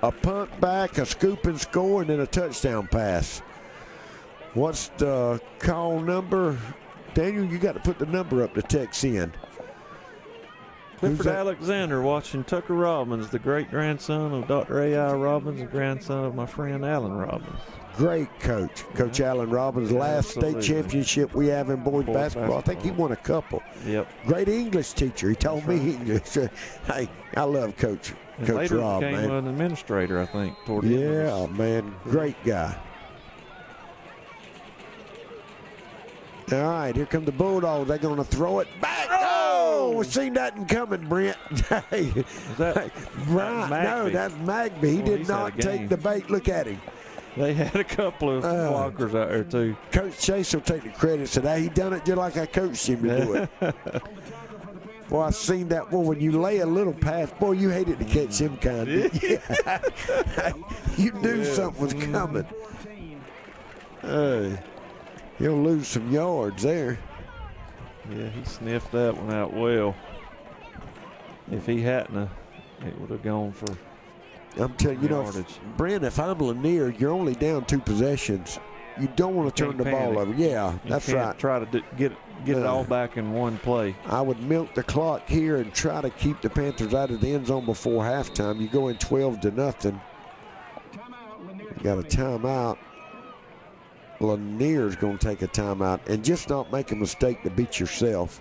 a punt back, a scoop and score, and then a touchdown pass. What's the call number? Daniel, you got to put the number up to text in. Clifford Alexander watching Tucker Robbins, the great-grandson of Dr. A.I. Robbins and grandson of my friend Alan Robbins. Great coach. Coach Alan Robbins, last state championship we have in boys basketball. I think he won a couple. Yep. Great English teacher. He taught me English. Hey, I love Coach later Rob, became man. an administrator, I think, toward the end of Yeah, man. Great guy. All right, here come the Bulldogs. They're going to throw it back. Oh, we seen that coming, Brent. Hey, Is that Brian, no, Magby? that's Magby. He did he's had a not take game. the bait. Look at him. They had a couple of blockers out there, too. Coach Chase will take the credit. Said, hey, he done it just like I coached him to do it. Boy, I seen that. Boy, when you lay a little pass, boy, you hated to catch him kind of. You knew something was coming. He'll lose some yards there. Yeah, he sniffed that one out well. If he hadn't, it would have gone for I'm telling you, Brent, if I'm Lanier, you're only down 2 possessions. You don't want to turn the ball over. Yeah, that's right. Try to get it all back in one play. I would milk the clock here and try to keep the Panthers out of the end zone before halftime. You go in 12-0. You got a timeout. Lanier's going to take a timeout and just not make a mistake to beat yourself.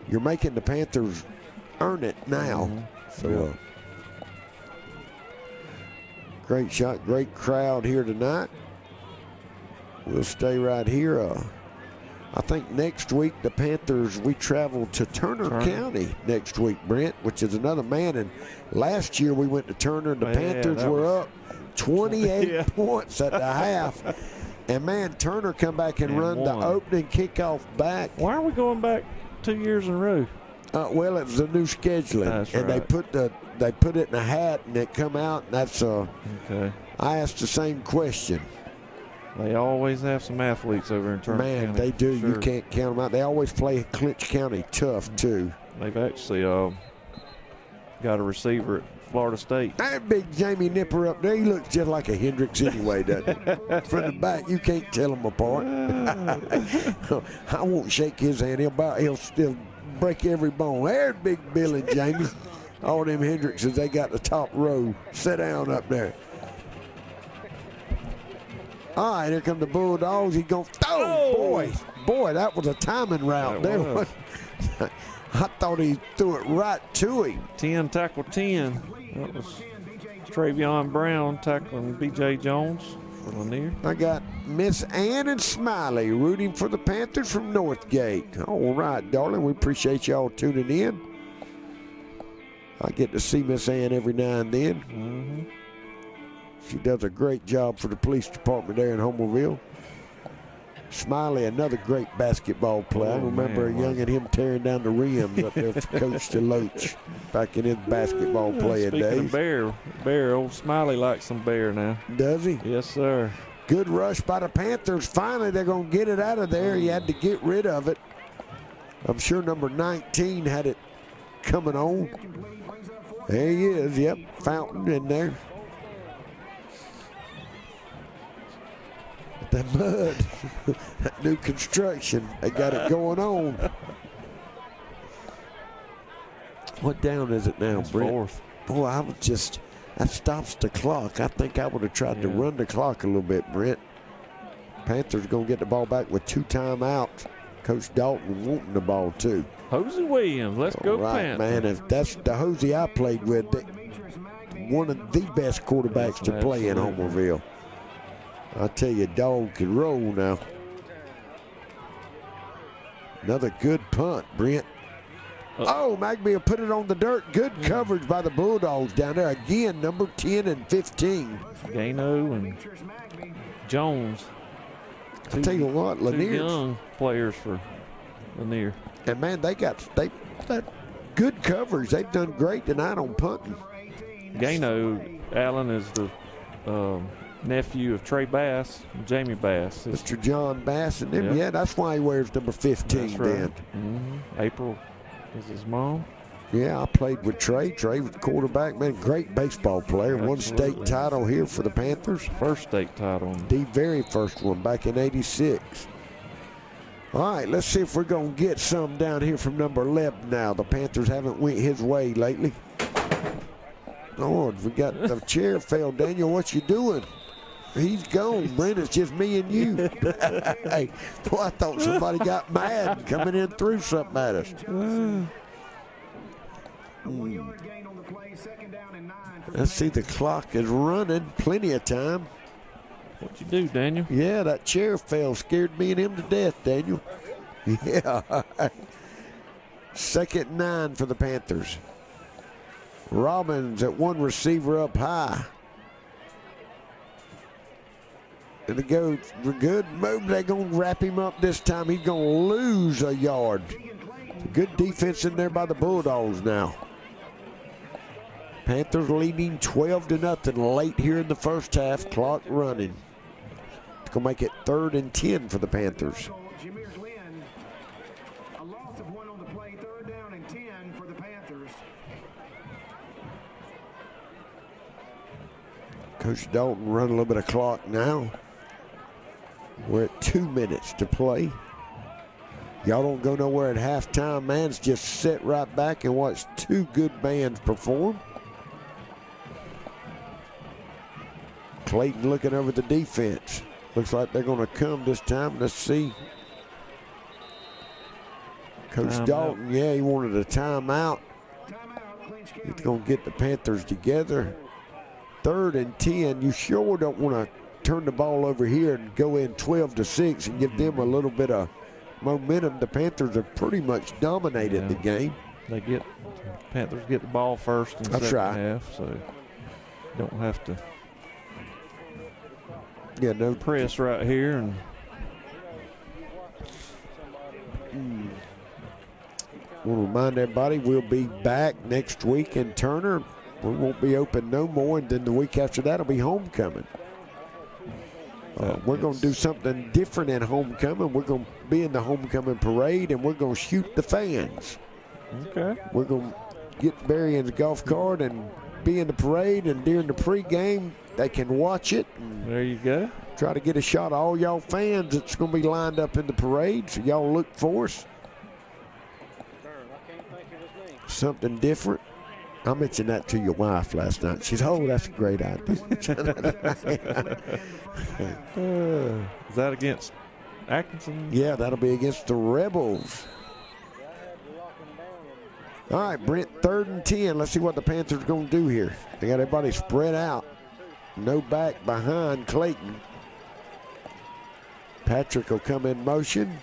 You're making the Panthers earn it now. So, great shot, great crowd here tonight. We'll stay right here. I think next week the Panthers, we travel to Turner County next week, Brent, which is another man. And last year we went to Turner and the Panthers were up 28 points at the half. And, man, Turner come back and run the opening kickoff back. Why are we going back 2 years in a row? Well, it was a new scheduling. That's and right. they put it in a hat and it come out. And that's okay. I asked the same question. They always have some athletes over in Turner County. Man, they do. Sure. You can't count them out. They always play Clinch County tough, too. They've actually got a receiver at Florida State. That big Jamie Nipper up there, he looks just like a Hendricks anyway, doesn't he? From the back, you can't tell them apart. I won't shake his hand. He'll still break every bone. There's Big Bill and Jamie. All them Hendrickses, they got the top row. Sit down up there. All right, here come the Bulldogs. He's going to throw. Boy, that was a timing route. There. I thought he threw it right to him. 10 tackle 10. That was Travion Brown tackling B.J. Jones for Lanier. I got Miss Ann and Smiley rooting for the Panthers from Northgate. All right, darling. We appreciate y'all tuning in. I get to see Miss Ann every now and then. She does a great job for the police department there in Homerville. Smiley, another great basketball player. I remember a young and him tearing down the rims up there for Coach DeLoach back in his basketball playing days. Speaking of Bear, old Smiley likes some Bear now. Does he? Yes, sir. Good rush by the Panthers. Finally, they're going to get it out of there. He had to get rid of it. I'm sure number 19 had it coming on. There he is. Yep, Fountain in there. That mud, that new construction, they got it going on. What down is it now, Brent? Fourth. Boy, that stops the clock. I think I would have tried to run the clock a little bit, Brent. Panthers going to get the ball back with 2 timeouts. Coach Dalton wanting the ball, too. Hosey Williams, let's go Panthers. Man, if that's the Hosey I played with, one of the best quarterbacks to play in Homerville. I tell you, dog can roll now. Another good punt, Brent. Oh, Magby will put it on the dirt. Good coverage by the Bulldogs down there. Again, number 10 and 15. Gano and Jones. I tell you what, Lanier. 2 young players for Lanier. And, man, they got good coverage. They've done great tonight on punting. Gano Allen is the nephew of Trey Bass and Jamie Bass. Mr. John Bass and them. Yeah, that's why he wears number 15 that's right. then. April is his mom. Yeah, I played with Trey. Trey was quarterback, man, great baseball player. Absolutely. Won state title here for the Panthers. First state title. The very first one back in '86. All right, let's see if we're going to get some down here from number 11 now. The Panthers haven't went his way lately. Lord, we got the chair fell. Daniel, what you doing? He's gone, Brent. It's just me and you. Hey, boy, I thought somebody got mad coming in through something at us. Let's see, the clock is running. Plenty of time. What'd you do, Daniel? Yeah, that chair fell. Scared me and him to death, Daniel. Yeah. 2nd and 9 for the Panthers. Robbins at one receiver up high. And it goes for good move. They're going to wrap him up this time. He's going to lose a yard. Good defense in there by the Bulldogs now. Panthers leading 12-0 late here in the first half. Clock running. It's going to make it 3rd and 10 for the Panthers. A loss of 1 on the play, 3rd down and 10 for the Panthers. Coach Dalton run a little bit of clock now. We're at 2 minutes to play. Y'all don't go nowhere at halftime. Man's just sit right back and watch 2 good bands perform. Clayton looking over the defense. Looks like they're going to come this time. Let's see. Coach Dalton, yeah, he wanted a timeout. He's going to get the Panthers together. 3rd and 10. You sure don't want to turn the ball over here and go in 12-6 and give them a little bit of momentum. The Panthers have pretty much dominated the game. Panthers get the ball first in the second half, so don't have to no press right here. And want to remind everybody we'll be back next week in Turner. We won't be open no more, and then the week after that will be homecoming. We're going to do something different in homecoming. We're going to be in the homecoming parade, and we're going to shoot the fans. Okay. We're going to get Barry in the golf cart and be in the parade, and during the pregame, they can watch it. There you go. Try to get a shot of all y'all fans that's going to be lined up in the parade, so y'all look for us. Something different. I mentioned that to your wife last night. She said, oh, that's a great idea. Is that against Atkinson? Yeah, that'll be against the Rebels. All right, Brent, 3rd and 10. Let's see what the Panthers are going to do here. They got everybody spread out. No back behind Clayton. Patrick will come in motion.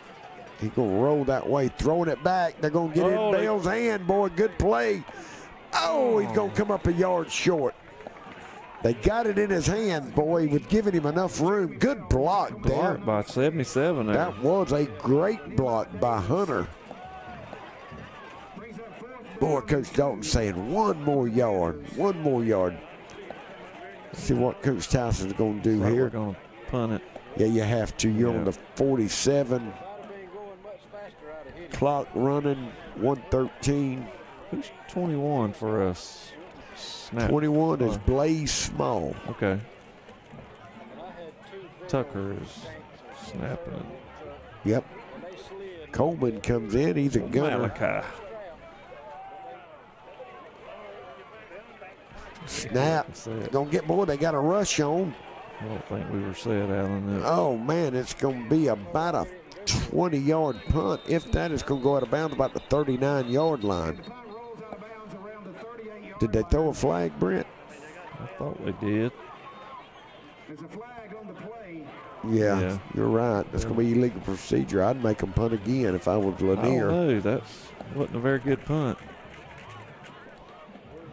He's going to roll that way, throwing it back. They're going to get in Bale's hand, boy. Good play. Oh, he's going to come up a yard short. They got it in his hand, boy. He was giving him enough room. Good block there. Blocked by 77 there. That was a great block by Hunter. Boy, Coach Dalton saying 1 more yard, 1 more yard. See what Coach Tyson's going to do here. We're going to punt it. Yeah, you have to. You're on the 47. Clock running, 113. Who's 21 for us? Snap. 21 is Blaze Small. Okay. Tucker is snapping it. Yep. Coleman comes in. He's a gunner. Malachi. Snap. Gonna get more. They got a rush on. I don't think we were set, Alan. Oh, man, it's going to be about a 20-yard punt. If that is going to go out of bounds about the 39-yard line. Did they throw a flag, Brent? I thought they did. Yeah, you're right. That's going to be illegal procedure. I'd make them punt again if I was Lanier. I don't know. That wasn't a very good punt.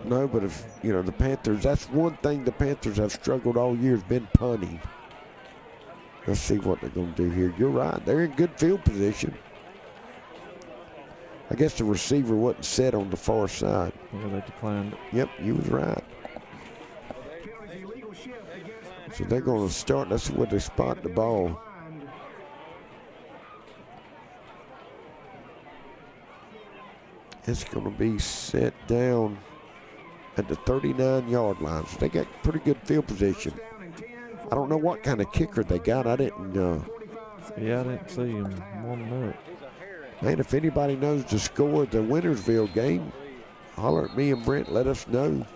No, but if, the Panthers, that's one thing the Panthers have struggled all year has been punting. Let's see what they're going to do here. You're right. They're in good field position. I guess the receiver wasn't set on the far side. Yeah, they declined it. Yep, you was right. So they're going to start. That's where they spot the ball. It's going to be set down at the 39-yard line. So they got pretty good field position. I don't know what kind of kicker they got. I didn't know. Yeah, I didn't see him warming up. Man, if anybody knows the score of the Wintersville game, holler at me and Brent. Let us know.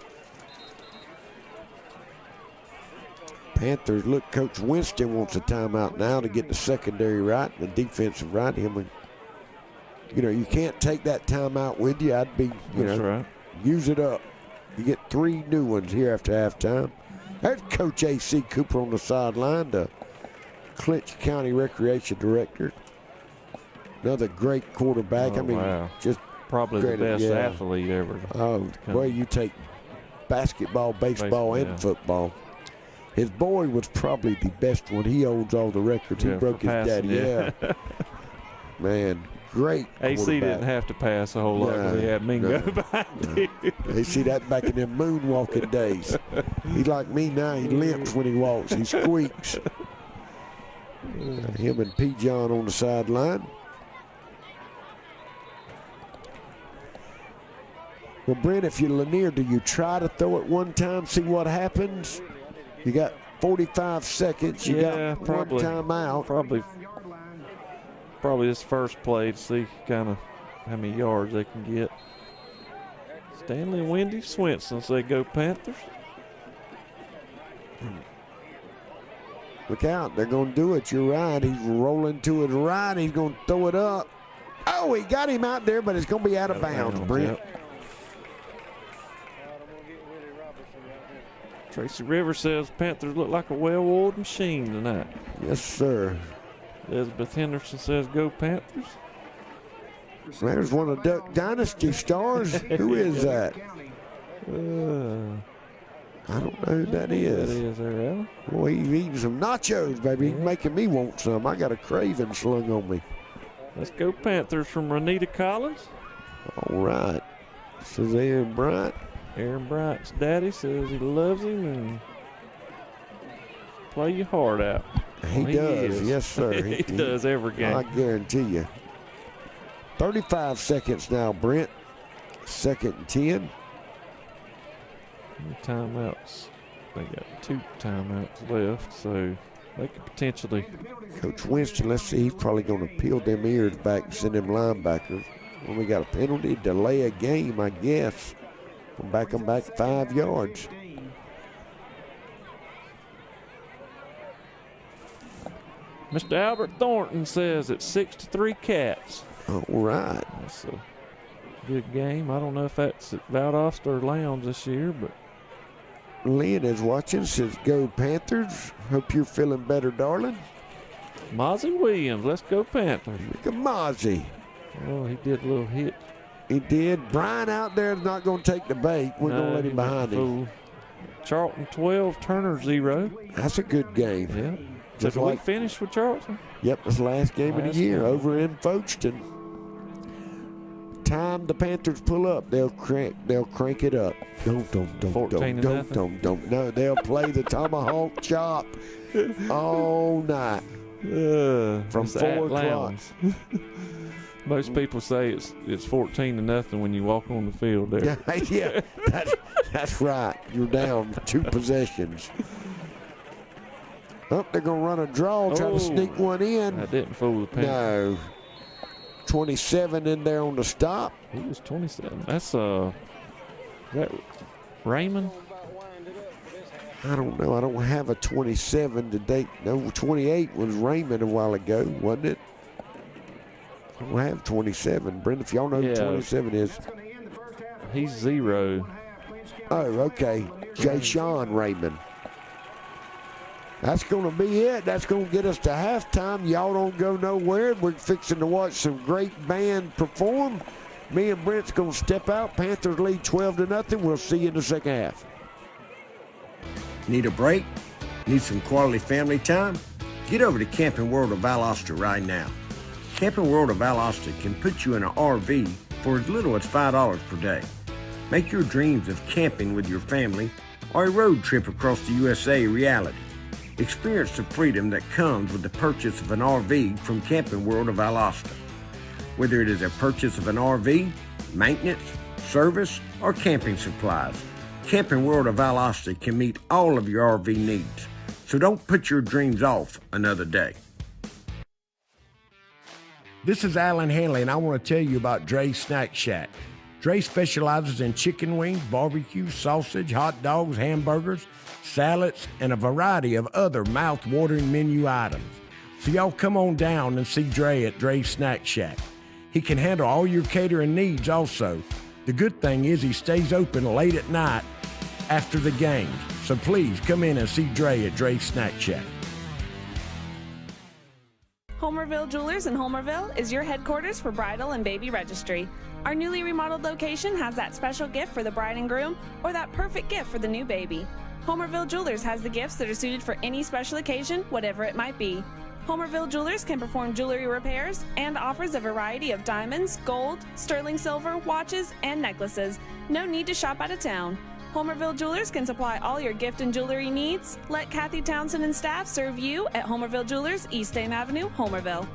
Panthers, look, Coach Winston wants a timeout now to get the secondary right and the defensive right. You can't take that timeout with you. I'd be, That's right. Use it up. You get 3 new ones here after halftime. There's Coach A.C. Cooper on the sideline, the Clinch County Recreation Director. Another great quarterback. Wow. Just probably great, the best athlete ever. Oh, well, you take basketball, baseball, and football. His boy was probably the best one. He holds all the records. He broke his passing, daddy. Yeah. Man, great AC didn't have to pass a whole lot because he had Mingo behind him. They see that back in them moonwalking days. He's like me now. He limps when he walks. He squeaks. Him and P. John on the sideline. Well, Brent, if you're Lanier, do you try to throw it one time, see what happens? You got 45 seconds. You got probably, one timeout. Probably this first play to see kind of how many yards they can get. Stanley and Wendy Swinson say go Panthers. Look out. They're going to do it. You're right. He's rolling to his right. He's going to throw it up. Oh, he got him out there, but it's going to be out of bounds, Brent. Tracy Rivers says Panthers look like a well-oiled machine tonight. Yes, sir. Elizabeth Henderson says go Panthers. There's one of Duck Dynasty stars. Who is that? I don't know who that is. That is there, Alan. Boy, he's eating some nachos, baby. He's making me want some. I got a craving slung on me. Let's go Panthers from Renita Collins. All right. Says Aaron Bryant. Aaron Bryant's daddy says he loves him and play your heart out. He does, yes, sir. He does every game. I guarantee you. 35 seconds now, Brent. 2nd and 10. Timeouts. They got 2 timeouts left, so they could potentially. Coach Winston, let's see, he's probably going to peel them ears back and send them linebackers. Well, we got a penalty, delay a game, I guess. Back them back 5 yards. Mr. Albert Thornton says it's 6-3 Cats. All right. That's a good game. I don't know if that's at Valdosta or Lowndes this year, but. Lynn is watching, says go Panthers. Hope you're feeling better, darling. Mozzie Williams, let's go Panthers. Look at Mozzie. Oh, he did a little hit. He did. Brian out there is not going to take the bait. We're going to let him behind him. Charlton 12, Turner 0. That's a good game. Yeah. Just So do we like- finish with Charlton? Yep, it's the last game of the year over in Folkestone. Time the Panthers pull up, they'll crank it up. Don't. 14-0. No, they'll play the tomahawk chop all night from It's 4 at o'clock. Lowndes. Most people say it's 14-0 when you walk on the field there. Yeah, that's right. You're down 2 possessions. Oh, they're going to run a draw, try to sneak one in. That didn't fool the Panthers. No. 27 in there on the stop. He was 27. That's that Raymond? I don't know. I don't have a 27 to date. No, 28 was Raymond a while ago, wasn't it? I don't have 27. Brenda, if y'all know who 27 is. He's 0. Oh, okay. Jay Sean Raymond. That's going to be it. That's going to get us to halftime. Y'all don't go nowhere. We're fixing to watch some great band perform. Me and Brent's going to step out. Panthers lead 12-0. We'll see you in the second half. Need a break? Need some quality family time? Get over to Camping World of Valdosta right now. Camping World of Valdosta can put you in an RV for as little as $5 per day. Make your dreams of camping with your family or a road trip across the USA a reality. Experience the freedom that comes with the purchase of an RV from Camping World of Valdosta. Whether it is a purchase of an RV, maintenance, service, or camping supplies, Camping World of Valdosta can meet all of your RV needs. So don't put your dreams off another day. This is Alan Hanley, and I want to tell you about Dre's Snack Shack. Dre specializes in chicken wings, barbecue, sausage, hot dogs, hamburgers, salads, and a variety of other mouth-watering menu items. So y'all come on down and see Dre at Dre's Snack Shack. He can handle all your catering needs also. The good thing is he stays open late at night after the games. So please come in and see Dre at Dre's Snack Shack. Homerville Jewelers in Homerville is your headquarters for bridal and baby registry. Our newly remodeled location has that special gift for the bride and groom or that perfect gift for the new baby. Homerville Jewelers has the gifts that are suited for any special occasion, whatever it might be. Homerville Jewelers can perform jewelry repairs and offers a variety of diamonds, gold, sterling silver, watches, and necklaces. No need to shop out of town. Homerville Jewelers can supply all your gift and jewelry needs. Let Kathy Townsend and staff serve you at Homerville Jewelers, East Dame Avenue, Homerville.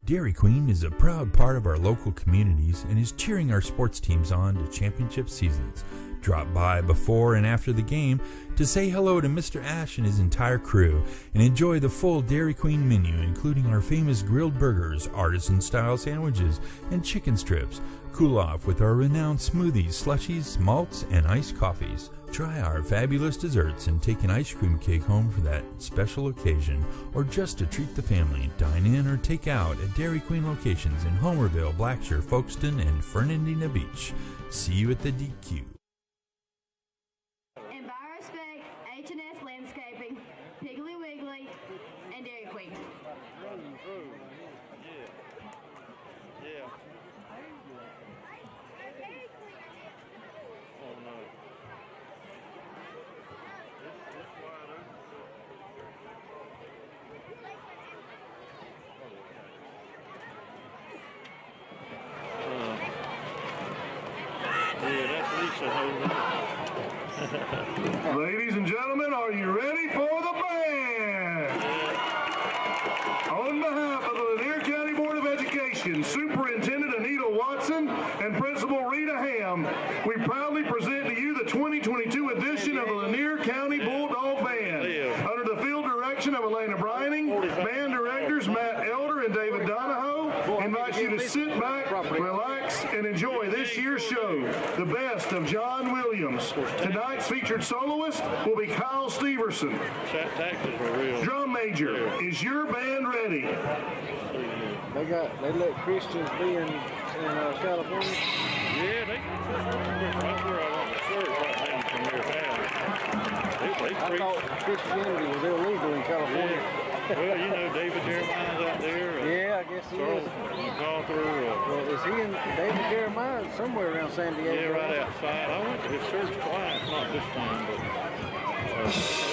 Dairy Queen is a proud part of our local communities and is cheering our sports teams on to championship seasons. Drop by before and after the game to say hello to Mr. Ash and his entire crew and enjoy the full Dairy Queen menu, including our famous grilled burgers, artisan-style sandwiches, and chicken strips. Cool off with our renowned smoothies, slushies, malts, and iced coffees. Try our fabulous desserts and take an ice cream cake home for that special occasion, or just to treat the family. Dine in or take out at Dairy Queen locations in Homerville, Blackshear, Folkestone, and Fernandina Beach. See you at the DQ. And by respect, H&S Landscaping, Piggly Wiggly, and Dairy Queen. Ladies and gentlemen, are you ready for the band? On behalf of the Lanier County Board of Education, Superintendent Anita Watson and Principal Rita Ham, we proudly present to you the 2022 edition of the Lanier County Bulldog Band. Under the field direction of Elena Brining, band directors Matt Elder and David Donahoe invite you to sit back, relax, and enjoy this year's show, the best of John Williams. Tonight's featured soloist will be Kyle Steverson. Drum major, is your band ready? They let Christians be in California? Yeah, that's where I want to serve right now from their town. I thought Christianity was illegal in California. Well, you know David Jeremiah's out there. Yeah, I guess he is. MacArthur. Well, is he in David Jeremiah somewhere around San Diego? Yeah, right outside. I went to his church twice, not this time, but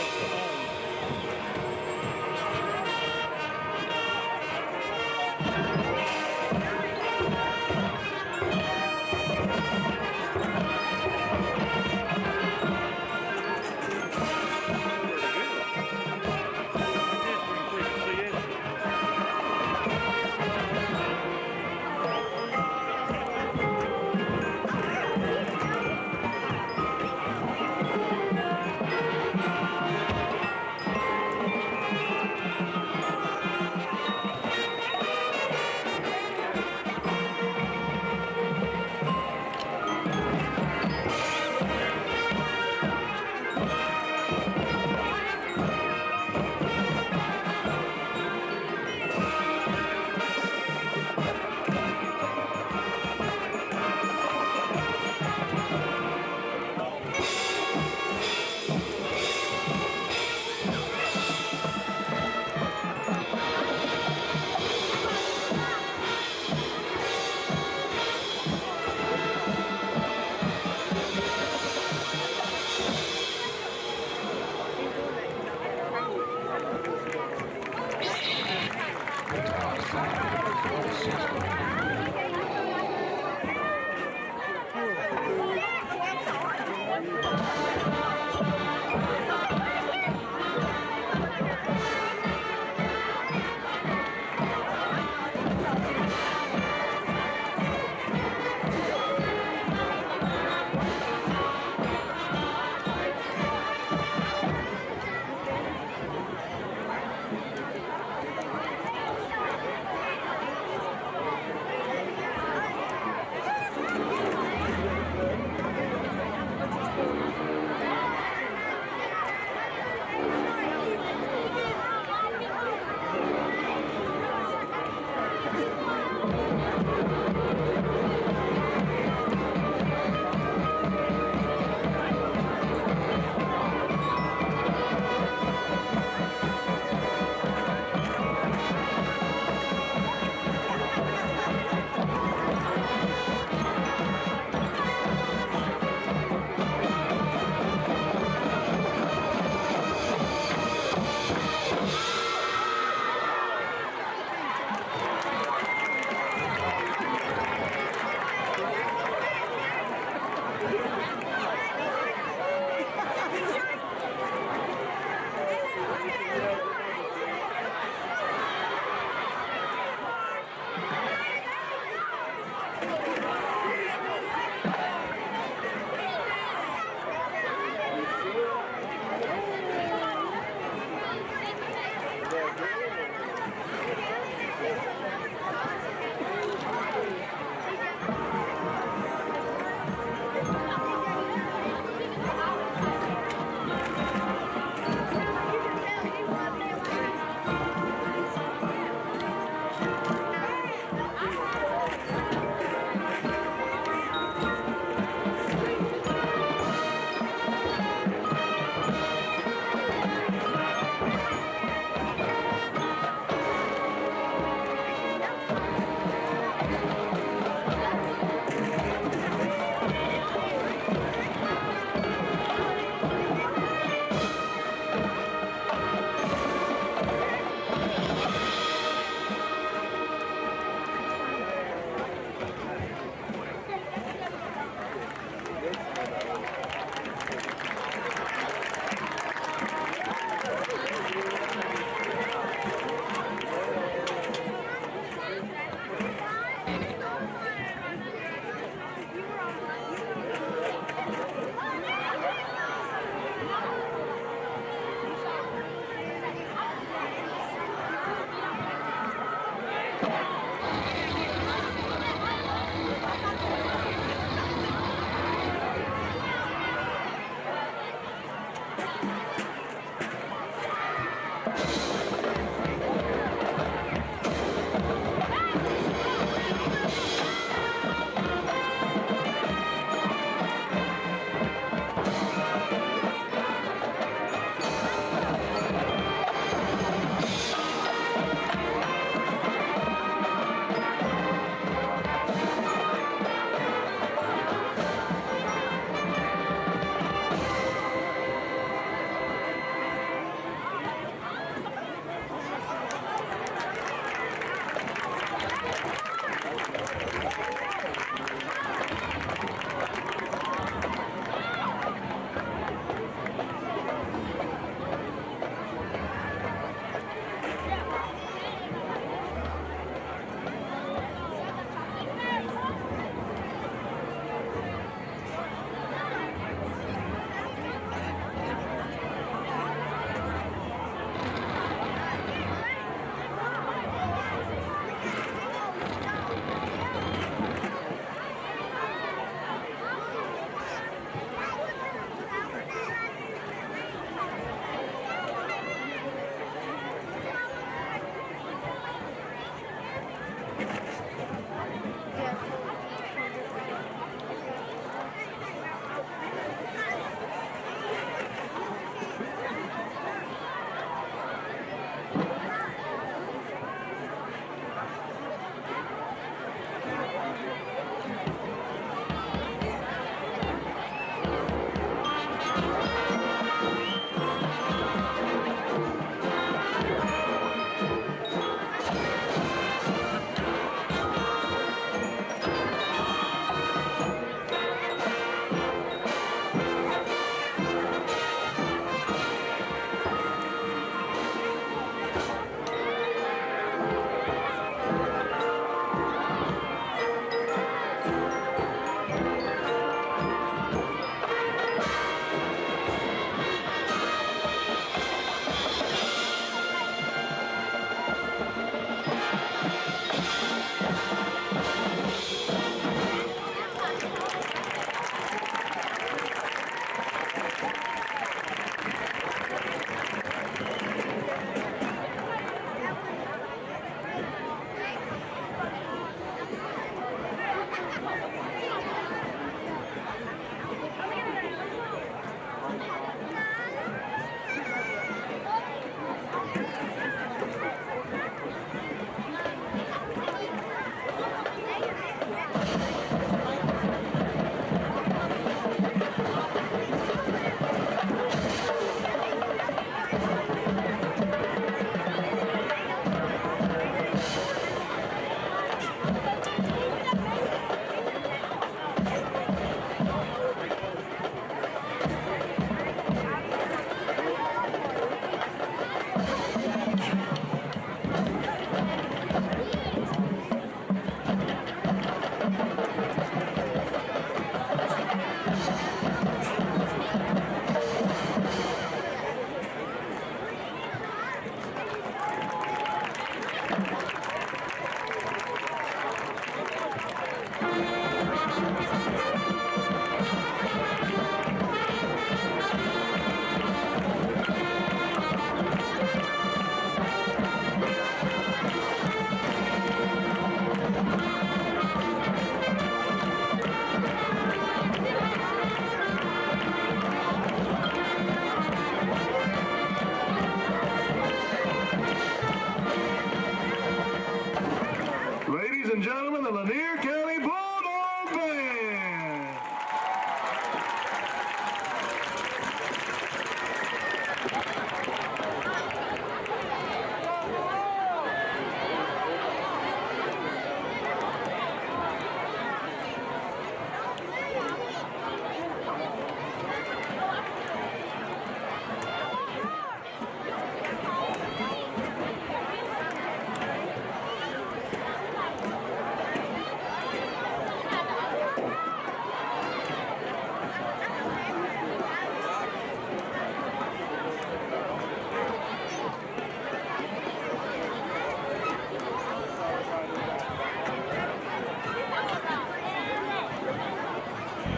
Ladies and gentlemen, the Lanier County Bulldog Band.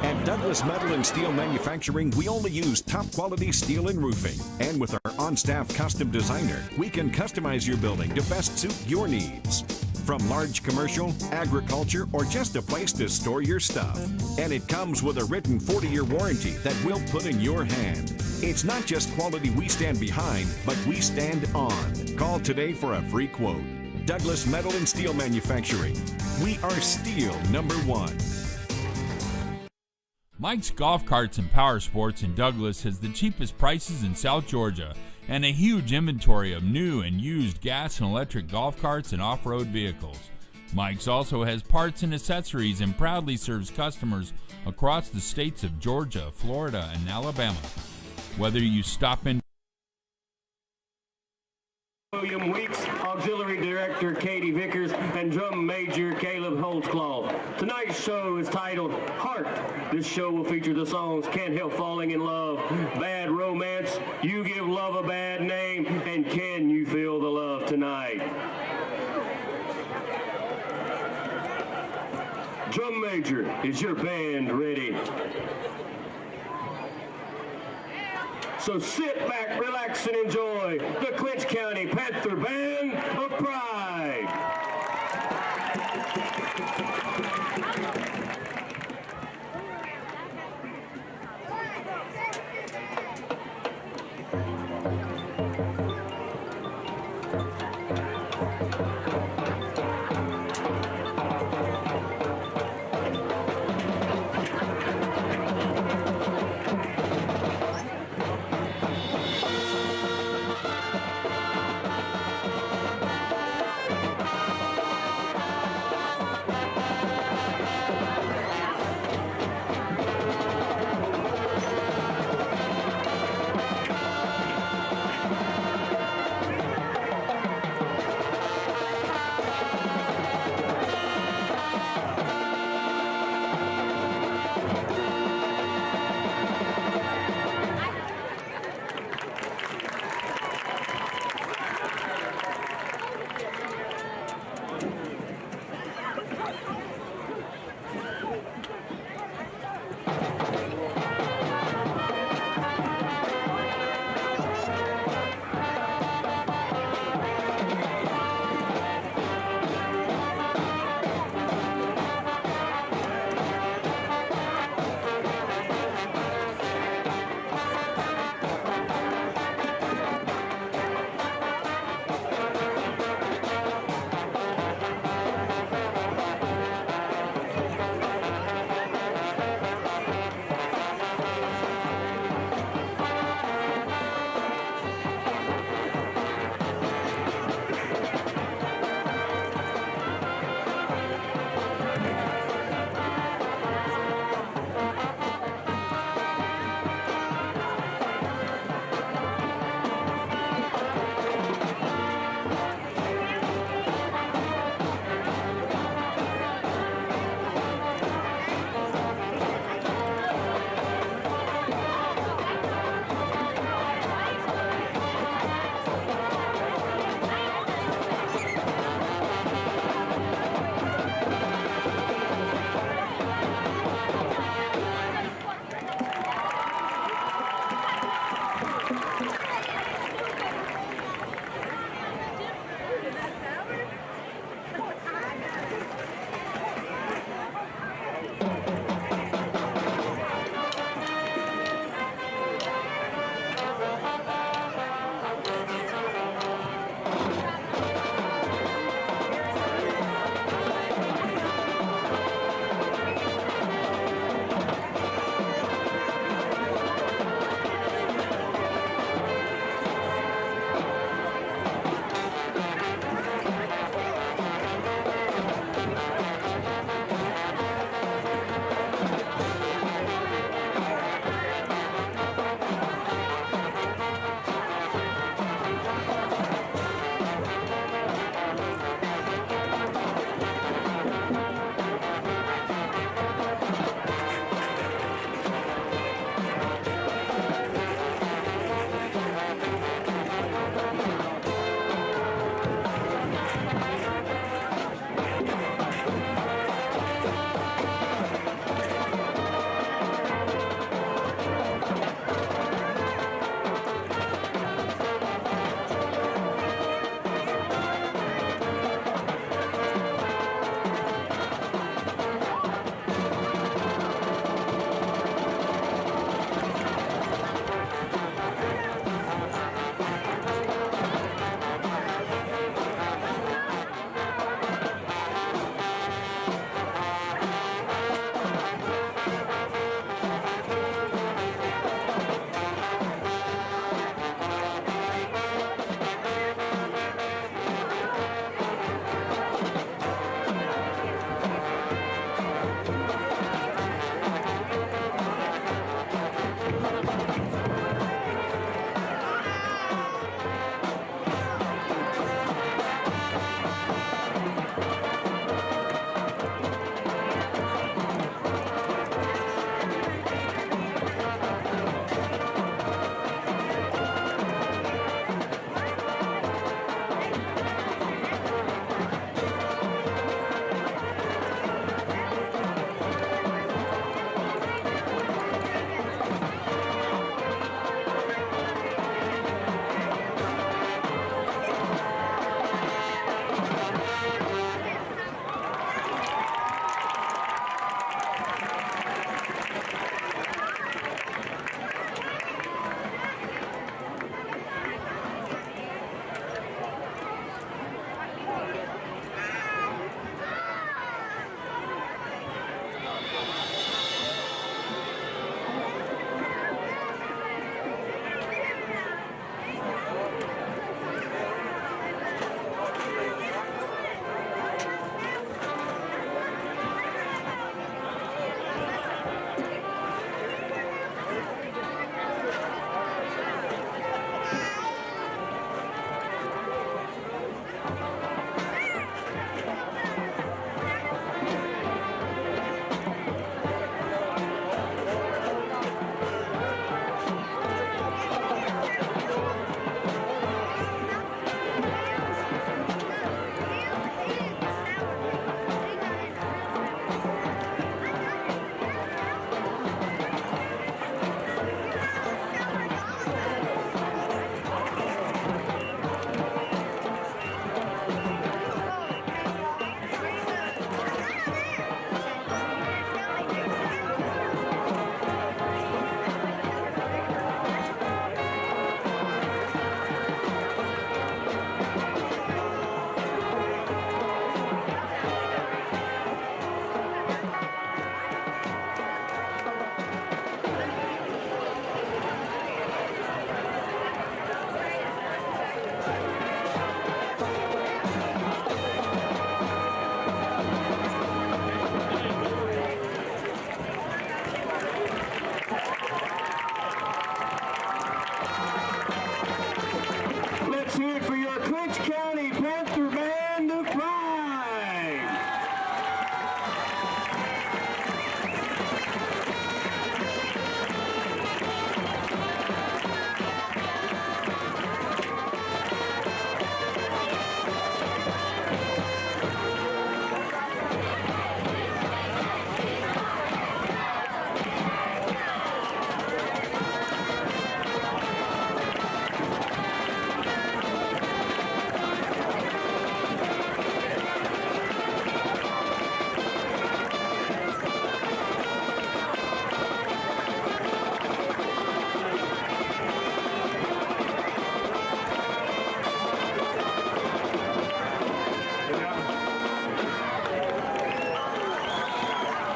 At Douglas Metal and Steel Manufacturing, we only use top quality steel and roofing. And with our on-staff custom designer, we can customize your building to best suit your needs. From large commercial, agriculture, or just a place to store your stuff. And it comes with a written 40-year warranty that we'll put in your hand. It's not just quality we stand behind, but we stand on. Call today for a free quote. Douglas Metal and Steel Manufacturing. We are steel #1. Mike's Golf Carts and Power Sports in Douglas has the cheapest prices in South Georgia and a huge inventory of new and used gas and electric golf carts and off-road vehicles. Mike's also has parts and accessories and proudly serves customers across the states of Georgia, Florida, and Alabama. Whether you stop in William Weeks, Auxiliary Director Katie Vickers, and Drum Major Caleb Holtzclaw. Tonight's show is titled Heart. This show will feature the songs Can't Help Falling in Love, Bad Romance, You Give Love a Bad Name, and Can You Feel the Love Tonight? Drum Major, is your band ready? So sit back, relax, and enjoy the Clinch County Panther Band of Pride.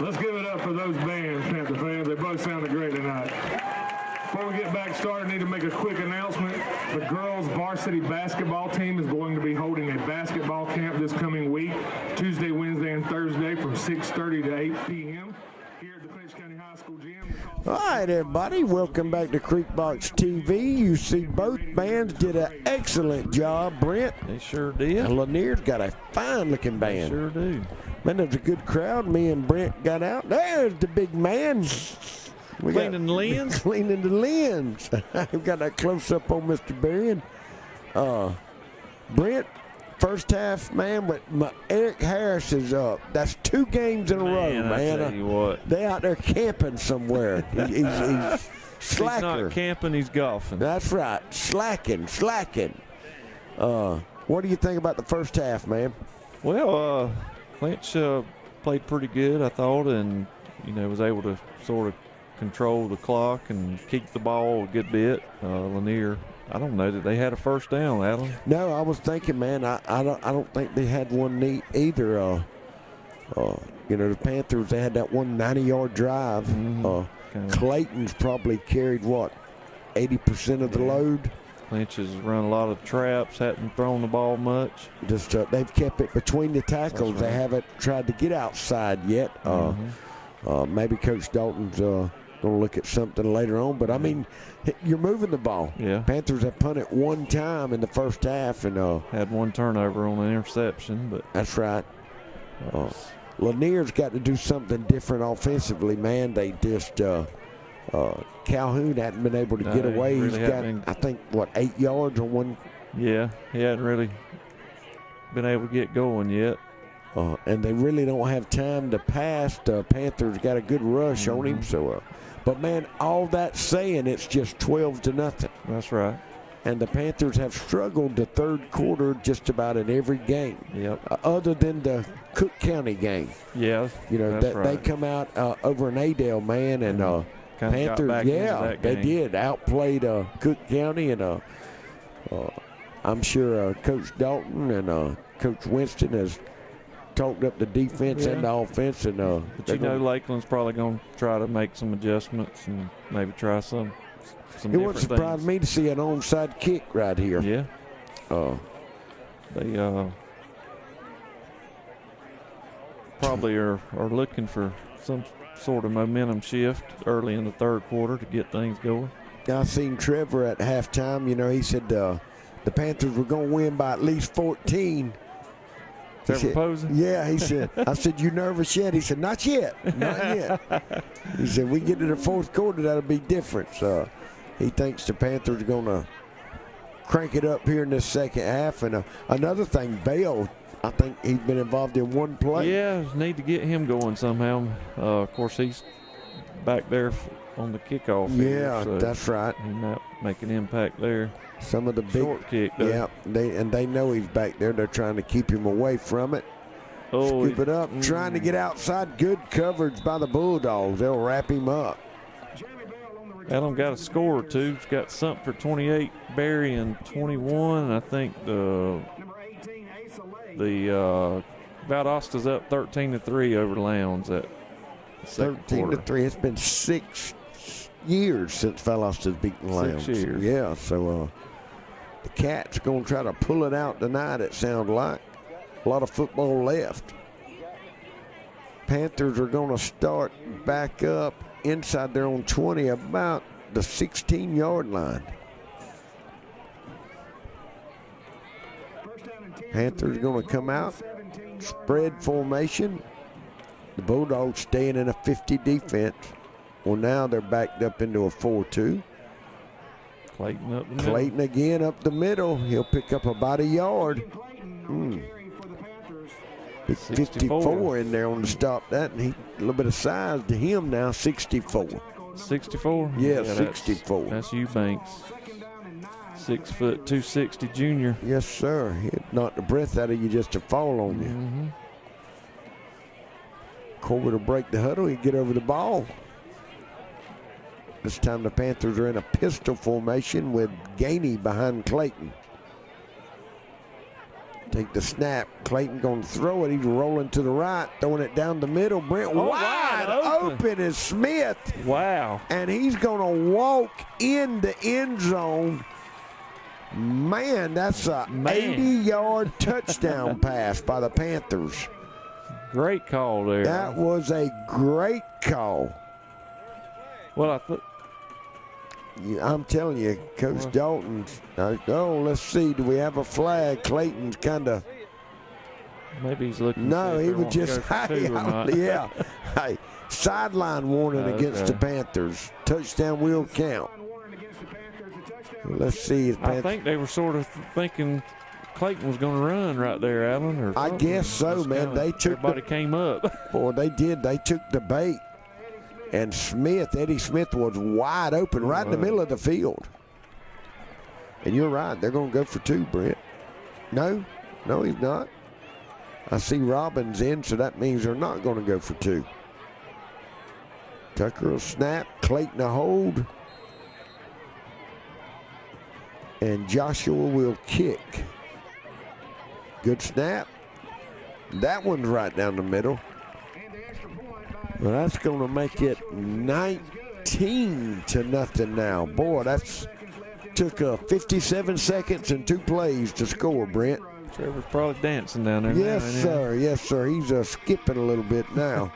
Let's give it up for those bands, Panther fans. They both sounded great tonight. Before we get back started, I need to make a quick announcement. The girls' varsity basketball team is going to be holding a basketball camp this coming week, Tuesday, Wednesday, and Thursday from 6:30 to 8 p.m. here at the Clinch County High School gym. All right, everybody, welcome back to Creekbox TV. You see both bands did an excellent job, Brent. They sure did. And Lanier's got a fine-looking band. They sure do. Man, there's a good crowd. Me and Brent got out. There's the big man. Cleaning the lens? Cleaning the lens. We've got that close-up on Mr. Berrien. Brent, first half, man, but Eric Harris is up. That's 2 games in a row, man. I tell you what. They out there camping somewhere. He's slacker. He's not camping, he's golfing. That's right. Slacking. What do you think about the first half, man? Well, Clinch played pretty good, I thought, and, was able to sort of control the clock and keep the ball a good bit. Lanier, I don't know that they had a first down, Alan. No, I was thinking, man, I don't think they had one neat either. The Panthers, they had that one 90-yard drive. Clayton's probably carried, 80% of the load? Clinch has run a lot of traps, hadn't thrown the ball much. Just they've kept it between the tackles. Right. They haven't tried to get outside yet. Maybe Coach Dalton's going to look at something later on. But, I mean, you're moving the ball. Yeah. Panthers have punted 1 time in the first half. And had 1 turnover on an interception. But that's right. Lanier's got to do something different offensively, man. They just Calhoun hadn't been able to get away. Really He's got, I think, 8 yards on one. Yeah, he hadn't really been able to get going yet. And they really don't have time to pass. The Panthers got a good rush on him. So, but, man, all that saying, it's just 12-0. That's right. And the Panthers have struggled the third quarter just about in every game. Yep. Other than the Cook County game. Yeah, They come out over an Adel, man, and Panthers, they did. Outplayed Cook County, and I'm sure Coach Dalton and Coach Winston has talked up the defense and the offense. And but Lakeland's probably going to try to make some adjustments and maybe try some it wouldn't surprise me to see an onside kick right here. Yeah. They probably are looking for some sort of momentum shift early in the third quarter to get things going. I seen Trevor at halftime. He said the Panthers were going to win by at least 14. Trevor Posey? Yeah, he said. I said, "You nervous yet?" He said, "Not yet, not yet." He said, "We get to the fourth quarter, that'll be different." So he thinks the Panthers are going to crank it up here in the second half. And another thing, Bale, I think he's been involved in one play. Yeah, need to get him going somehow. Of course, he's back there on the kickoff. Yeah, so that's right. He might make an impact there. Some of the big short kick. Yeah, they know he's back there. They're trying to keep him away from it. Scoop it up, trying to get outside. Good coverage by the Bulldogs. They'll wrap him up. Adam got a score or two. He's got something for 28, Berrien 21. I think the Valdosta's up 13-3 over Lowndes at 13-3. It's been 6 years since Valdosta's beaten Lowndes. 6 years. Yeah, so the Cats going to try to pull it out tonight, it sounds like. A lot of football left. Panthers are going to start back up inside their own 20, about the 16-yard line. Panthers are going to come out, spread formation. The Bulldogs staying in a 50 defense. Well, now they're backed up into a 4-2. Clayton up the middle. Clayton again up the middle. He'll pick up about a yard. 54 in there on the stop that, and he a little bit of size to him now. 64. 64? Yeah, 64. That's Eubanks. 6 foot 260 junior. Yes, sir. He'd knock the breath out of you just to fall on you. Corbett will break the huddle. He'd get over the ball. This time the Panthers are in a pistol formation with Gainey behind Clayton. Take the snap. Clayton going to throw it. He's rolling to the right, throwing it down the middle. Brent wide open is Smith. Wow. And he's going to walk in the end zone. Man, that's a 80-yard touchdown pass by the Panthers. Great call there. That was a great call. Well, I'm telling you, Coach Dalton's. Oh, let's see. Do we have a flag? Clayton's kind of. Maybe he's looking. No, he was just. Yeah. Hey, sideline warning against the Panthers. Touchdown will count. Let's see. I think they were sort of thinking Clayton was going to run right there, Alan. Or I guess so, man. They took. Everybody came up. Boy, they did. They took the bait. And Eddie Smith was wide open right in the middle of the field. And you're right. They're going to go for 2, Brent. No, he's not. I see Robbins in, so that means they're not going to go for 2. Tucker will snap. Clayton a hold. And Joshua will kick. Good snap. That one's right down the middle. Well, that's going to make it 19-0 now. Boy, that's took 57 seconds and 2 plays to score, Brent. Trevor's probably dancing down there. Yes, sir. Yes, sir. He's skipping a little bit now.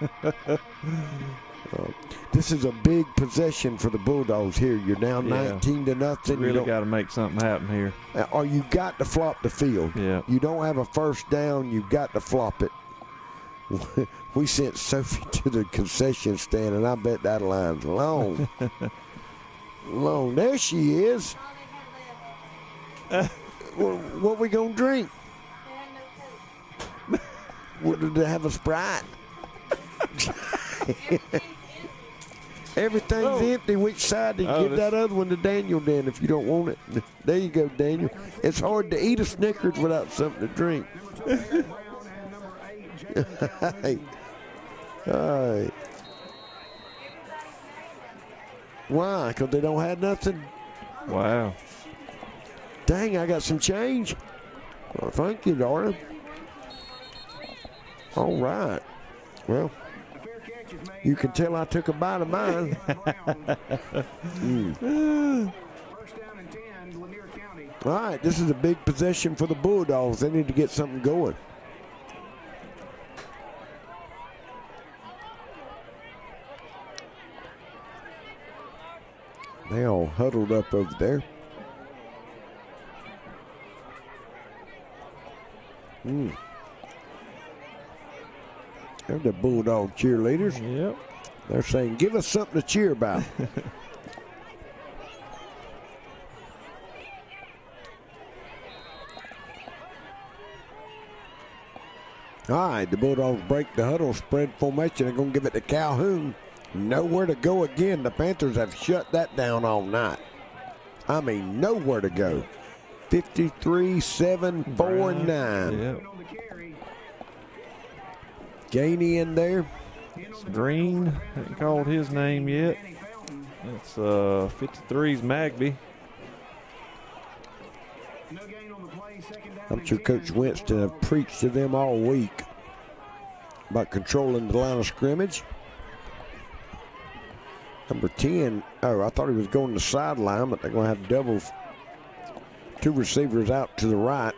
This is a big possession for the Bulldogs here. You're down 19-0. You really got to make something happen here. Or you got to flop the field. Yeah. You don't have a first down. You've got to flop it. We sent Sophie to the concession stand, and I bet that line's long. Long. There she is. What we going to drink? What, did they have a Sprite? Everything's empty. Which side do you give that other one to Daniel then if you don't want it? There you go, Daniel. It's hard to eat a Snickers without something to drink. All right. Why? Because they don't have nothing? Wow. Dang, I got some change. Well, thank you, darling. All right. Well, you can tell I took a bite of mine. All right, this is a big possession for the Bulldogs. They need to get something going. They all huddled up over there. They're the Bulldog cheerleaders. Yep. They're saying, give us something to cheer about. All right, the Bulldogs break the huddle, spread formation. They're going to give it to Calhoun. Nowhere to go again. The Panthers have shut that down all night. I mean, nowhere to go. 53-7-4-9. Yep. Gainey in there. It's Green. Haven't called his name yet. It's 53's Magby. I'm sure Coach Winston have preached to them all week about controlling the line of scrimmage. Number 10, I thought he was going to the sideline, but they're going to have doubles. 2 receivers out to the right.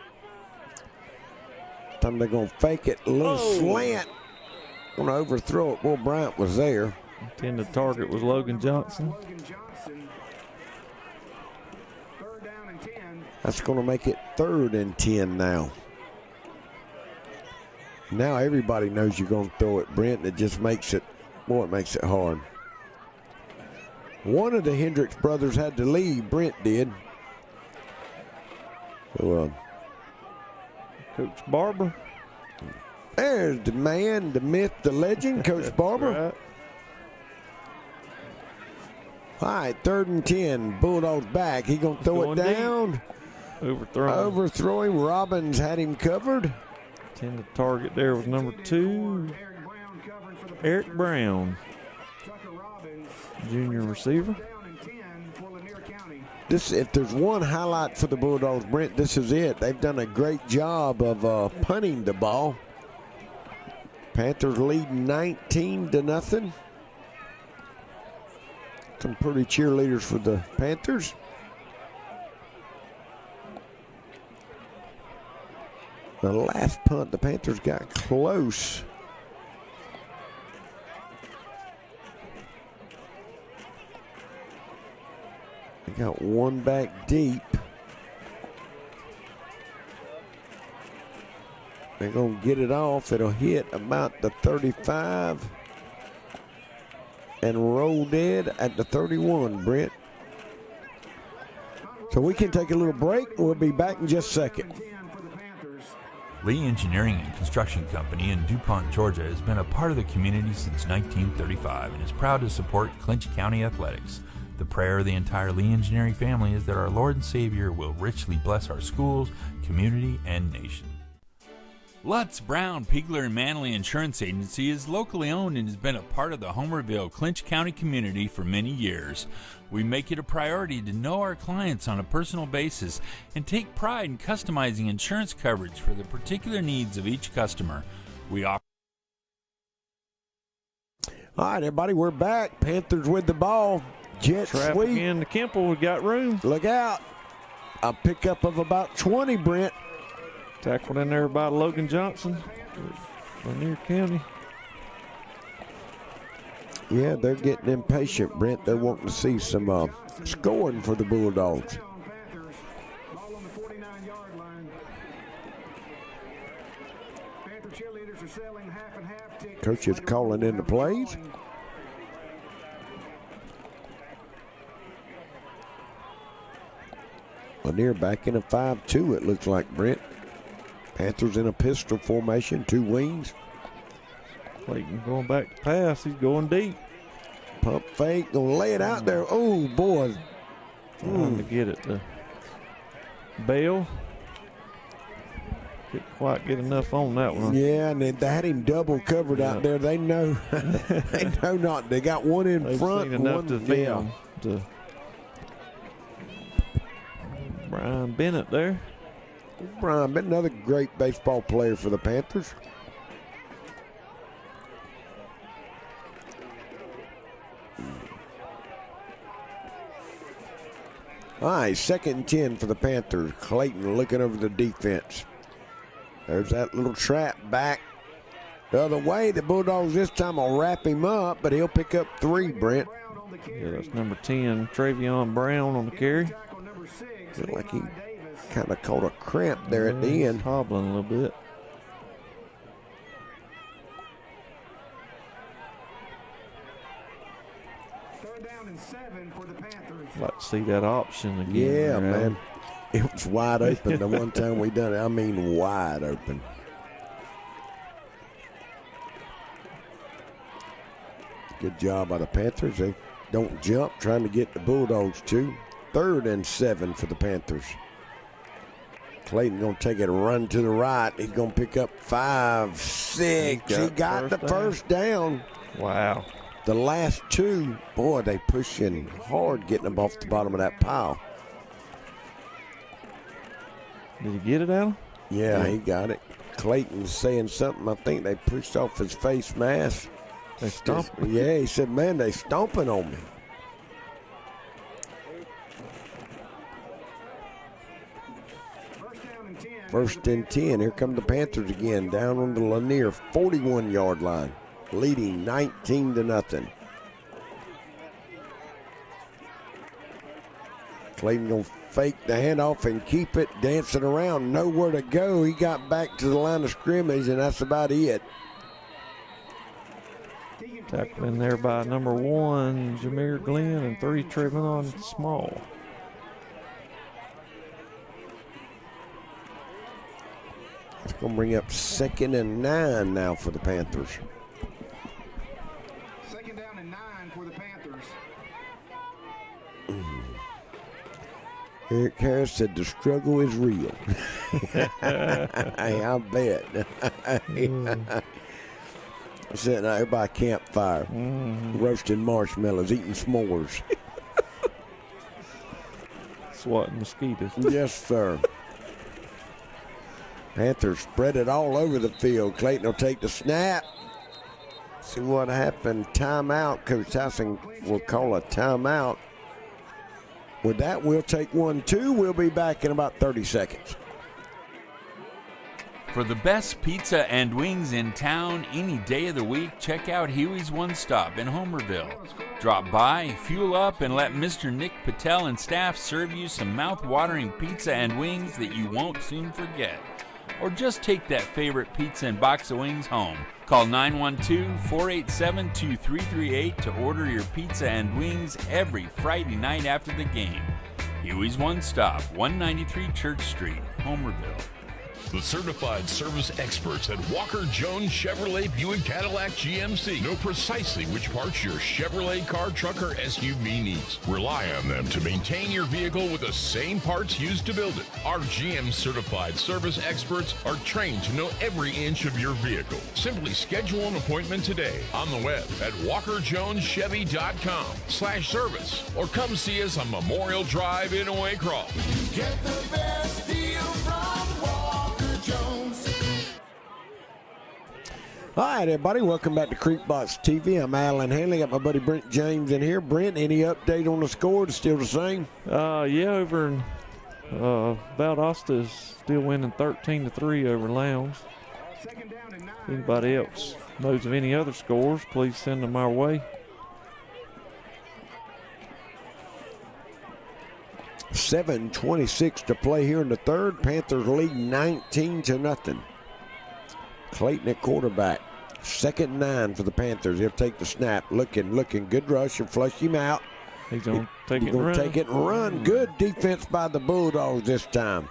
Time they're going to fake it. A little slant. Going to overthrow it. Will Bryant was there. Intended target was Logan Johnson. That's going to make it 3rd and 10 now. Now everybody knows you're going to throw it, Brent. It just makes it, boy, it makes it hard. One of the Hendricks brothers had to leave. Brent did. So, Coach Barber. There's the man, the myth, the legend, Coach Barber. Right. All right, 3rd and 10. Bulldogs back. He going to throw it down. Deep. Overthrown. Overthrowing. Robbins had him covered. Intended target there was number 2. Eric Brown. Junior receiver. if there's one highlight for the Bulldogs, Brent, this is it. They've done a great job of punting the ball. Panthers leading 19-0. Some pretty cheerleaders for the Panthers. The last punt, the Panthers got close. They got one back deep. They're going to get it off. It'll hit about the 35 and roll dead at the 31, Brent. So we can take a little break. We'll be back in just a second. Lee Engineering and Construction Company in DuPont, Georgia has been a part of the community since 1935 and is proud to support Clinch County athletics. The prayer of the entire Lee Engineering family is that our Lord and Savior will richly bless our schools, community, and nation. Lutz, Brown, Pigler, and Manley Insurance Agency is locally owned and has been a part of the Homerville, Clinch County community for many years. We make it a priority to know our clients on a personal basis and take pride in customizing insurance coverage for the particular needs of each customer. We offer. All right, everybody, we're back. Panthers with the ball. Jet Traffic sweep. into Kimple. We got room. Look out. A pickup of about 20, Brent. Tackled in there by Logan Johnson, Lanier County. Yeah, they're getting impatient, Brent. They're wanting to see some scoring for the Bulldogs. Coach is calling in the plays. Lanier back in a 5-2, it looks like, Brent. Panthers in a pistol formation, two wings. Clayton going back to pass. He's going deep. Pump fake, gonna lay it out there. Oh, boy. Trying to get it to Bell. Couldn't quite get enough on that one. Yeah, and they had him double covered out there. They know, they know not. They got one in They've front. seen enough one, to film. To Brian Bennett there. Brian Bennett, another great baseball player for the Panthers. All right, 2nd and 10 for the Panthers. Clayton looking over the defense. There's that little trap back the other way. The Bulldogs this time will wrap him up, but he'll pick up 3, Brent. Yeah, that's number 10, Travion Brown on the carry. Looked like he kind of caught a cramp there at the end. Hobbling a little bit. Like to see that option again. Yeah, man. It was wide open the one time we done it. I mean, wide open. Good job by the Panthers. They don't jump, trying to get the Bulldogs to. 3rd and 7 for the Panthers. Clayton going to take it a run to the right. He's going to pick up 5, 6. He got the first down. Wow. The last 2, boy, they pushing hard getting them off the bottom of that pile. Did he get it, Alan? Yeah, he got it. Clayton's saying something. I think they pushed off his face mask. They stomped. Yeah, he said, man, they stomping on me. First and 10. Here come the Panthers again, down on the Lanier 41-yard line, leading 19-0. Clayton gonna fake the handoff and keep it, dancing around, nowhere to go. He got back to the line of scrimmage, and that's about it. Tackled in there by number 1, Jameer Glenn, and 3, Trevon Small. It's going to bring up 2nd and 9 now for the Panthers. 2nd down and 9 for the Panthers. Eric Harris said the struggle is real. Hey, I bet. Sitting out there by a campfire, roasting marshmallows, eating s'mores. swatting mosquitoes. Yes, sir. Panthers spread it all over the field. Clayton will take the snap. See what happened. Timeout. Coach Tyson will call a timeout. With that, we'll take 1-2. We'll be back in about 30 seconds. For the best pizza and wings in town any day of the week, check out Huey's One Stop in Homerville. Drop by, fuel up, and let Mr. Nick Patel and staff serve you some mouth-watering pizza and wings that you won't soon forget. Or just take that favorite pizza and box of wings home. Call 912-487-2338 to order your pizza and wings every Friday night after the game. Huey's One Stop, 193 Church Street, Homerville. The certified service experts at Walker Jones Chevrolet Buick Cadillac GMC know precisely which parts your Chevrolet car, truck, or SUV needs. Rely on them to maintain your vehicle with the same parts used to build it. Our GM certified service experts are trained to know every inch of your vehicle. Simply schedule an appointment today on the web at walkerjoneschevy.com/service or come see us on Memorial Drive in Waycross. Get the best deal from Walker Jones. All right, everybody, welcome back to Creekbox TV. I'm Alan Hanley. Got my buddy Brent James in here. Brent, any update on the score? It's still the same? Yeah, over in Valdosta is still winning 13-3 over Lowndes. If anybody else knows of any other scores, please send them our way. 7:26 to play here in the third. Panthers lead 19-0. Clayton at quarterback. 2nd and 9 for the Panthers. He'll take the snap. Looking. Good rush and flush him out. He's going to take it and run. Good defense by the Bulldogs this time.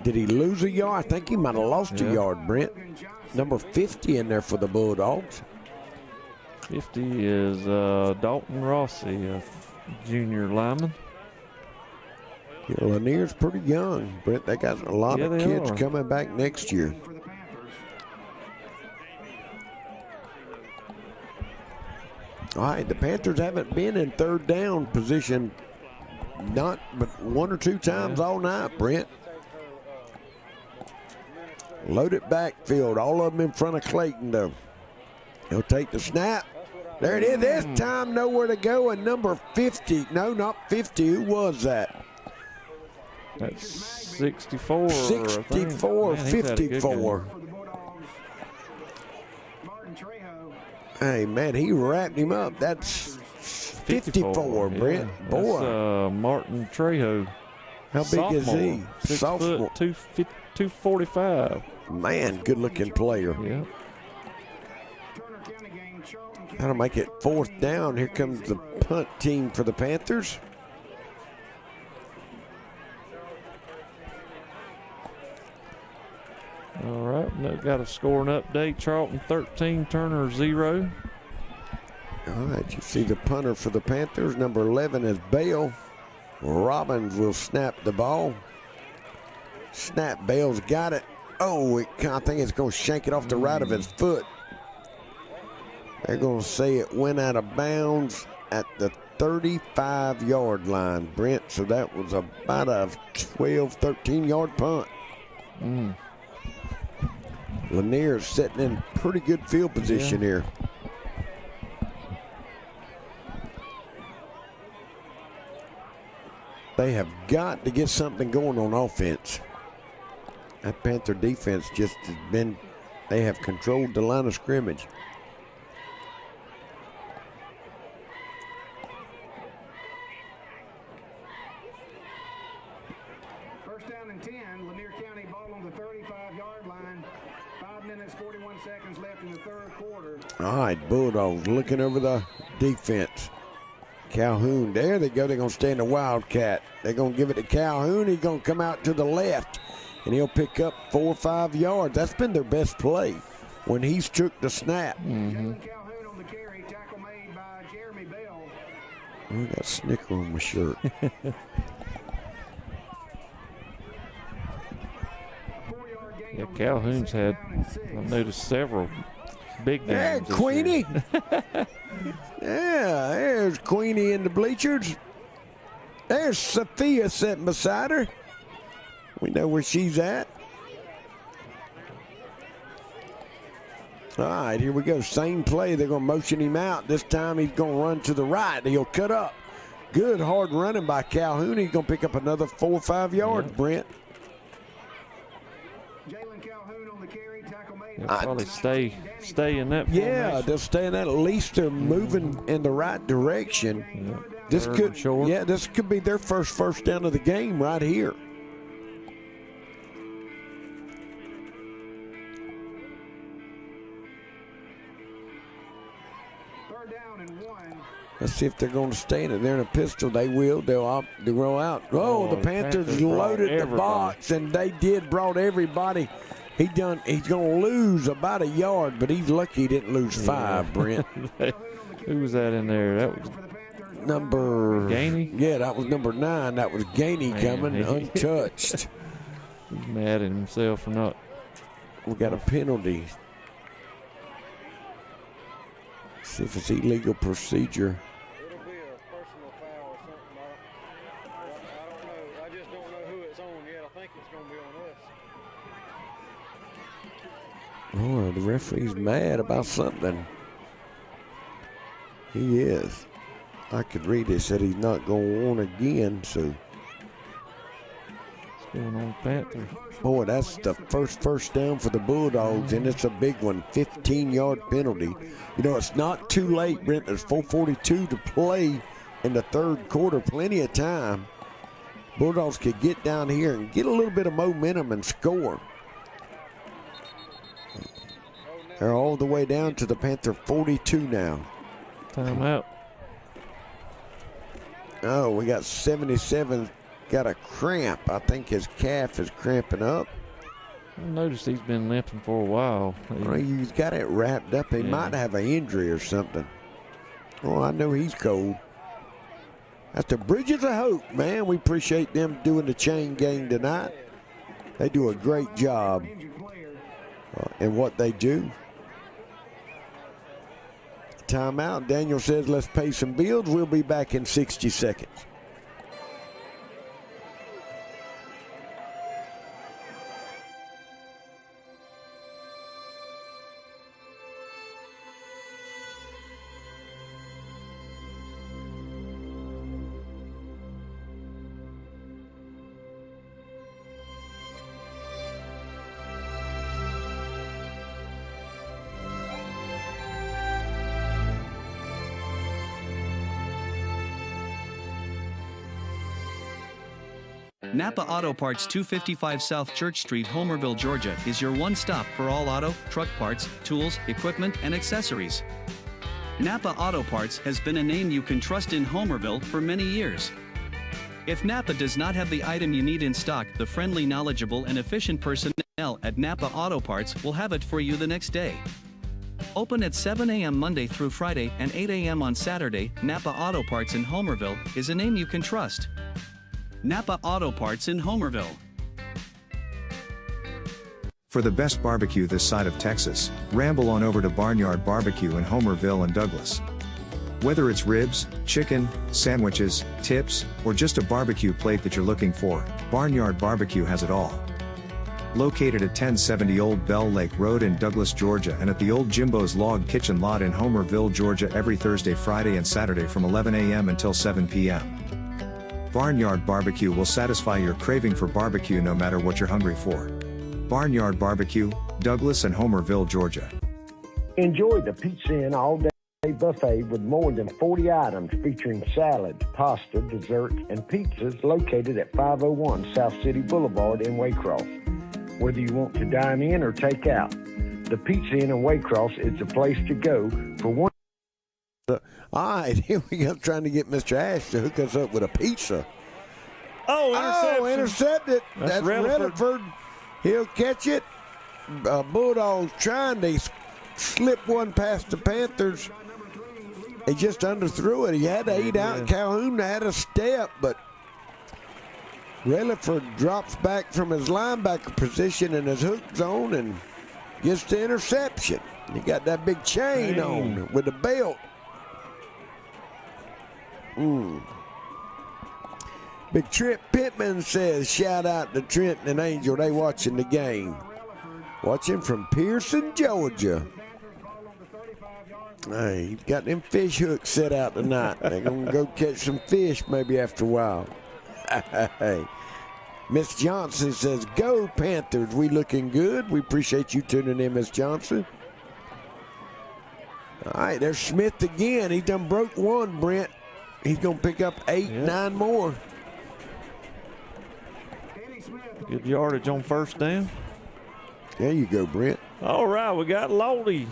Did he lose a yard? I think he might have lost a yard, Brent. Number 50 in there for the Bulldogs. 50 is Dalton Rossi, a junior lineman. Yeah, Lanier's pretty young, Brent. They got a lot of kids coming back next year. All right, the Panthers haven't been in third down position not but one or two times all night, Brent. Loaded backfield, all of them in front of Clayton, though. He'll take the snap. There it is. This time, nowhere to go. And number 50. No, not 50. Who was that? That's 64. 64, 54. Hey, man, he wrapped him up. That's 54, Brent. Yeah. Boy. That's Martin Trejo. How big is he? 6 Sophomore. foot, 245. Man, good-looking player. Yeah. That'll make it 4th down. Here comes the punt team for the Panthers. All right, got a scoring update. Charlton 13, Turner 0. All right, you see the punter for the Panthers. Number 11 is Bale. Robbins will snap the ball. Snap, Bale's got it. Oh, I think it's going to shank it off the right of his foot. They're going to say it went out of bounds at the 35-yard line, Brent. So that was about a 12, 13-yard punt. Lanier's sitting in pretty good field position here. They have got to get something going on offense. That Panther defense just has been, they have controlled the line of scrimmage. First down and 10, Lanier County ball on the 35-yard line. 5 minutes, 41 seconds left in the third quarter. All right, Bulldogs looking over the defense. Calhoun, there they go. They're going to stay in the Wildcat. They're going to give it to Calhoun. He's going to come out to the left, and he'll pick up 4 or 5 yards. That's been their best play when he's took the snap. Calhoun on the carry, tackle made by Jeremy Bell. I got a snicker on my shirt. Yeah, Calhoun's had, I've noticed several big games. Hey, Queenie. Yeah, there's Queenie in the bleachers. There's Sophia sitting beside her. We know where she's at. All right, here we go. Same play. They're going to motion him out. This time he's going to run to the right. He'll cut up. Good hard running by Calhoun. He's going to pick up another 4 or 5 yards, Brent. They'll probably stay in that formation. Yeah, they'll stay in that. At least they're moving in the right direction. Yeah. This could be their first down of the game right here. Let's see if they're going to stay in it. They're in a pistol. They will. They'll roll out. Oh, the Panthers loaded the box, and they brought everybody. He's going to lose about a yard, but he's lucky he didn't lose 5, Brent. Who was that in there? That was number Gainey? Yeah, that was number 9. That was Gainey coming untouched. He's mad at himself for not. We got a penalty. See if it's illegal procedure. It'll be a personal foul or something. I don't know. I just don't know who it's on yet. I think it's going to be on us. Oh, the referee's mad about something. He is. I could read it. Said he's not going to warn again, so. What's going on, Panthers? Boy, that's the first down for the Bulldogs, and it's a big one. 15-yard penalty. You know, it's not too late, Brent. There's 4:42 to play in the third quarter. Plenty of time. Bulldogs could get down here and get a little bit of momentum and score. They're all the way down to the Panther 42 now. Timeout. Oh, we got 77. Got a cramp. I think his calf is cramping up. I noticed he's been limping for a while. He's got it wrapped up. He might have an injury or something. Oh, I know he's cold. That's the Bridges of Hope, man. We appreciate them doing the chain gang tonight. They do a great job in what they do. Timeout. Daniel says, let's pay some bills. We'll be back in 60 seconds. Napa Auto Parts 255 South Church Street, Homerville, Georgia is your one stop for all auto, truck parts, tools, equipment, and accessories. Napa Auto Parts has been a name you can trust in Homerville for many years. If Napa does not have the item you need in stock, the friendly, knowledgeable, and efficient personnel at Napa Auto Parts will have it for you the next day. Open at 7 a.m. Monday through Friday and 8 a.m. on Saturday, Napa Auto Parts in Homerville is a name you can trust. Napa Auto Parts in Homerville. For the best barbecue this side of Texas, ramble on over to Barnyard Barbecue in Homerville and Douglas. Whether it's ribs, chicken, sandwiches, tips, or just a barbecue plate that you're looking for, Barnyard Barbecue has it all. Located at 1070 Old Bell Lake Road in Douglas, Georgia, and at the Old Jimbo's Log Kitchen Lot in Homerville, Georgia every Thursday, Friday, and Saturday from 11 a.m. until 7 p.m. Barnyard Barbecue will satisfy your craving for barbecue no matter what you're hungry for. Barnyard Barbecue, Douglas and Homerville, Georgia. Enjoy the Pizza Inn all-day buffet with more than 40 items featuring salads, pasta, desserts, and pizzas located at 501 South City Boulevard in Waycross. Whether you want to dine in or take out, the Pizza Inn in Waycross is the place to go for one. All right, here we go, trying to get Mr. Ash to hook us up with a pizza. Oh, intercepted. That's Rutherford. He'll catch it. Bulldogs trying to slip one past the Panthers. He just underthrew it. He had to eat out. Calhoun had a step, but Rutherford drops back from his linebacker position in his hook zone and gets the interception. He got that big chain on with the belt. Big Trent Pittman says, shout out to Trenton and Angel. They watching the game. Watching from Pearson, Georgia. Hey, he's got them fish hooks set out tonight. They're going to go catch some fish maybe after a while. Hey. Miss Johnson says, go Panthers. We looking good. We appreciate you tuning in, Miss Johnson. All right, there's Smith again. He done broke one, Brent. He's going to pick up 8, 9 more. Good yardage on first down. There you go, Brent. All right, we got Lawton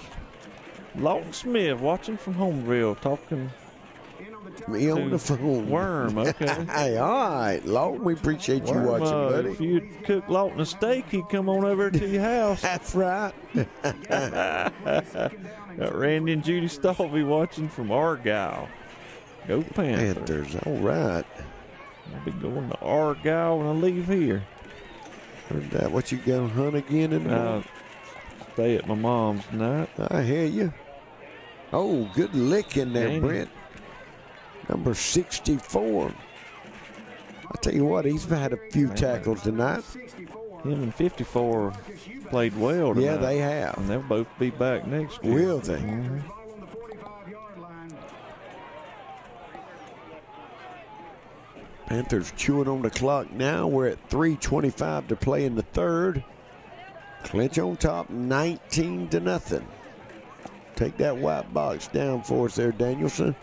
Smith watching from Homerville, talking me on the phone. Worm, okay. Hey, all right, Lawton, we appreciate you watching, buddy. If you'd cook Lawton a steak, he'd come on over to your house. That's right. Got Randy and Judy Stalvey watching from Argyle. Go Panthers. All right. I'll be going to Argyle when I leave here. Heard that. What you going to hunt again in the morning? Stay at my mom's tonight. I hear you. Oh, good licking there, Brent. Number 64. I tell you what, he's had a few tackles tonight. Him and 54 played well tonight. Yeah, they have. And they'll both be back next year. Will they? Mm-hmm. Panthers chewing on the clock now. We're at 3:25 to play in the third. Clinch on top, 19-0. Take that white box down for us there, Danielson.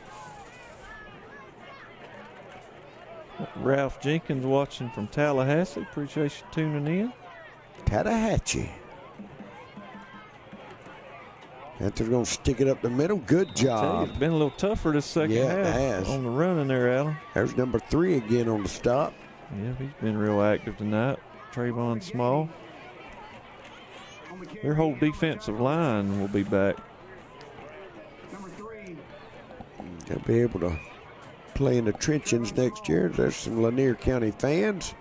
Ralph Jenkins watching from Tallahassee. Appreciate you tuning in. Tallahatchie. Panthers going to stick it up the middle. Good job. It's been a little tougher this second half. Yeah, it has. On the running there, Alan. There's number 3 again on the stop. Yeah, he's been real active tonight. Trayvon Small. Their whole defensive line will be back. They'll be able to play in the trenches next year. There's some Lanier County fans.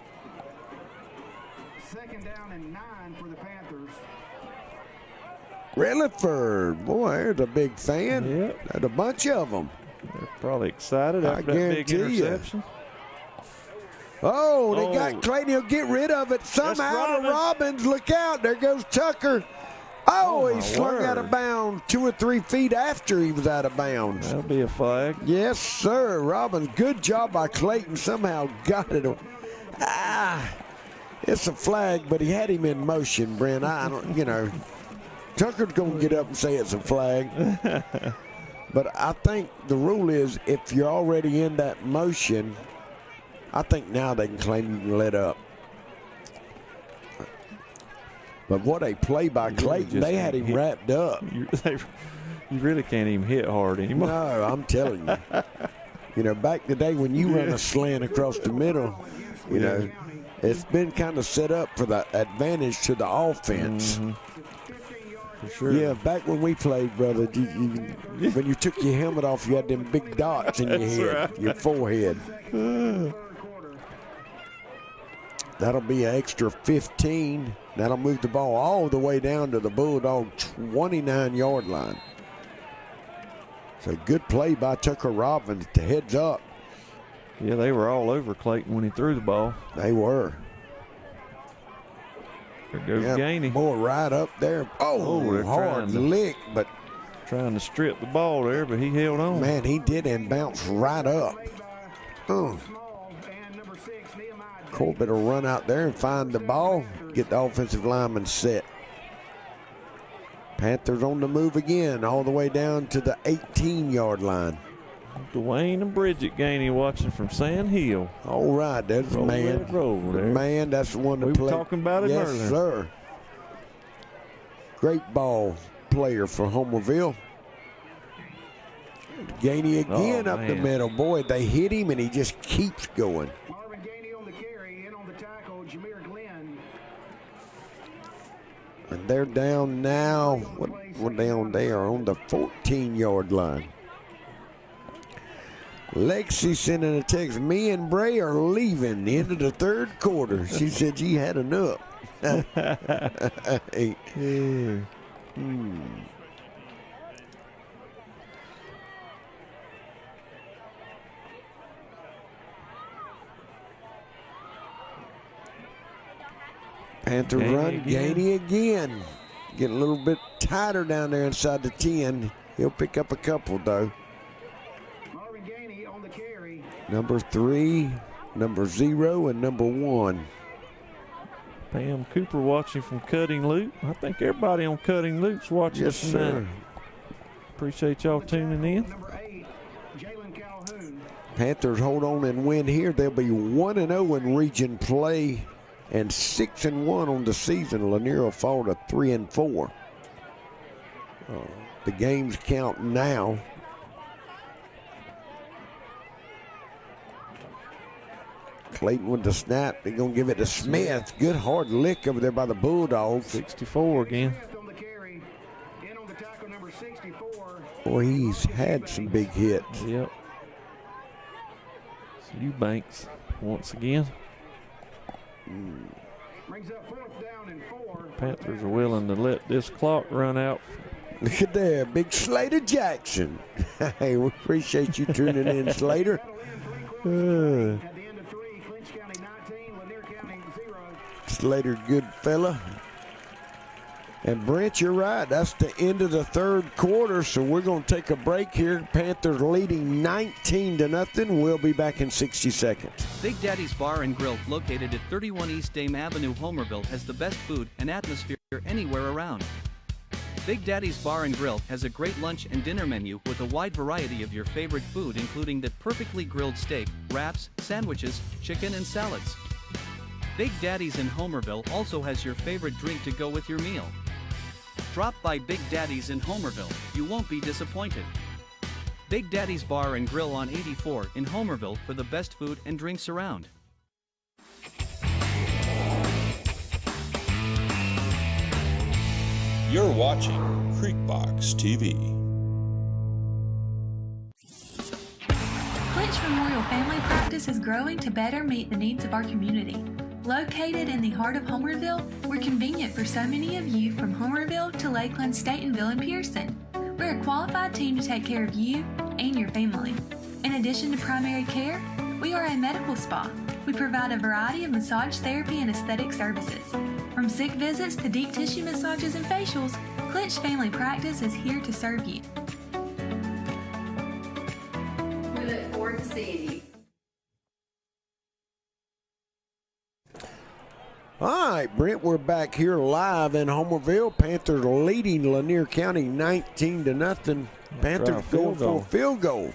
Second down and 9 for the Panthers. Rilliford, boy, there's a big fan. Yep. There's a bunch of them. They're probably excited after that big interception. Oh, they got Clayton. He'll get rid of it somehow to Robbins. Look out. There goes Tucker. Oh, he slung out of bounds 2 or 3 feet after he was out of bounds. That'll be a flag. Yes, sir. Robbins, good job by Clayton. Somehow got it. It's a flag, but he had him in motion, Brent. I don't, Tucker's going to get up and say it's a flag. But I think the rule is if you're already in that motion, I think now they can claim you can let up. But what a play by Clayton. They had him wrapped up. You really can't even hit hard anymore. No, I'm telling you. Back the day when you run a slant across the middle, it's been kind of set up for the advantage to the offense. Mm-hmm. For sure. Yeah, back when we played, brother, when you took your helmet off, you had them big dots in your head, your forehead. That'll be an extra 15. That'll move the ball all the way down to the Bulldog 29-yard line. So good play by Tucker Robbins to heads up. Yeah, they were all over Clayton when he threw the ball. They were. There goes Gainey. Boy, right up there. Oh, hard lick, but trying to strip the ball there, but he held on. Man, he did and bounced right up. Corbett will run out there and find the ball, get the offensive lineman set. Panthers on the move again, all the way down to the 18-yard line. Dwayne and Bridget Gainey watching from Sand Hill. All right, there's the man. The man, that's the one to play. We were talking about it earlier. Yes, sir. Great ball player for Homerville. Gainey again up the middle. Boy, they hit him and he just keeps going. Marvin Gainey on the carry, in on the tackle, Jameer Glenn. And they're down now. What down there on the 14-yard line. Lexi sending a text. Me and Bray are leaving the end of the third quarter. She said she had enough. Hey. Panther run, Gainey again. Getting a little bit tighter down there inside the 10. He'll pick up a couple, though. Marvin Gainey on the carry. Number 3, number 0, and number 1. Pam Cooper watching from Cutting Loop. I think everybody on Cutting Loop's watching Yes, us tonight. sir. Appreciate y'all tuning in. Panthers hold on and win here. They'll be 1-0 in region play and 6-1 on the season. Lanier will fall to 3-4. The games count now. Clayton with the snap. They're going to give it to Smith. Good hard lick over there by the Bulldogs. 64 again. Boy, he's had some big hits. Yep. So Eubanks once again. Panthers are willing to let this clock run out. Look at there, big Slater Jackson. Hey, we appreciate you tuning in, Slater. Slater, good fella. And Brent, you're right. That's the end of the third quarter, so we're going to take a break here. Panthers leading 19-0. We'll be back in 60 seconds. Big Daddy's Bar and Grill, located at 31 East Dame Avenue, Homerville, has the best food and atmosphere anywhere around. Big Daddy's Bar and Grill has a great lunch and dinner menu with a wide variety of your favorite food, including the perfectly grilled steak, wraps, sandwiches, chicken, and salads. Big Daddy's in Homerville also has your favorite drink to go with your meal. Drop by Big Daddy's in Homerville. You won't be disappointed. Big Daddy's Bar and Grill on 84 in Homerville for the best food and drinks around. You're watching Creekbox TV. Clinch Memorial Family Practice is growing to better meet the needs of our community. Located in the heart of Homerville, we're convenient for so many of you from Homerville to Lakeland, Statenville, and Pearson. We're a qualified team to take care of you and your family. In addition to primary care, we are a medical spa. We provide a variety of massage therapy and aesthetic services. From sick visits to deep tissue massages and facials, Clinch Family Practice is here to serve you. We look forward to seeing you. All right, Brent, we're back here live in Homerville. Panthers leading Lanier County 19-0. Panthers going for a field goal.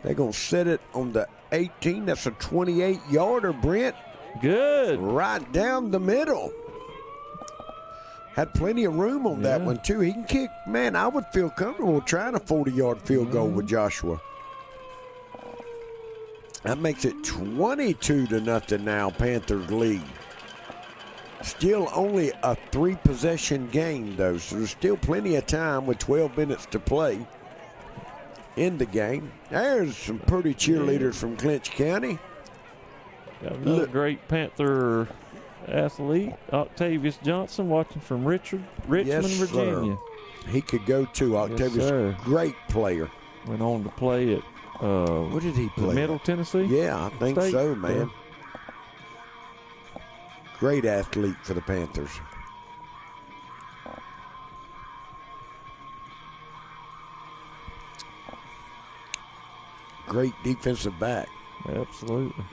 They're going to set it on the 18. That's a 28-yarder, Brent. Good. Right down the middle. Had plenty of room on that one, too. He can kick. Man, I would feel comfortable trying a 40-yard field goal with Joshua. That makes it 22-0 now, Panthers lead. Still only a 3-possession game, though, so there's still plenty of time with 12 minutes to play in the game. There's some pretty cheerleaders from Clinch County. Got another great Panther athlete, Octavius Johnson, watching from Richmond, Virginia. Sir. He could go too. Octavius, great player. Went on to play at what did he play? Middle Tennessee? Yeah, I think State. so, man. Great athlete for the Panthers. Great defensive back. Absolutely.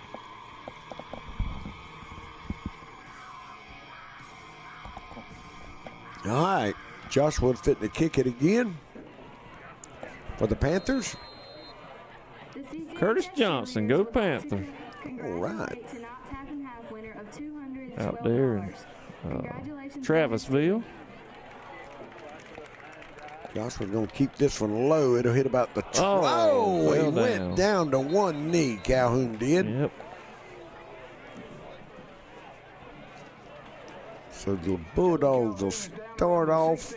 All right, Joshua fitting to kick it again for the Panthers. Curtis Johnson, go Panther. All right. Out there in Travisville. Joshua's going to keep this one low. It'll hit about the he went down to one knee, Calhoun did. Yep. So the Bulldogs will start off.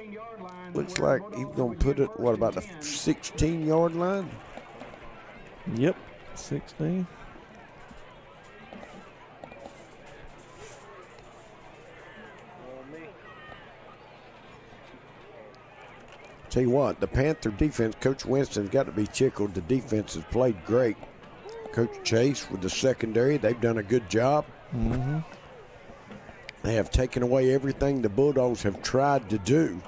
Looks like he's going to put it, what, about the 16-yard line? Yep, 16. Tell you what, the Panther defense, Coach Winston's got to be tickled. The defense has played great. Coach Chase with the secondary, they've done a good job. Mm-hmm. They have taken away everything the Bulldogs have tried to do.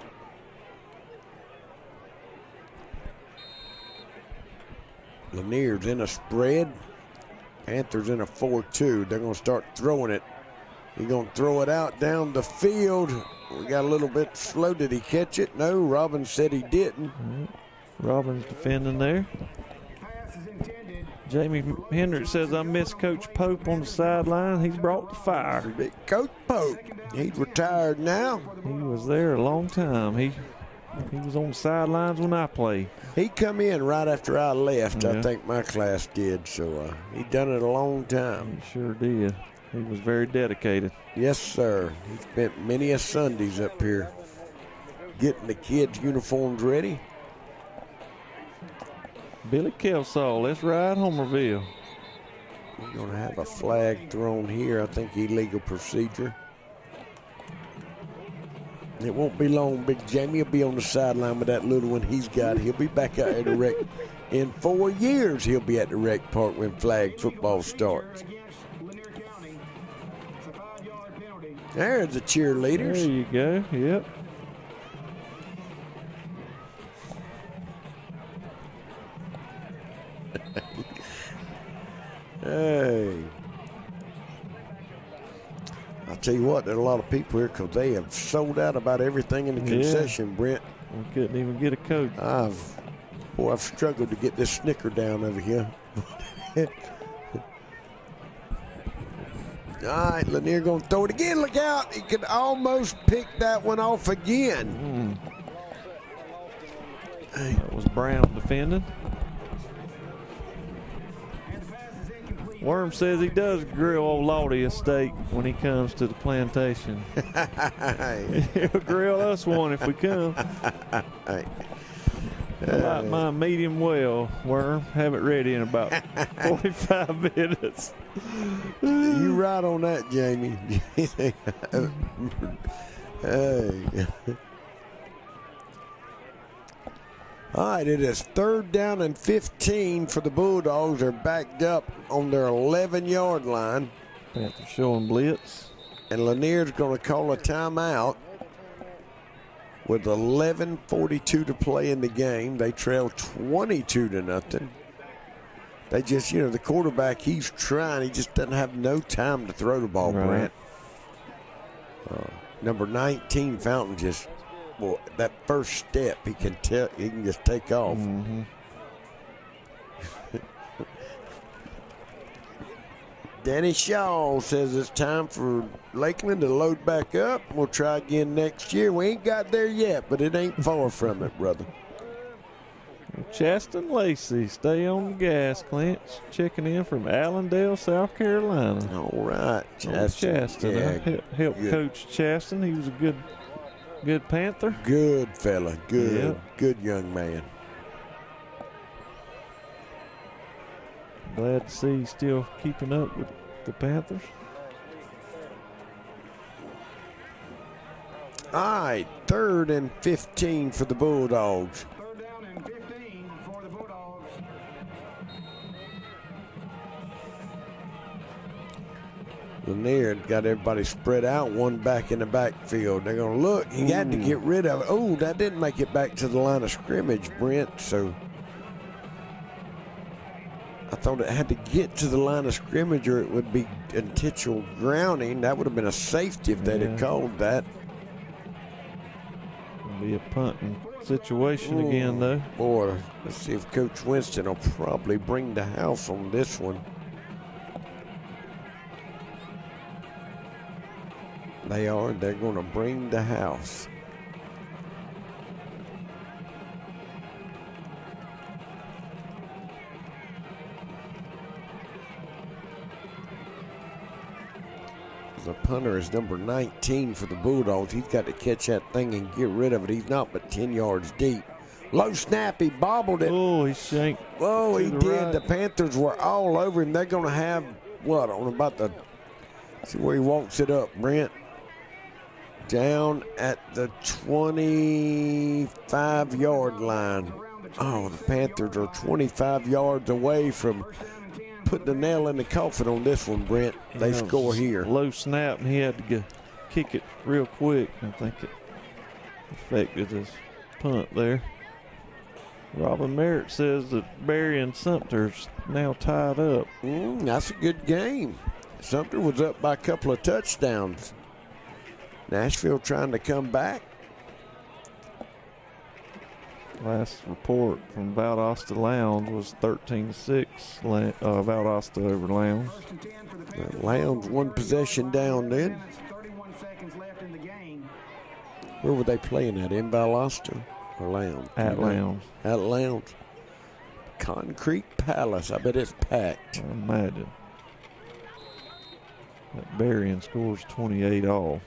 Lanier's in a spread. Panthers in a 4-2. They're going to start throwing it. He's going to throw it out down the field. We got a little bit slow. Did he catch it? No, Robbins said he didn't. Robbins defending there. Jamie Hendricks says, I miss Coach Pope on the sideline. He's brought the fire. Big Coach Pope. He's retired now. He was there a long time. He was on the sidelines when I played. He come in right after I left. Yeah. I think my class did. So he done it a long time. He sure did. He was very dedicated. Yes, sir. He spent many a Sundays up here getting the kids' uniforms ready. Billy Kelsaw, let's ride Homerville. We're going to have a flag thrown here. I think illegal procedure. It won't be long. Big Jamie will be on the sideline with that little one he's got. He'll be back out at the rec. In 4 years, he'll be at the rec park when flag football starts. There's the cheerleaders. There you go. Yep. Hey. I'll tell you what, there are a lot of people here because they have sold out about everything in the concession, Brent. We couldn't even get a Coke. I've struggled to get this Snicker down over here. All right, Lanier going to throw it again. Look out. He could almost pick that one off again. That was Brown defending. Worm says he does grill old Lottie a steak when he comes to the plantation. He'll grill us one if we come. I like my medium well, Worm. Have it ready in about 45 minutes. You right on that, Jamie. Hey. All right, it is 3rd down and 15 for the Bulldogs. They're backed up on their 11-yard line. Panthers showing blitz. And Lanier's going to call a timeout with 11:42 to play in the game. They trail 22-0. They just, the quarterback, he's trying. He just doesn't have no time to throw the ball, right. Brent. Number 19, Fountain, just, well, that first step, he can just take off. Mm-hmm. Danny Shaw says it's time for Lakeland to load back up. We'll try again next year. We ain't got there yet, but it ain't far from it, brother. Chaston Lacey, stay on the gas, Clinch. Checking in from Allendale, South Carolina. All right, Chaston. Yeah, help Coach Chaston. He was a good Panther. Good fella. Good young man. Glad to see he's still keeping up with the Panthers. All right, 3rd and 15 for the Bulldogs. Lanier got everybody spread out, one back in the backfield. They're going to look. He had to get rid of it. Oh, that didn't make it back to the line of scrimmage, Brent. So I thought it had to get to the line of scrimmage or it would be intentional grounding. That would have been a safety if they'd have called that. It'll be a punting situation again, though. Boy, let's see if Coach Winston will probably bring the house on this one. They're going to bring the house. The punter is number 19 for the Bulldogs. He's got to catch that thing and get rid of it. He's not but 10 yards deep. Low snap, he bobbled it. Oh, he shanked. Oh, he did. Right. The Panthers were all over him. They're going to have, on about the, see where he walks it up, Brent. Down at the 25-yard line. Oh, the Panthers are 25 yards away from putting the nail in the coffin on this one, Brent. They score here. Low snap, and he had to kick it real quick. I think it affected his punt there. Robin Merritt says that Barry and Sumter's now tied up. That's a good game. Sumter was up by a couple of touchdowns. Nashville trying to come back. Last report from Valdosta Lowndes was 13-6. Valdosta over Lowndes. Lowndes one possession down then. Where were they playing at? In Valdosta or Lowndes? At Lowndes. At Lowndes. Concrete Palace. I bet it's packed. I imagine. That Berrien scores 28 all.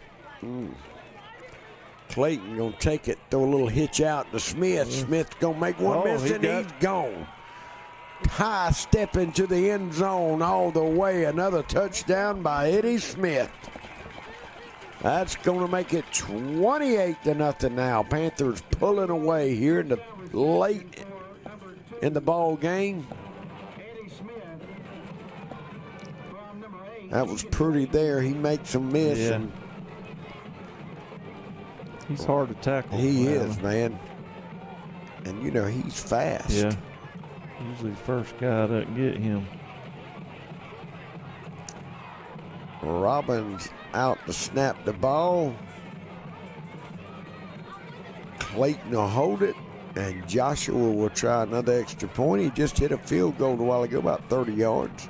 Clayton gonna take it, throw a little hitch out to Smith. Smith gonna make one miss and he's gone. High step into the end zone all the way. Another touchdown by Eddie Smith. That's gonna make it 28-0 now. Panthers pulling away here in the late in the ball game. That was pretty there. He makes a miss. Yeah. And he's hard to tackle. he is, man. And you know, he's fast. Yeah. Usually the first guy doesn't get him. Robbins out to snap the ball. Clayton will hold it. And Joshua will try another extra point. He just hit a field goal a while ago, about 30 yards.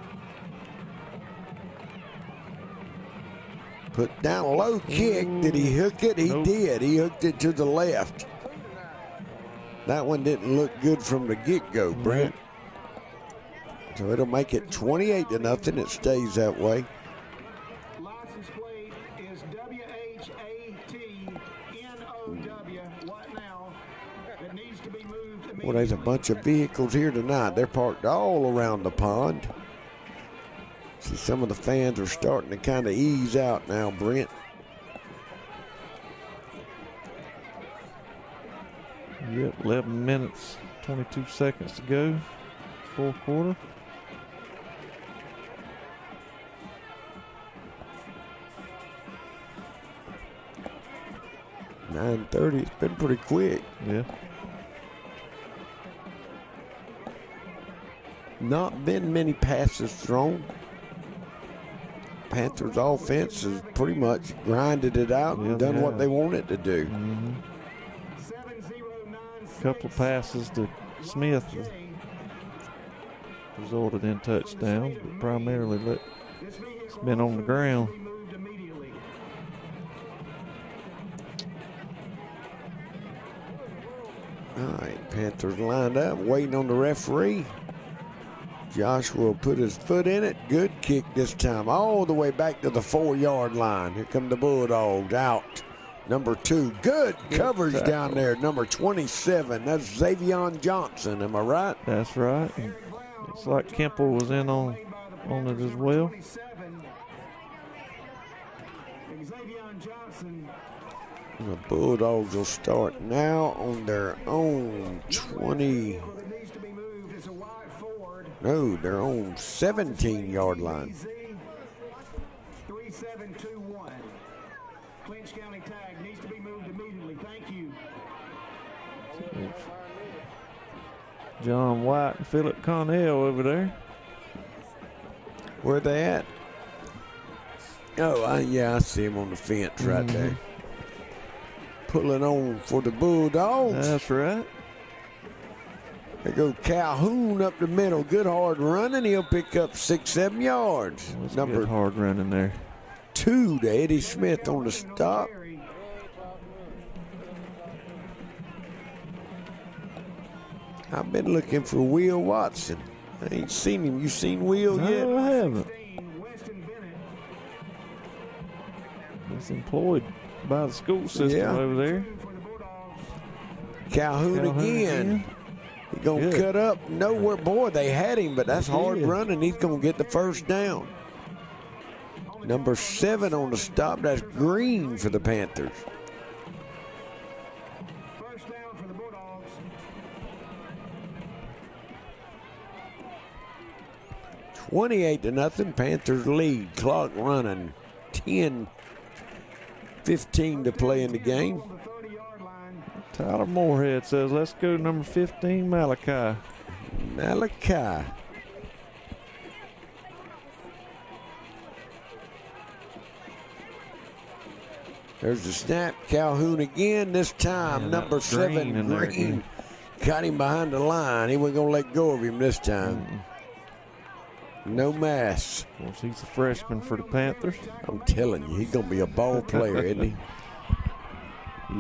Put down a low kick. Did he hook it? He did. He hooked it to the left. That one didn't look good from the get-go, Brent. So it'll make it 28-0. It stays that way. License plate is WHATNOW. What now? It needs to be moved. Well, there's a bunch of vehicles here tonight. They're parked all around the pond. See, some of the fans are starting to kind of ease out now, Brent. Yep, 11 minutes, 22 seconds to go. Fourth quarter. .9:30. It's been pretty quick. Yeah. Not been many passes thrown. Panthers offense has pretty much grinded it out and done what they wanted to do. Couple of passes to Smith resulted in touchdowns, but primarily it's been on the ground. All right, Panthers lined up, waiting on the referee. Joshua will put his foot in it. Good kick this time, all the way back to the 4-yard line. Here come the Bulldogs out. Number 2, good coverage tackle down there. Number 27, that's Xavion Johnson, am I right? That's right. It's like Kemple was in on it as well. The Bulldogs will start now on their own 20. No, their own 17-yard line. 3721. Clinch County tag needs to be moved immediately. Thank you. John White and Philip Connell over there. Where they at? Oh, yeah, I see him on the fence right there. Pulling on for the Bulldogs. That's right. They go Calhoun up the middle. Good hard running. He'll pick up 6-7 yards. Number hard running there. 2 to Eddie Smith on the stop. I've been looking for Will Watson. I ain't seen him. You seen Will yet? No, I haven't. He's employed by the school system over there. Calhoun again. He's going to cut up nowhere. Boy, they had him, but that's hard running. He's going to get the first down. Number 7 on the stop. That's Green for the Panthers. First down for the Bulldogs. 28-0. Panthers lead. Clock running. 10 2:15 to play in the game. Tyler Moorhead says, let's go number 15, Malachi. Malachi. There's the snap. Calhoun again. This time, number 7, Green. Got him behind the line. He wasn't going to let go of him this time. No mass. Of course, he's a freshman for the Panthers. I'm telling you, he's going to be a ball player, isn't he?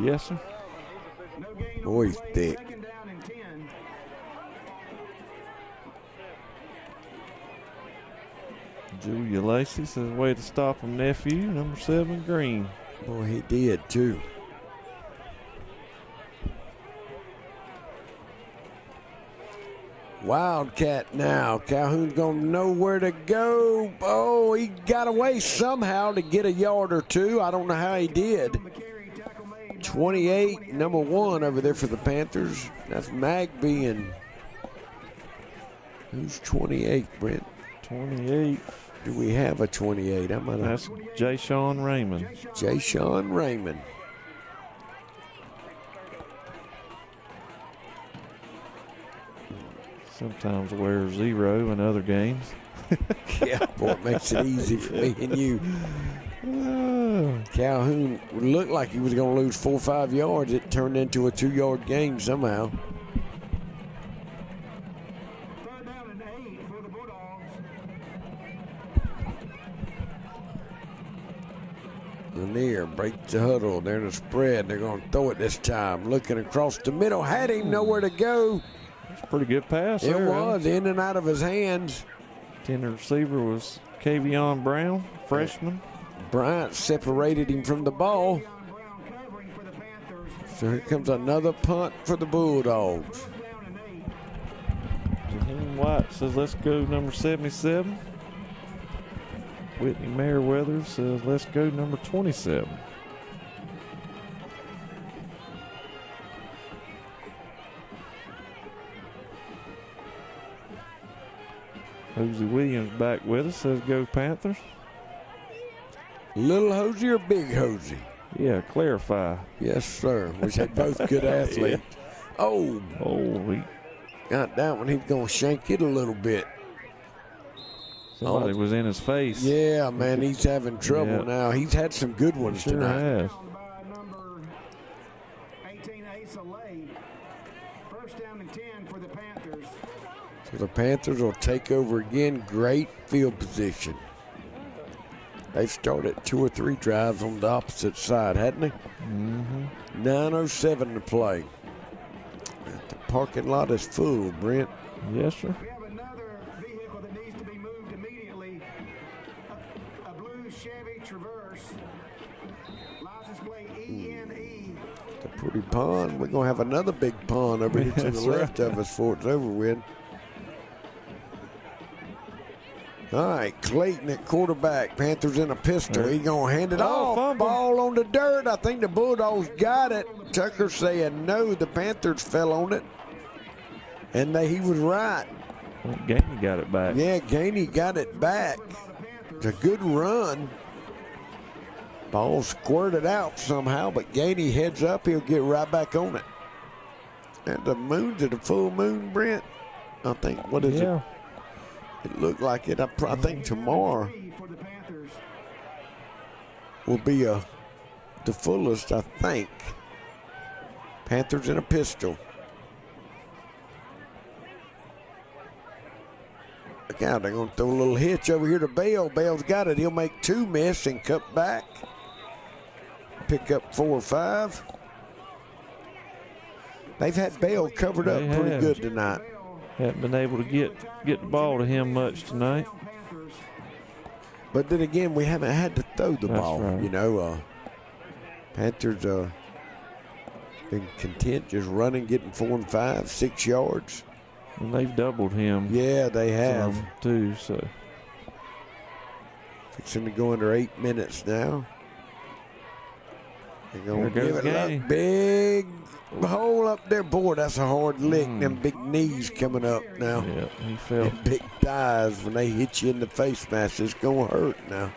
Yes, sir. Boy, he's thick. Julia Lacey says, way to stop him, nephew. Number 7, Green. Boy, he did, too. Wildcat now. Calhoun's going to know where to go. Oh, he got away somehow to get a yard or two. I don't know how he did. 28, number 1 over there for the Panthers. That's Magby. And who's 28, Brent? 28. Do we have a 28? That's Jay-Sean Raymond. Jay-Sean Raymond. Sometimes wears 0 in other games. Yeah, boy, it makes it easy for me and you. Calhoun looked like he was going to lose 4 or 5 yards. It turned into a 2-yard game somehow. Lanier breaks the huddle. They're in the spread. They're going to throw it this time. Looking across the middle. Had him nowhere to go. That's a pretty good pass. It was in and out of his hands. The receiver was Kavion Brown, freshman. Bryant separated him from the ball. So here comes another punt for the Bulldogs. Jaheim White says, let's go number 77. Whitney Merriweather says, let's go number 27. Hosey Williams back with us, says go Panthers. Little Hosey or Big Hosey? Yeah, clarify. Yes, sir. We said both good athletes. Yeah. He got that one. He's going to shank it a little bit. Somebody was in his face. Yeah, man, he's having trouble now. He's had some good ones tonight. Has. So the Panthers will take over again. Great field position. They've started 2 or 3 drives on the opposite side, hadn't they? Mm-hmm. 9:07 to play. The parking lot is full, Brent. Yes, sir. The pretty pond. We're going to have another big pond over here to the left of us before it's over with. All right, Clayton at quarterback. Panthers in a pistol. He's going to hand it off. Fumble. Ball on the dirt. I think the Bulldogs got it. Tucker saying no. The Panthers fell on it. And he was right. Well, Gainey got it back. Yeah, Gainey got it back. It's a good run. Ball squirted out somehow, but Gainey heads up. He'll get right back on it. And the moon's at a full moon, Brent. I think, what is it? It looked like it. I think tomorrow will be the fullest, I think. Panthers in a pistol. Look out, they're going to throw a little hitch over here to Bell. Bell's got it. He'll make 2 miss and cut back. Pick up 4 or 5. They've had Bell covered up pretty good tonight. Haven't been able to get the ball to him much tonight. But then again, we haven't had to throw the ball. Right. You know, Panthers been content just running, getting 4 and 5, 6 yards. And they've doubled him. Yeah, they have. Too, so. Fixing to go under 8 minutes now. They're going to give it a look. Big hole up there. Boy, that's a hard lick. Them big knees coming up now. Yeah, he felt. Big thighs when they hit you in the face mask. It's going to hurt now.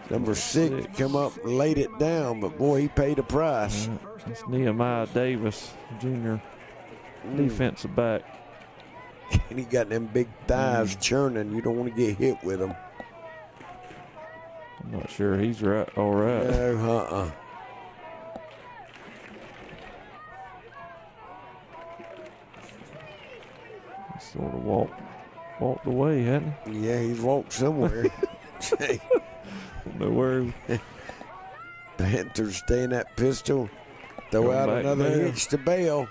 Number 6 come up and laid it down, but boy, he paid a price. It's Nehemiah Davis, junior defensive back. And he got them big thighs churning. You don't want to get hit with him. I'm not sure he's all right. No, He sort of walked away, hadn't he? Yeah, he's walked somewhere. Don't know where. Panthers stay in that pistol. Throw out another hitch to Bell.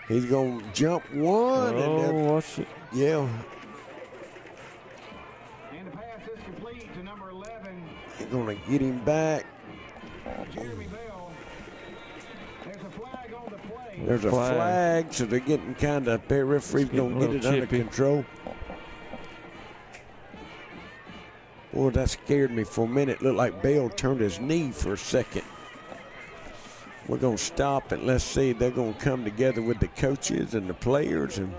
He's going to jump one. Oh, watch it. Yeah. And the pass is complete to number 11. He's going to get him back. Jeremy Bell. There's a flag on the play. There's a flag, so they're getting kind of, the referee's going to get it under control. Boy, that scared me for a minute. Looked like Bell turned his knee for a second. We're going to stop and let's see. They're going to come together with the coaches and the players. And,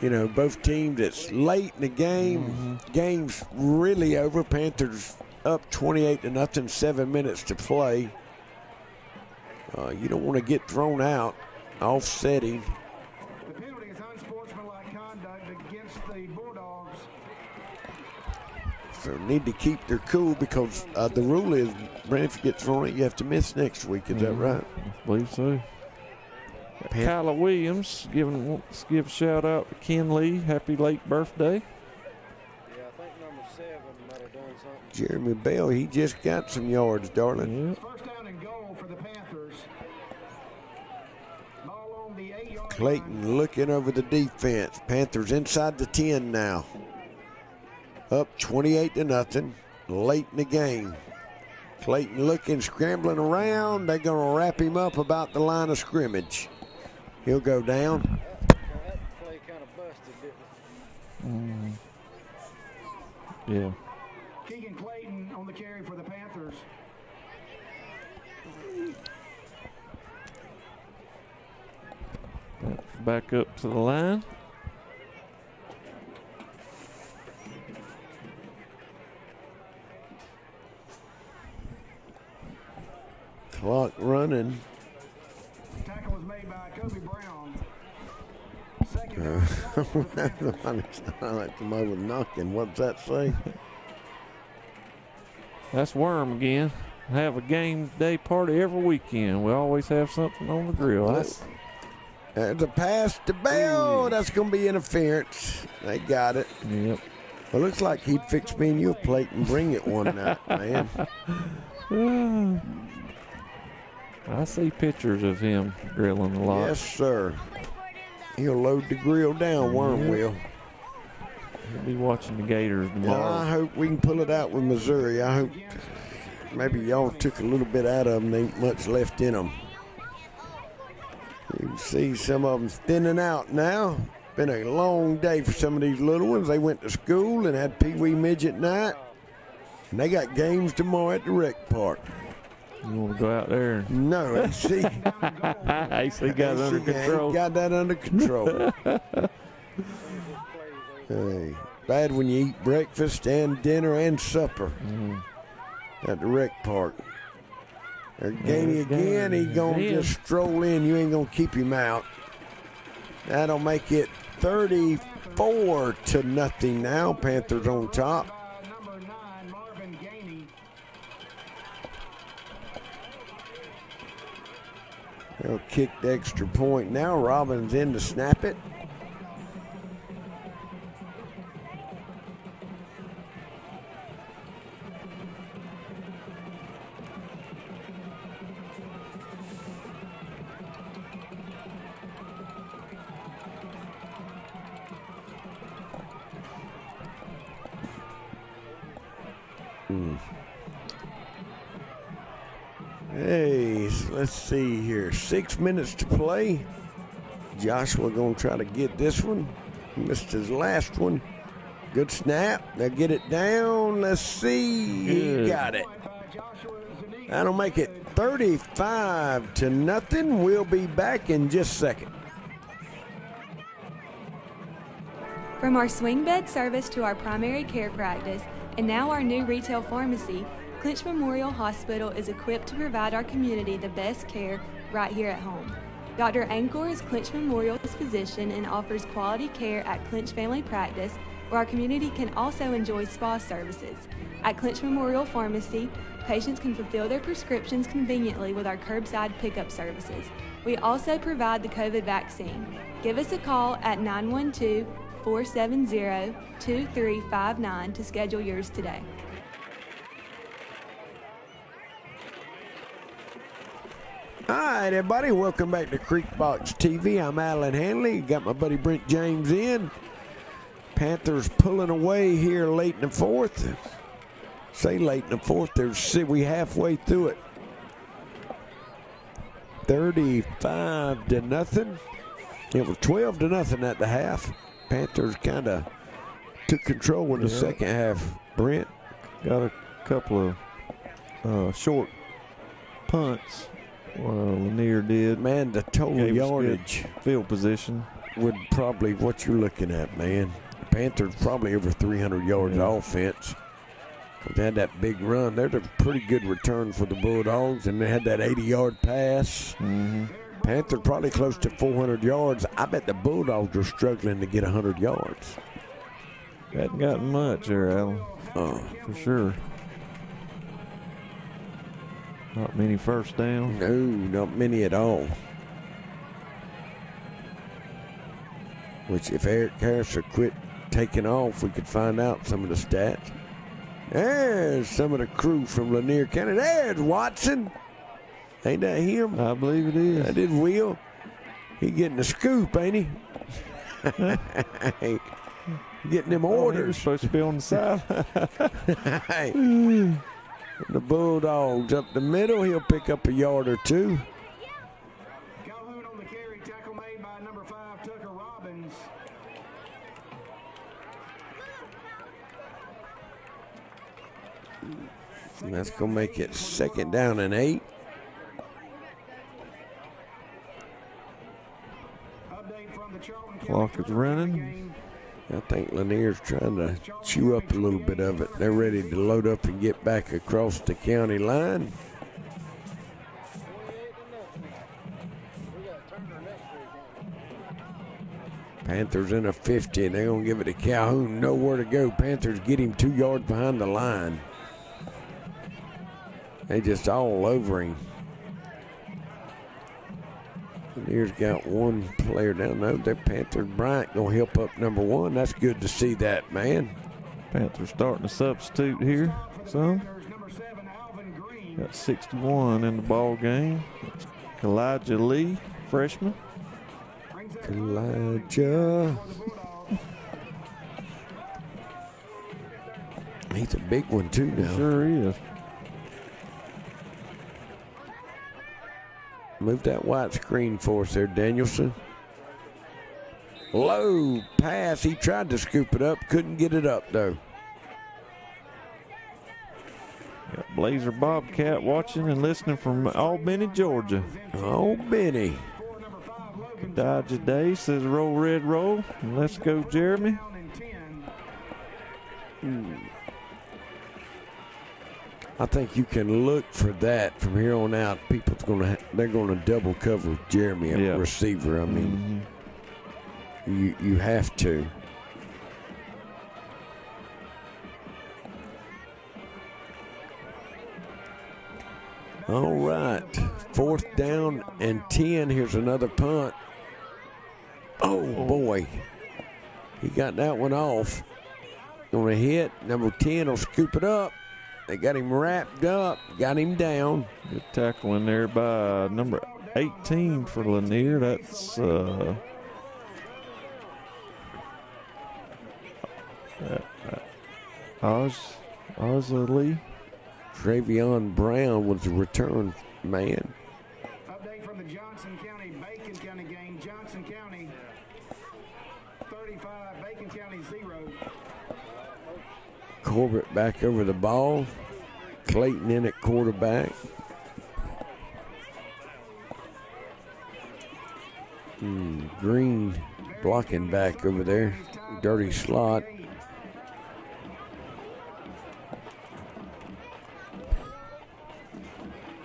you know, both teams, it's late in the game. Game's really over. Panthers up 28-0, 7 minutes to play. You don't want to get thrown out, offsetting. The penalty is unsportsmanlike conduct against the Bulldogs. So need to keep their cool because the rule is, Brandon, if you get thrown out, you have to miss next week. Is that right? I believe so. Kyla Williams, let's give a shout out to Ken Lee. Happy late birthday. Yeah, I think number 7 might have done something. Jeremy Bell, he just got some yards, darling. First down and goal for the Panthers. Ball on the 8-yard Clayton looking over the defense. Panthers inside the 10 now. Up 28-0, late in the game. Clayton looking, scrambling around. They're going to wrap him up about the line of scrimmage. He'll go down. That play kind of busted, didn't it? Yeah. Keegan Clayton on the carry for the Panthers. Back up to the line. Clock running. Tackle was made by Kobe Brown. I like to mow with knocking. What's that say? That's Worm again. Have a game day party every weekend. We always have something on the grill. There's a pass to Bell. That's going to be interference. They got it. Yep. Well, looks like he'd fix me and you a plate and bring it one night, man. I see pictures of him grilling a lot. Yes, sir. He'll load the grill down, Worm will. He'll be watching the Gators tomorrow. Well, I hope we can pull it out with Missouri. I hope maybe y'all took a little bit out of them. There ain't much left in them. You can see some of them thinning out now. Been a long day for some of these little ones. They went to school and had Pee Wee Midget night. And they got games tomorrow at the rec park. You want to go out there? No, AC. AC got it under control. Got that under control. Hey, bad when you eat breakfast and dinner and supper at the rec park. There's Gainey again. He's going to just stroll in. You ain't going to keep him out. That'll make it 34-0 now. Panthers on top. They'll kick the extra point now. Robbins in to snap it. Hey, so let's see here. 6 minutes to play. Joshua going to try to get this one. He missed his last one. Good snap. They'll get it down. Let's see. Good. He got it. That'll make it 35-0. We'll be back in just a second. From our swing bed service to our primary care practice, And now our new retail pharmacy, Clinch Memorial Hospital, is equipped to provide our community the best care right here at home. Dr. Angkor is Clinch Memorial's physician and offers quality care at Clinch Family Practice, where our community can also enjoy spa services. At Clinch Memorial Pharmacy, patients can fulfill their prescriptions conveniently with our curbside pickup services. We also provide the COVID vaccine. Give us a call at 912-470-2359 to schedule yours today. All right, everybody, welcome back to Creekbox TV. I'm Alan Hanley. Got my buddy Brent James in. Panthers pulling away here late in the fourth. Say late in the fourth. We halfway through it. 35-0. It was 12-0 at the half. Panthers kind of took control in the second half. Brent got a couple of short punts. Lanier did. Man, the total yardage field position would probably what you're looking at, man. Panthers probably over 300 yards offense. They had that big run. There's a pretty good return for the Bulldogs, and they had that 80-yard pass. Panthers probably close to 400 yards. I bet the Bulldogs are struggling to get 100 yards. Hadn't gotten much there, Alan. For sure. Not many first down. No, not many at all. Which if Eric Harris would quit taking off, we could find out some of the stats. There's some of the crew from Lanier County. There's Watson. Ain't that him? I believe it is. That is Will. He getting the scoop, ain't he? Getting them orders. He was supposed to be on the side. The Bulldogs up the middle. He'll pick up a yard or two. Calhoun on the carry. Tackle made by number 5, Tucker Robbins. And that's going to make it 2nd down and 8. Clock is running. I think Lanier's trying to chew up a little bit of it. They're ready to load up and get back across the county line. Panthers in a 50. They're going to give it to Calhoun. Nowhere to go. Panthers get him 2 yards behind the line. They just all over him. Here's got one player down there. That Panthers Bryant gonna help up number 1. That's good to see that, man. Panthers starting to substitute here. So got 61 in the ball game. Elijah Lee, freshman. Elijah. He's a big one too now. Sure is. Move that white screen for us there, Danielson. Low pass. He tried to scoop it up. Couldn't get it up, though. Got Blazer Bobcat watching and listening from Albany, Georgia. Albany. Dodge a day says roll red roll. And let's go, Jeremy. I think you can look for that from here on out. They're gonna double cover Jeremy at receiver. I mean, you have to. All right, 4th down and 10. Here's another punt. Oh boy, he got that one off. Gonna hit. Number 10 will scoop it up. They got him wrapped up, got him down. Good tackle in there by number 18 for Lanier. That's Oz Lee. Travion Brown was the return man. Update from the Johnson County-Bacon County game. Johnson County 35, Bacon County 0. Corbett back over the ball. Clayton in at quarterback. Green blocking back over there. Dirty slot.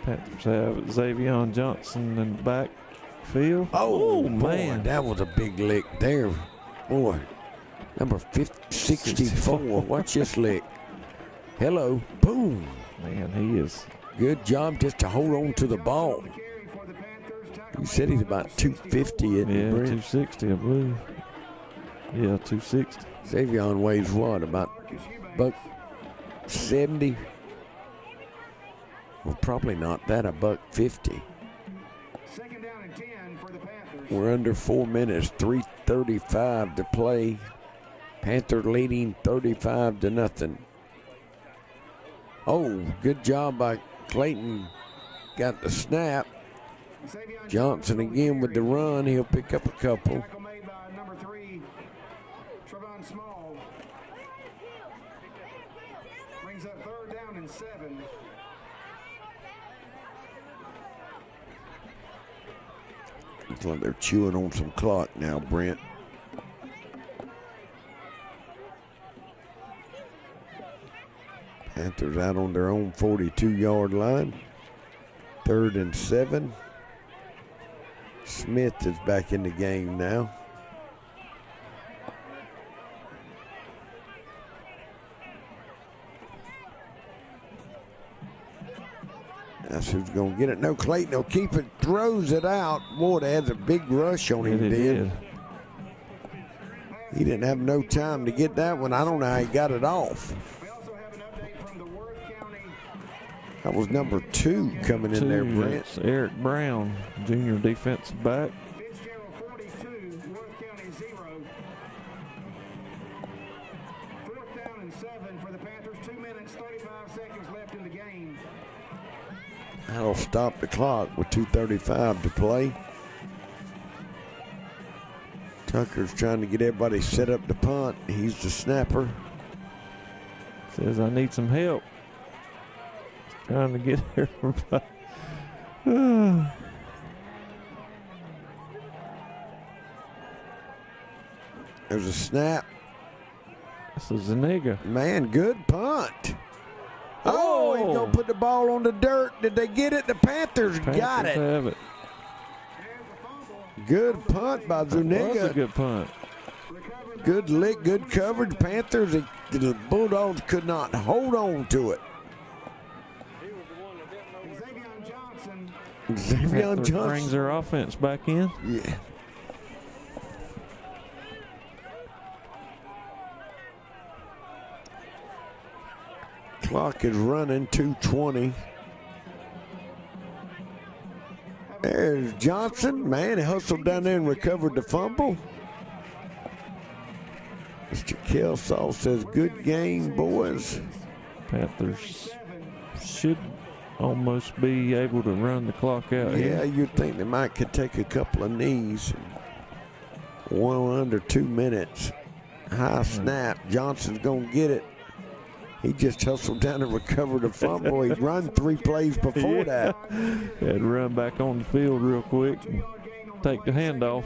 Panthers have Xavion Johnson in the backfield. Oh, boy, man. that was a big lick there. Boy, number 64. Watch this lick. Hello. Boom. Man, he is. Good job just to hold on to the ball. You said he's about 250, isn't he, Yeah, Brent? 260, I believe. Yeah, 260. Xavion weighs what? About buck 70? Well, probably not that, a buck 50. We're under 4 minutes, 3:35 to play. Panther leading 35-0. Oh, good job by Clayton. Got the snap. Johnson again with the run. He'll pick up a couple. Brings up 3rd down and 7. Looks like they're chewing on some clock now, Brent. Panthers out on their own 42-yard line. 3rd and 7. Smith is back in the game now. That's who's going to get it. No, Clayton will keep it, throws it out. Boy, that has a big rush on him, did. He didn't have no time to get that one. I don't know how he got it off. That was number 2 coming in there, Brent. That's Eric Brown, junior defensive back. That'll stop the clock with 2:35 to play. Tucker's trying to get everybody set up to punt. He's the snapper. Says, I need some help. Trying to get everybody. There's a snap. This is Zuniga. Man, good punt. Oh, he's going to put the ball on the dirt. Did they get it? The Panthers got it. Have it. Good punt by Zuniga. That was a good punt. Good lick, good coverage. Panthers, the Bulldogs could not hold on to it. Xavion Johnson brings their offense back in. Yeah. Clock is running, 2:20. There's Johnson. Man, he hustled down there and recovered the fumble. Mr. Kelsaw says, good game, boys. Panthers should almost be able to run the clock out Yeah, here. you'd think they might could take a couple of knees. One under 2 minutes. High snap. Johnson's going to get it. He just hustled down and recovered the fumble. He'd run 3 plays before that. Had to run back on the field real quick and take the handoff.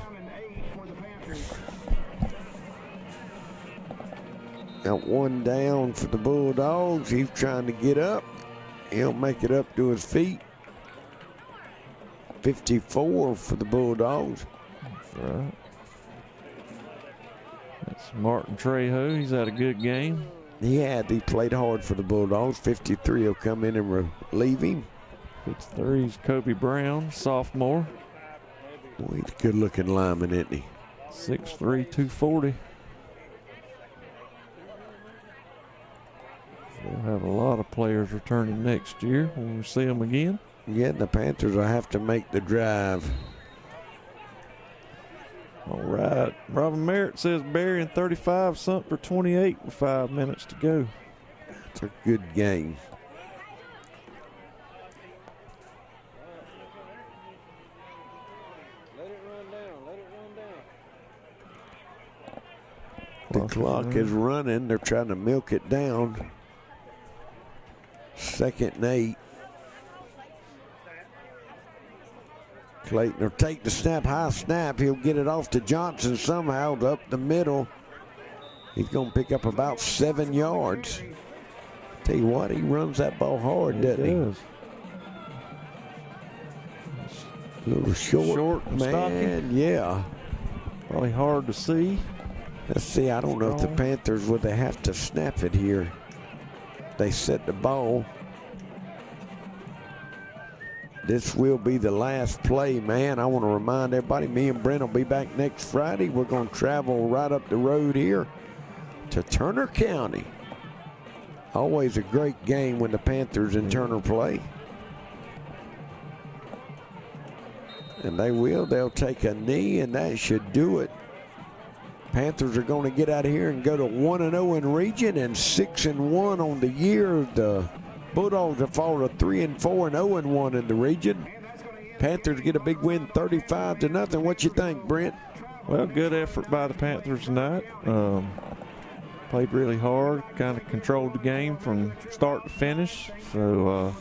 Got one down for the Bulldogs. He's trying to get up. He'll make it up to his feet. 54 for the Bulldogs. That's right. That's Martin Trejo. He's had a good game. He played hard for the Bulldogs. 53 will come in and relieve him. 53 is Kobe Brown, sophomore. Boy, he's a good-looking lineman, isn't he? 6'3", 240. We'll have a lot of players returning next year when we see them again. Yeah, the Panthers will have to make the drive. All right. Robin Merritt says Barry in 35, Sumter 28 with 5 minutes to go. It's a good game. The clock is running. They're trying to milk it down. 2nd and 8. Clayton will take the snap, high snap. He'll get it off to Johnson somehow up the middle. He's going to pick up about 7 yards. Tell you what, he runs that ball hard, doesn't he? A little short and man. stocky. Yeah. Probably hard to see. Let's see. I don't know if the Panthers would they have to snap it here. They set the ball. This will be the last play, man. I want to remind everybody, me and Brent will be back next Friday. We're going to travel right up the road here to Turner County. Always a great game when the Panthers and Turner play. And they will. They'll take a knee, and that should do it. Panthers are going to get out of here and go to 1-0 in region and 6-1 on the year. The Bulldogs have fallen to 3-4 and 0-1 in the region. Panthers get a big win, 35-0. What you think, Brent? Well, good effort by the Panthers tonight. Played really hard, kind of controlled the game from start to finish. So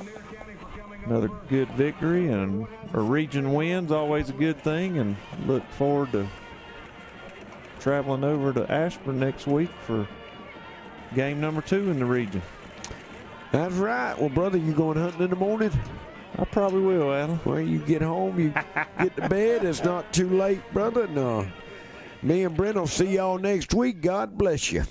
another good victory, and a region win's always a good thing, and look forward to traveling over to Ashburn next week for game number 2 in the region. That's right. Well, brother, you going hunting in the morning? I probably will, Adam. Well, you get home, you get to bed. It's not too late, brother. No. Me and Brent will see y'all next week. God bless you.